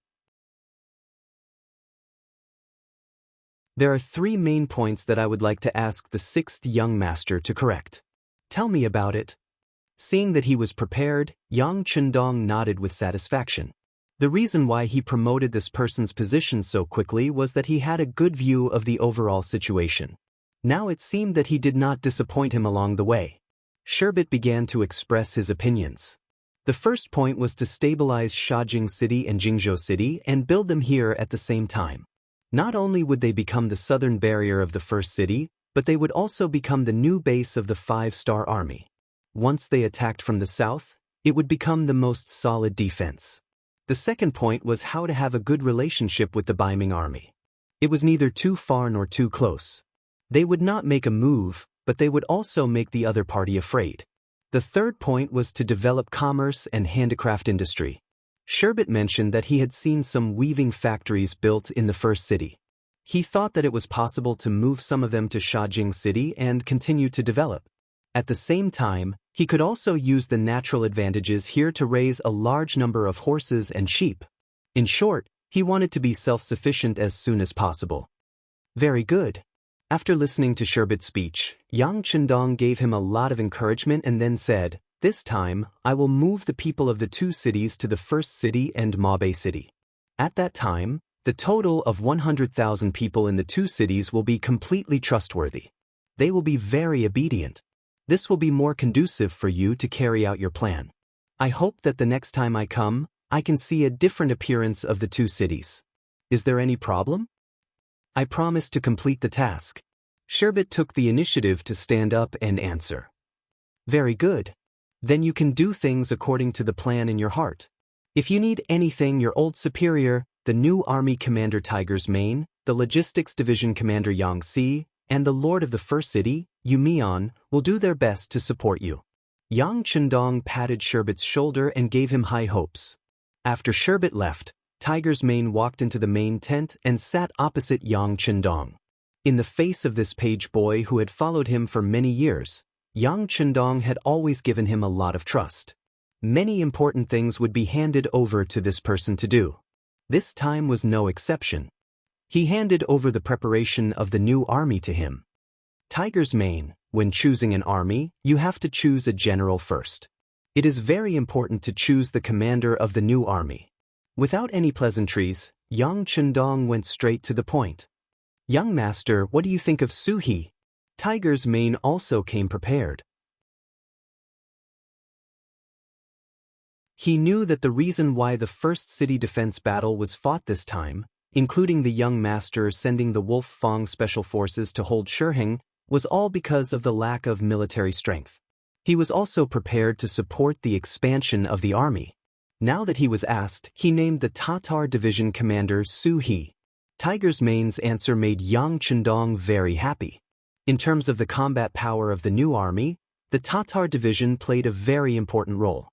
There are 3 main points that I would like to ask the 6th young master to correct. Tell me about it." Seeing that he was prepared, Yang Chendong nodded with satisfaction. The reason why he promoted this person's position so quickly was that he had a good view of the overall situation. Now it seemed that he did not disappoint him along the way. Sherbet began to express his opinions. The first point was to stabilize Shajing City and Jingzhou City and build them here at the same time. Not only would they become the southern barrier of the first city, but they would also become the new base of the 5-star army. Once they attacked from the south, it would become the most solid defense. The second point was how to have a good relationship with the Baiming army. It was neither too far nor too close. They would not make a move, but they would also make the other party afraid. The third point was to develop commerce and handicraft industry. Sherbet mentioned that he had seen some weaving factories built in the first city. He thought that it was possible to move some of them to Shajing City and continue to develop. At the same time, he could also use the natural advantages here to raise a large number of horses and sheep. In short, he wanted to be self-sufficient as soon as possible. Very good. After listening to Sherbet's speech, Yang Chendong gave him a lot of encouragement and then said, "This time, I will move the people of the 2 cities to the first city and Mabe City. At that time, the total of 100,000 people in the 2 cities will be completely trustworthy. They will be very obedient. This will be more conducive for you to carry out your plan. I hope that the next time I come, I can see a different appearance of the 2 cities. Is there any problem?" "I promise to complete the task." Sherbet took the initiative to stand up and answer. "Very good. Then you can do things according to the plan in your heart. If you need anything, your old superior, the new Army Commander Tiger's Mane, the Logistics Division Commander Yang Si, and the Lord of the First City, Yu Mian, will do their best to support you." Yang Chendong patted Sherbet's shoulder and gave him high hopes. After Sherbet left, Tiger's Mane walked into the main tent and sat opposite Yang Chendong. In the face of this page boy who had followed him for many years, Yang Chendong had always given him a lot of trust. Many important things would be handed over to this person to do. This time was no exception. He handed over the preparation of the new army to him. Tiger's mane: when choosing an army, you have to choose a general first. It is very important to choose the commander of the new army. Without any pleasantries, Yang Chendong went straight to the point. Young master, what do you think of Suhi? Tiger's mane also came prepared. He knew that the reason why the first city defense battle was fought this time, including the young master sending the Wolf Fang special forces to hold Shiheng, was all because of the lack of military strength. He was also prepared to support the expansion of the army. Now that he was asked, he named the Tatar division commander Su He. Tiger's mane's answer made Yang Chendong very happy. In terms of the combat power of the new army, the Tatar division played a very important role.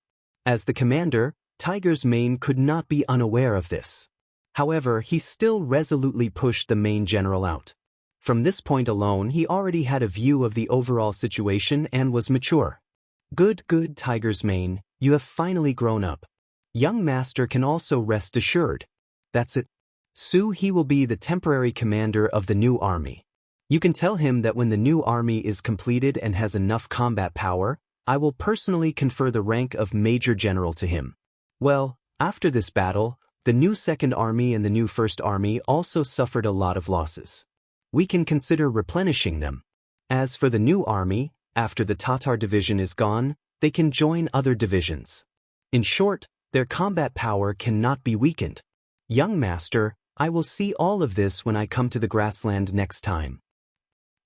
As the commander, Tiger's mane could not be unaware of this. However, he still resolutely pushed the main general out. From this point alone, he already had a view of the overall situation and was mature. Good, Tiger's mane, you have finally grown up. Young master can also rest assured. That's it. Su He will be the temporary commander of the new army. You can tell him that when the new army is completed and has enough combat power, I will personally confer the rank of Major General to him. Well, after this battle, the new Second Army and the new First Army also suffered a lot of losses. We can consider replenishing them. As for the new army, after the Tatar division is gone, they can join other divisions. In short, their combat power cannot be weakened. Young master, I will see all of this when I come to the grassland next time.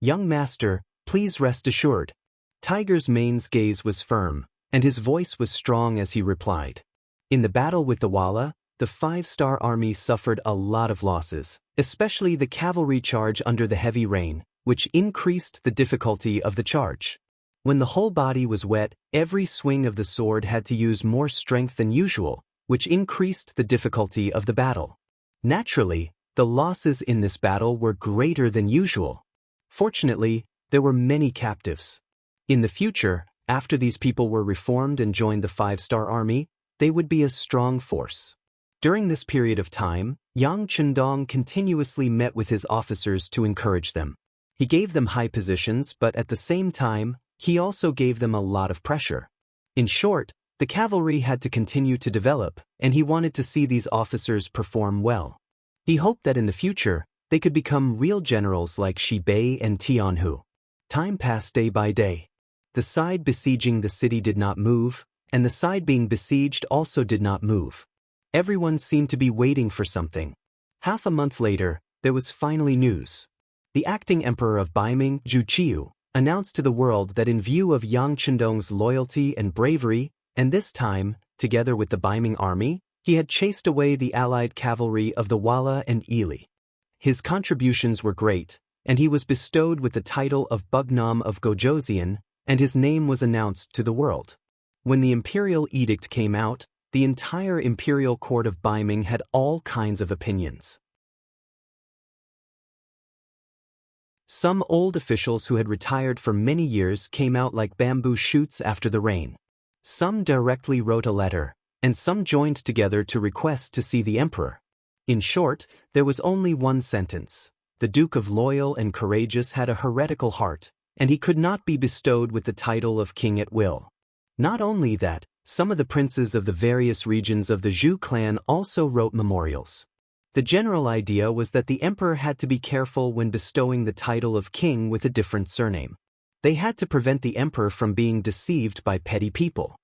Young master, please rest assured. Tiger's mane's gaze was firm, and his voice was strong as he replied. In the battle with the Walla, the five-star army suffered a lot of losses, especially the cavalry charge under the heavy rain, which increased the difficulty of the charge. When the whole body was wet, every swing of the sword had to use more strength than usual, which increased the difficulty of the battle. Naturally, the losses in this battle were greater than usual. Fortunately, there were many captives. In the future, after these people were reformed and joined the five-star army, they would be a strong force. During this period of time, Yang Chendong continuously met with his officers to encourage them. He gave them high positions, but at the same time, he also gave them a lot of pressure. In short, the cavalry had to continue to develop, and he wanted to see these officers perform well. He hoped that in the future, they could become real generals like Shi Bei and Tianhu. Time passed day by day. The side besieging the city did not move, and the side being besieged also did not move. Everyone seemed to be waiting for something. Half a month later, there was finally news. The acting emperor of Baiming, Zhu Qiu, announced to the world that in view of Yang Chendong's loyalty and bravery, and this time, together with the Baiming army, he had chased away the allied cavalry of the Walla and Ili. His contributions were great, and he was bestowed with the title of Bugnam of Gojoseon, and his name was announced to the world. When the imperial edict came out, the entire imperial court of Baiming had all kinds of opinions. Some old officials who had retired for many years came out like bamboo shoots after the rain. Some directly wrote a letter, and some joined together to request to see the emperor. In short, there was only one sentence. The Duke of Loyal and Courageous had a heretical heart, and he could not be bestowed with the title of king at will. Not only that, some of the princes of the various regions of the Zhu clan also wrote memorials. The general idea was that the emperor had to be careful when bestowing the title of king with a different surname. They had to prevent the emperor from being deceived by petty people.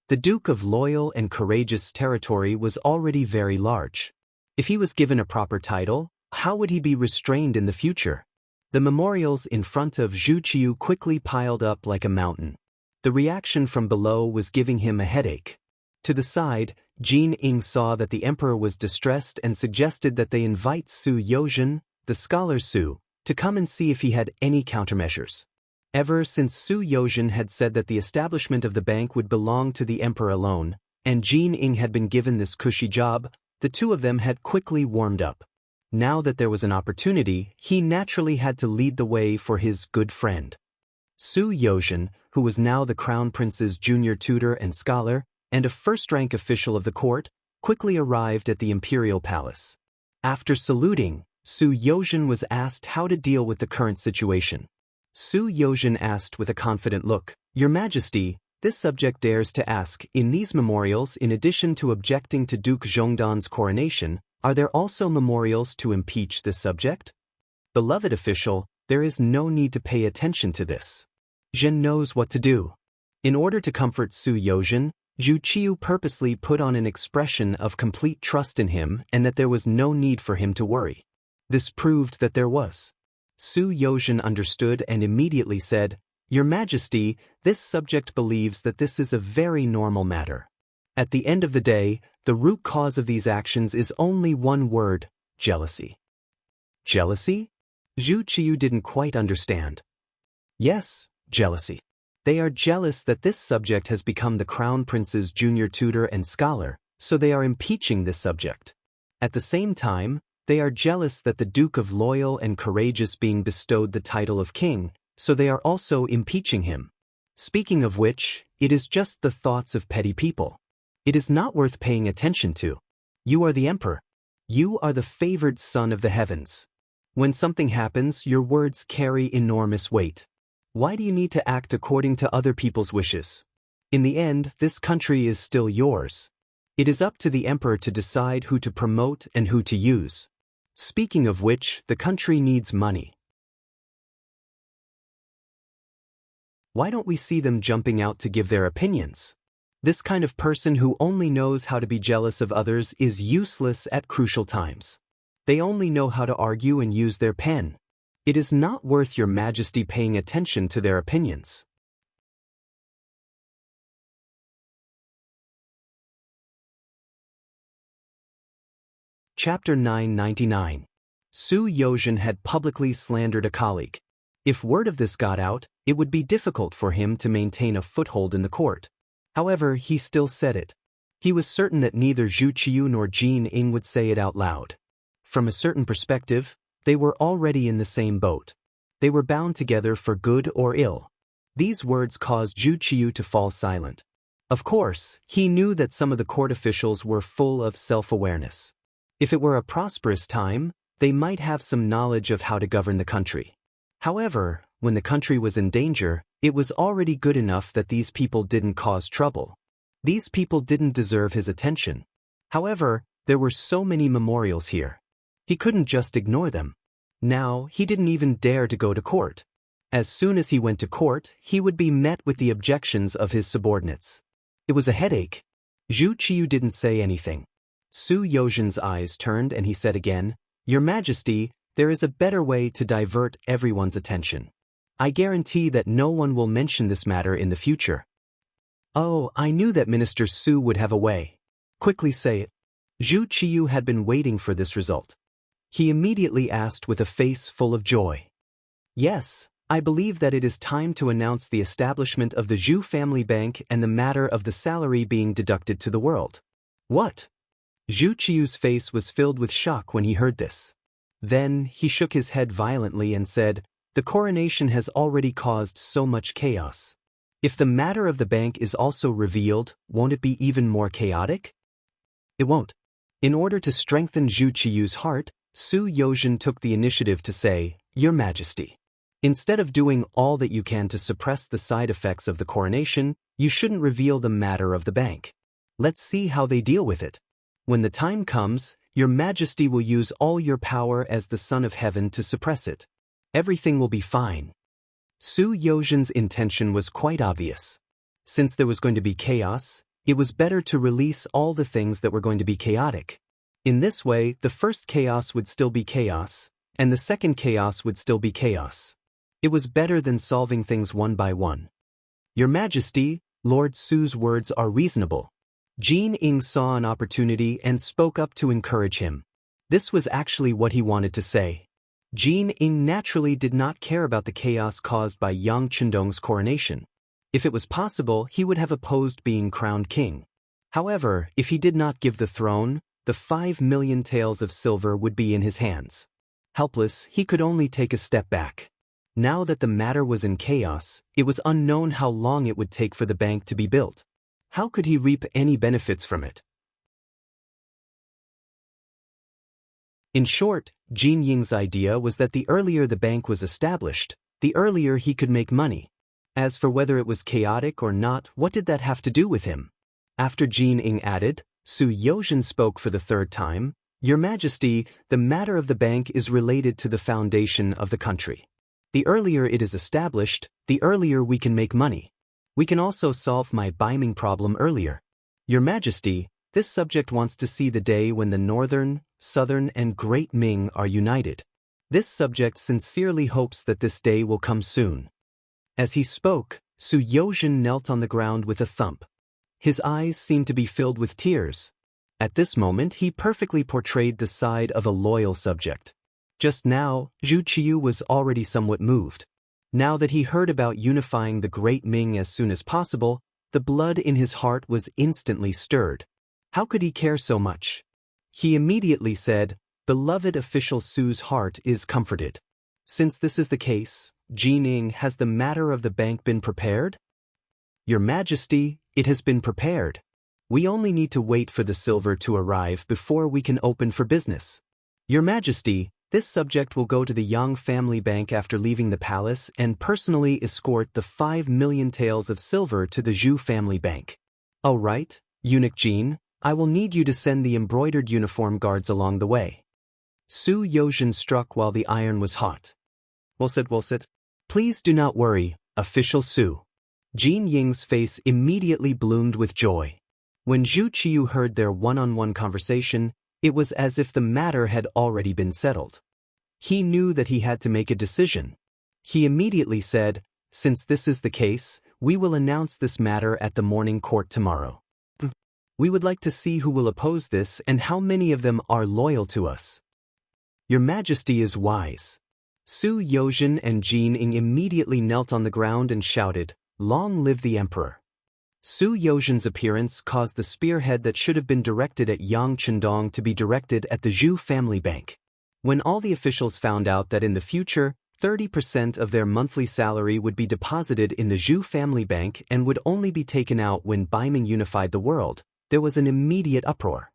The Duke of Loyal and Courageous territory was already very large. If he was given a proper title, how would he be restrained in the future? The memorials in front of Zhu Qiu quickly piled up like a mountain. The reaction from below was giving him a headache. To the side, Jin Ying saw that the emperor was distressed and suggested that they invite Su Yozhen, the scholar Su, to come and see if he had any countermeasures. Ever since Su Yozhen had said that the establishment of the bank would belong to the emperor alone, and Jin Ying had been given this cushy job, the two of them had quickly warmed up. Now that there was an opportunity, he naturally had to lead the way for his good friend. Su Yozhen, who was now the crown prince's junior tutor and scholar, and a first-rank official of the court, quickly arrived at the imperial palace. After saluting, Su Yozhen was asked how to deal with the current situation. Su Yozhen asked with a confident look, Your Majesty, this subject dares to ask, in these memorials, in addition to objecting to Duke Zhongdan's coronation, are there also memorials to impeach this subject? Beloved official, there is no need to pay attention to this. Zhen knows what to do. In order to comfort Su Yozhen, Zhu Qiu purposely put on an expression of complete trust in him and that there was no need for him to worry. This proved that there was. Su Yozhen understood and immediately said, Your Majesty, this subject believes that this is a very normal matter. At the end of the day, the root cause of these actions is only one word, jealousy. Jealousy? Zhu Qiu didn't quite understand. Yes, jealousy. They are jealous that this subject has become the Crown Prince's junior tutor and scholar, so they are impeaching this subject. At the same time, they are jealous that the Duke of Loyal and Courageous being bestowed the title of king, so they are also impeaching him. Speaking of which, it is just the thoughts of petty people. It is not worth paying attention to. You are the emperor. You are the favored son of the heavens. When something happens, your words carry enormous weight. Why do you need to act according to other people's wishes? In the end, this country is still yours. It is up to the emperor to decide who to promote and who to use. Speaking of which, the country needs money. Why don't we see them jumping out to give their opinions? This kind of person who only knows how to be jealous of others is useless at crucial times. They only know how to argue and use their pen. It is not worth your Majesty paying attention to their opinions. Chapter 999. Su Yozhen had publicly slandered a colleague. If word of this got out, it would be difficult for him to maintain a foothold in the court. However, he still said it. He was certain that neither Zhu Qiu nor Jin Ying would say it out loud. From a certain perspective, they were already in the same boat. They were bound together for good or ill. These words caused Zhu Qiu to fall silent. Of course, he knew that some of the court officials were full of self-awareness. If it were a prosperous time, they might have some knowledge of how to govern the country. However, when the country was in danger, it was already good enough that these people didn't cause trouble. These people didn't deserve his attention. However, there were so many memorials here. He couldn't just ignore them. Now, he didn't even dare to go to court. As soon as he went to court, he would be met with the objections of his subordinates. It was a headache. Zhu Qiu didn't say anything. Su Yozhen's eyes turned and he said again, Your Majesty, there is a better way to divert everyone's attention. I guarantee that no one will mention this matter in the future. Oh, I knew that Minister Su would have a way. Quickly say it. Zhu Qiu had been waiting for this result. He immediately asked with a face full of joy. Yes, I believe that it is time to announce the establishment of the Zhu family bank and the matter of the salary being deducted to the world. What? Zhu Qiu's face was filled with shock when he heard this. Then, he shook his head violently and said, The coronation has already caused so much chaos. If the matter of the bank is also revealed, won't it be even more chaotic? It won't. In order to strengthen Zhu Qiu's heart, Su Yozhen took the initiative to say, Your Majesty. Instead of doing all that you can to suppress the side effects of the coronation, you shouldn't reveal the matter of the bank. Let's see how they deal with it. When the time comes, Your Majesty will use all your power as the Son of Heaven to suppress it. Everything will be fine. Su Yozhen's intention was quite obvious. Since there was going to be chaos, it was better to release all the things that were going to be chaotic. In this way, the first chaos would still be chaos, and the second chaos would still be chaos. It was better than solving things one by one. Your Majesty, Lord Su's words are reasonable. Jin Ying saw an opportunity and spoke up to encourage him. This was actually what he wanted to say. Jin Ying naturally did not care about the chaos caused by Yang Chendong's coronation. If it was possible, he would have opposed being crowned king. However, if he did not give the throne, the 5 million taels of silver would be in his hands. Helpless, he could only take a step back. Now that the matter was in chaos, it was unknown how long it would take for the bank to be built. How could he reap any benefits from it? In short, Jin Ying's idea was that the earlier the bank was established, the earlier he could make money. As for whether it was chaotic or not, what did that have to do with him? After Jin Ying added, Su Yozhen spoke for the third time, Your Majesty, the matter of the bank is related to the foundation of the country. The earlier it is established, the earlier we can make money. We can also solve my Baiming problem earlier. Your Majesty, this subject wants to see the day when the Northern, Southern and Great Ming are united. This subject sincerely hopes that this day will come soon. As he spoke, Su Yozhen knelt on the ground with a thump. His eyes seemed to be filled with tears. At this moment he perfectly portrayed the side of a loyal subject. Just now, Zhu Qiyu was already somewhat moved. Now that he heard about unifying the Great Ming as soon as possible, the blood in his heart was instantly stirred. How could he care so much? He immediately said, Beloved official Su's heart is comforted. Since this is the case, Jin Ying, has the matter of the bank been prepared? Your Majesty, it has been prepared. We only need to wait for the silver to arrive before we can open for business. Your Majesty, this subject will go to the Yang family bank after leaving the palace and personally escort the 5 million taels of silver to the Zhu family bank. All right, Eunuch Jin, I will need you to send the embroidered uniform guards along the way. Su Yozhen struck while the iron was hot. Well said. Please do not worry, official Su. Jin Ying's face immediately bloomed with joy. When Zhu Qiyu heard their one-on-one conversation, it was as if the matter had already been settled. He knew that he had to make a decision. He immediately said, Since this is the case, we will announce this matter at the morning court tomorrow. We would like to see who will oppose this and how many of them are loyal to us. Your Majesty is wise. Su Yozhen and Jin Ying immediately knelt on the ground and shouted, Long live the Emperor. Su Yozhen's appearance caused the spearhead that should have been directed at Yang Chendong to be directed at the Zhu family bank. When all the officials found out that in the future, 30% of their monthly salary would be deposited in the Zhu family bank and would only be taken out when Baiming unified the world, there was an immediate uproar.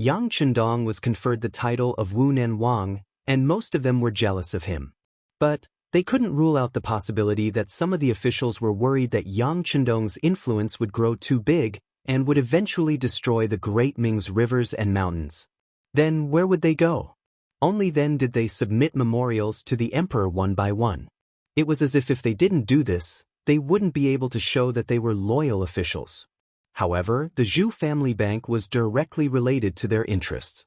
Yang Chendong was conferred the title of Wunen Wang, and most of them were jealous of him. But they couldn't rule out the possibility that some of the officials were worried that Yang Chendong's influence would grow too big and would eventually destroy the Great Ming's rivers and mountains. Then where would they go? Only then did they submit memorials to the emperor one by one. It was as if they didn't do this, they wouldn't be able to show that they were loyal officials. However, the Zhu family bank was directly related to their interests.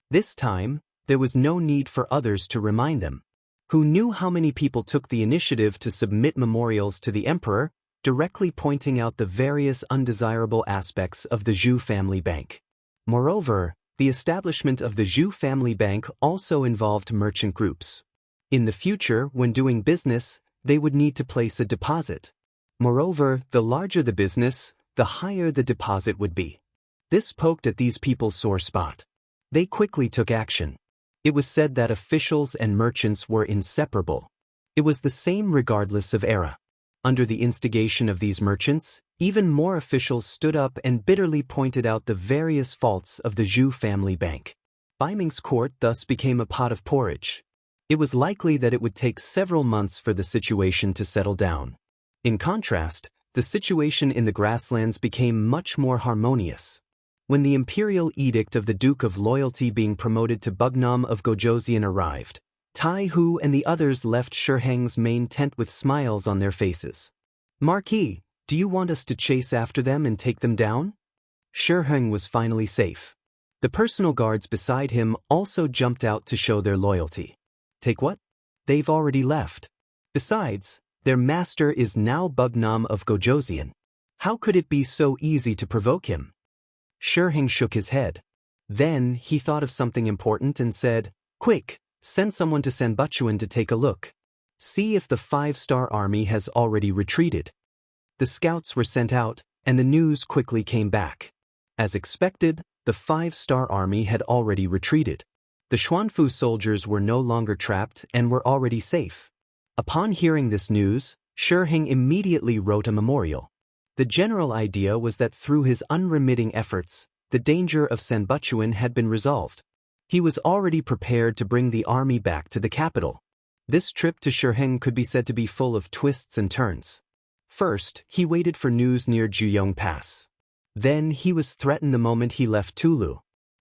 This time, there was no need for others to remind them. Who knew how many people took the initiative to submit memorials to the emperor, directly pointing out the various undesirable aspects of the Zhu family bank. Moreover, the establishment of the Zhu family bank also involved merchant groups. In the future, when doing business, they would need to place a deposit. Moreover, the larger the business, the higher the deposit would be. This poked at these people's sore spot. They quickly took action. It was said that officials and merchants were inseparable. It was the same regardless of era. Under the instigation of these merchants, even more officials stood up and bitterly pointed out the various faults of the Zhu family bank. Baiming's court thus became a pot of porridge. It was likely that it would take several months for the situation to settle down. In contrast, the situation in the grasslands became much more harmonious. When the imperial edict of the Duke of Loyalty being promoted to Bugnam of Gojoseon arrived, Tai Hu and the others left Shiheng's main tent with smiles on their faces. Marquis, do you want us to chase after them and take them down? Shiheng was finally safe. The personal guards beside him also jumped out to show their loyalty. Take what? They've already left. Besides, their master is now Bugnam of Gojoseon. How could it be so easy to provoke him? Shiheng shook his head. Then he thought of something important and said, Quick, send someone to Sanbuchuan to take a look. See if the 5-star army has already retreated. The scouts were sent out, and the news quickly came back. As expected, the 5-star army had already retreated. The Xuanfu soldiers were no longer trapped and were already safe. Upon hearing this news, Shiheng immediately wrote a memorial. The general idea was that through his unremitting efforts, the danger of Sanbuchuan had been resolved. He was already prepared to bring the army back to the capital. This trip to Shiheng could be said to be full of twists and turns. First, he waited for news near Juyong Pass. Then he was threatened the moment he left Tulu.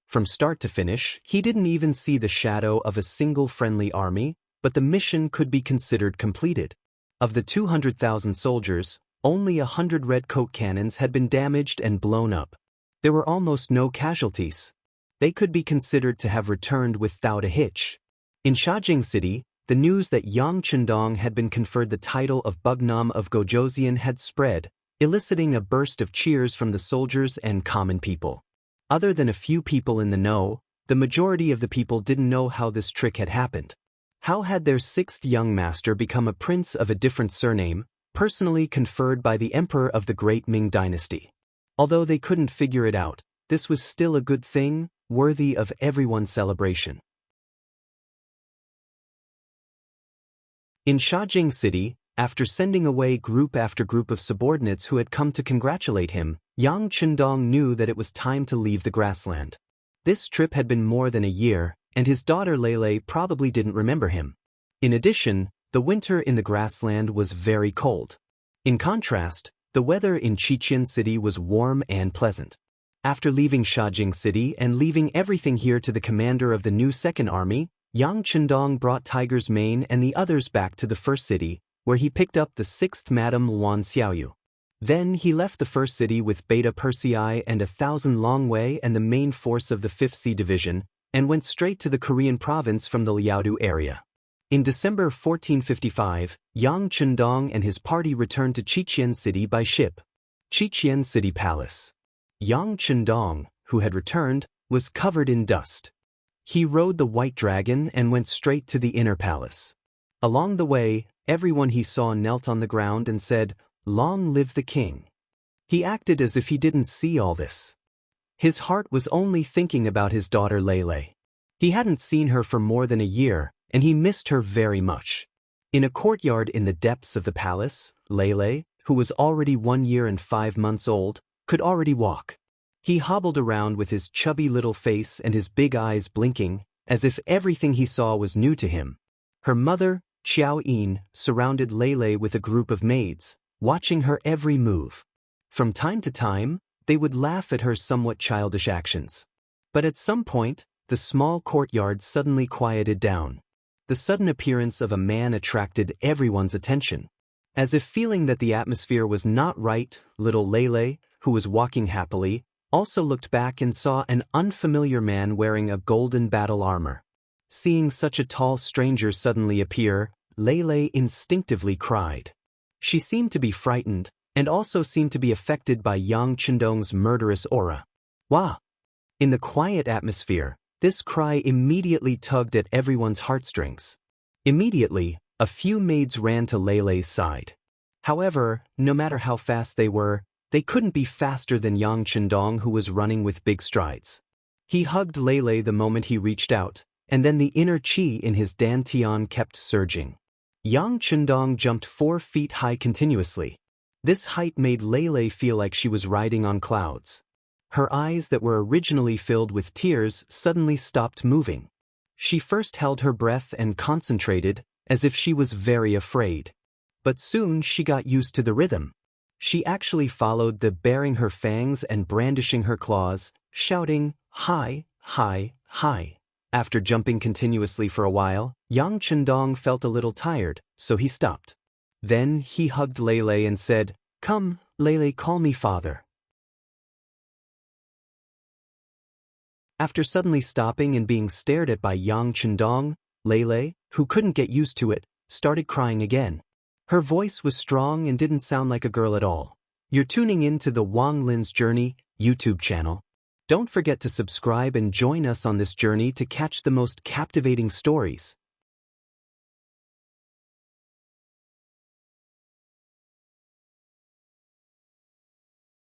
From start to finish, he didn't even see the shadow of a single friendly army, but the mission could be considered completed. Of the 200,000 soldiers, only 100 redcoat cannons had been damaged and blown up. There were almost no casualties. They could be considered to have returned without a hitch. In Shajing City, the news that Yang Chendong had been conferred the title of Bugnam of Gojoseon had spread, eliciting a burst of cheers from the soldiers and common people. Other than a few people in the know, the majority of the people didn't know how this trick had happened. How had their sixth young master become a prince of a different surname, personally conferred by the emperor of the Great Ming Dynasty? Although they couldn't figure it out, this was still a good thing, worthy of everyone's celebration. In Shajing City, after sending away group after group of subordinates who had come to congratulate him, Yang Chendong knew that it was time to leave the grassland. This trip had been more than a year, and his daughter Lele probably didn't remember him. In addition, the winter in the grassland was very cold. In contrast, the weather in Xichen City was warm and pleasant. After leaving Shajing City and leaving everything here to the commander of the new Second Army, Yang Chendong brought Tiger's Mane and the others back to the first city, where he picked up the 6th Madam Luan Xiaoyu. Then he left the first city with Beta Persei and 1,000 Long Wei and the main force of the 5th Sea Division, and went straight to the Korean province from the Liaodu area. In December 1455, Yang Chendong and his party returned to Xichen City by ship. Xichen City Palace. Yang Chendong, who had returned, was covered in dust. He rode the white dragon and went straight to the inner palace. Along the way, everyone he saw knelt on the ground and said, "Long live the king." He acted as if he didn't see all this. His heart was only thinking about his daughter Lele. He hadn't seen her for more than a year, and he missed her very much. In a courtyard in the depths of the palace, Lele, who was already 1 year and 5 months old, could already walk. He hobbled around with his chubby little face and his big eyes blinking, as if everything he saw was new to him. Her mother, Xiao Yin, surrounded Lele with a group of maids, watching her every move. From time to time, they would laugh at her somewhat childish actions. But at some point, the small courtyard suddenly quieted down. The sudden appearance of a man attracted everyone's attention. As if feeling that the atmosphere was not right, little Lele, who was walking happily, also looked back and saw an unfamiliar man wearing a golden battle armor. Seeing such a tall stranger suddenly appear, Lele instinctively cried. She seemed to be frightened, and also seemed to be affected by Yang Chendong's murderous aura. Wah! In the quiet atmosphere, this cry immediately tugged at everyone's heartstrings. Immediately, a few maids ran to Lele's side. However, no matter how fast they couldn't be faster than Yang Chendong, who was running with big strides. He hugged Lele the moment he reached out, and then the inner qi in his dantian kept surging. Yang Chendong jumped 4 feet high continuously. This height made Lele feel like she was riding on clouds. Her eyes that were originally filled with tears suddenly stopped moving. She first held her breath and concentrated, as if she was very afraid. But soon she got used to the rhythm. She actually followed the baring her fangs and brandishing her claws, shouting, "Hi, hi, hi." After jumping continuously for a while, Yang Chendong felt a little tired, so he stopped. Then he hugged Lele and said, "Come, Lele, call me father." After suddenly stopping and being stared at by Yang Chendong, Lele, who couldn't get used to it, started crying again. Her voice was strong and didn't sound like a girl at all. You're tuning in to the Wang Lin's Journey YouTube channel. Don't forget to subscribe and join us on this journey to catch the most captivating stories.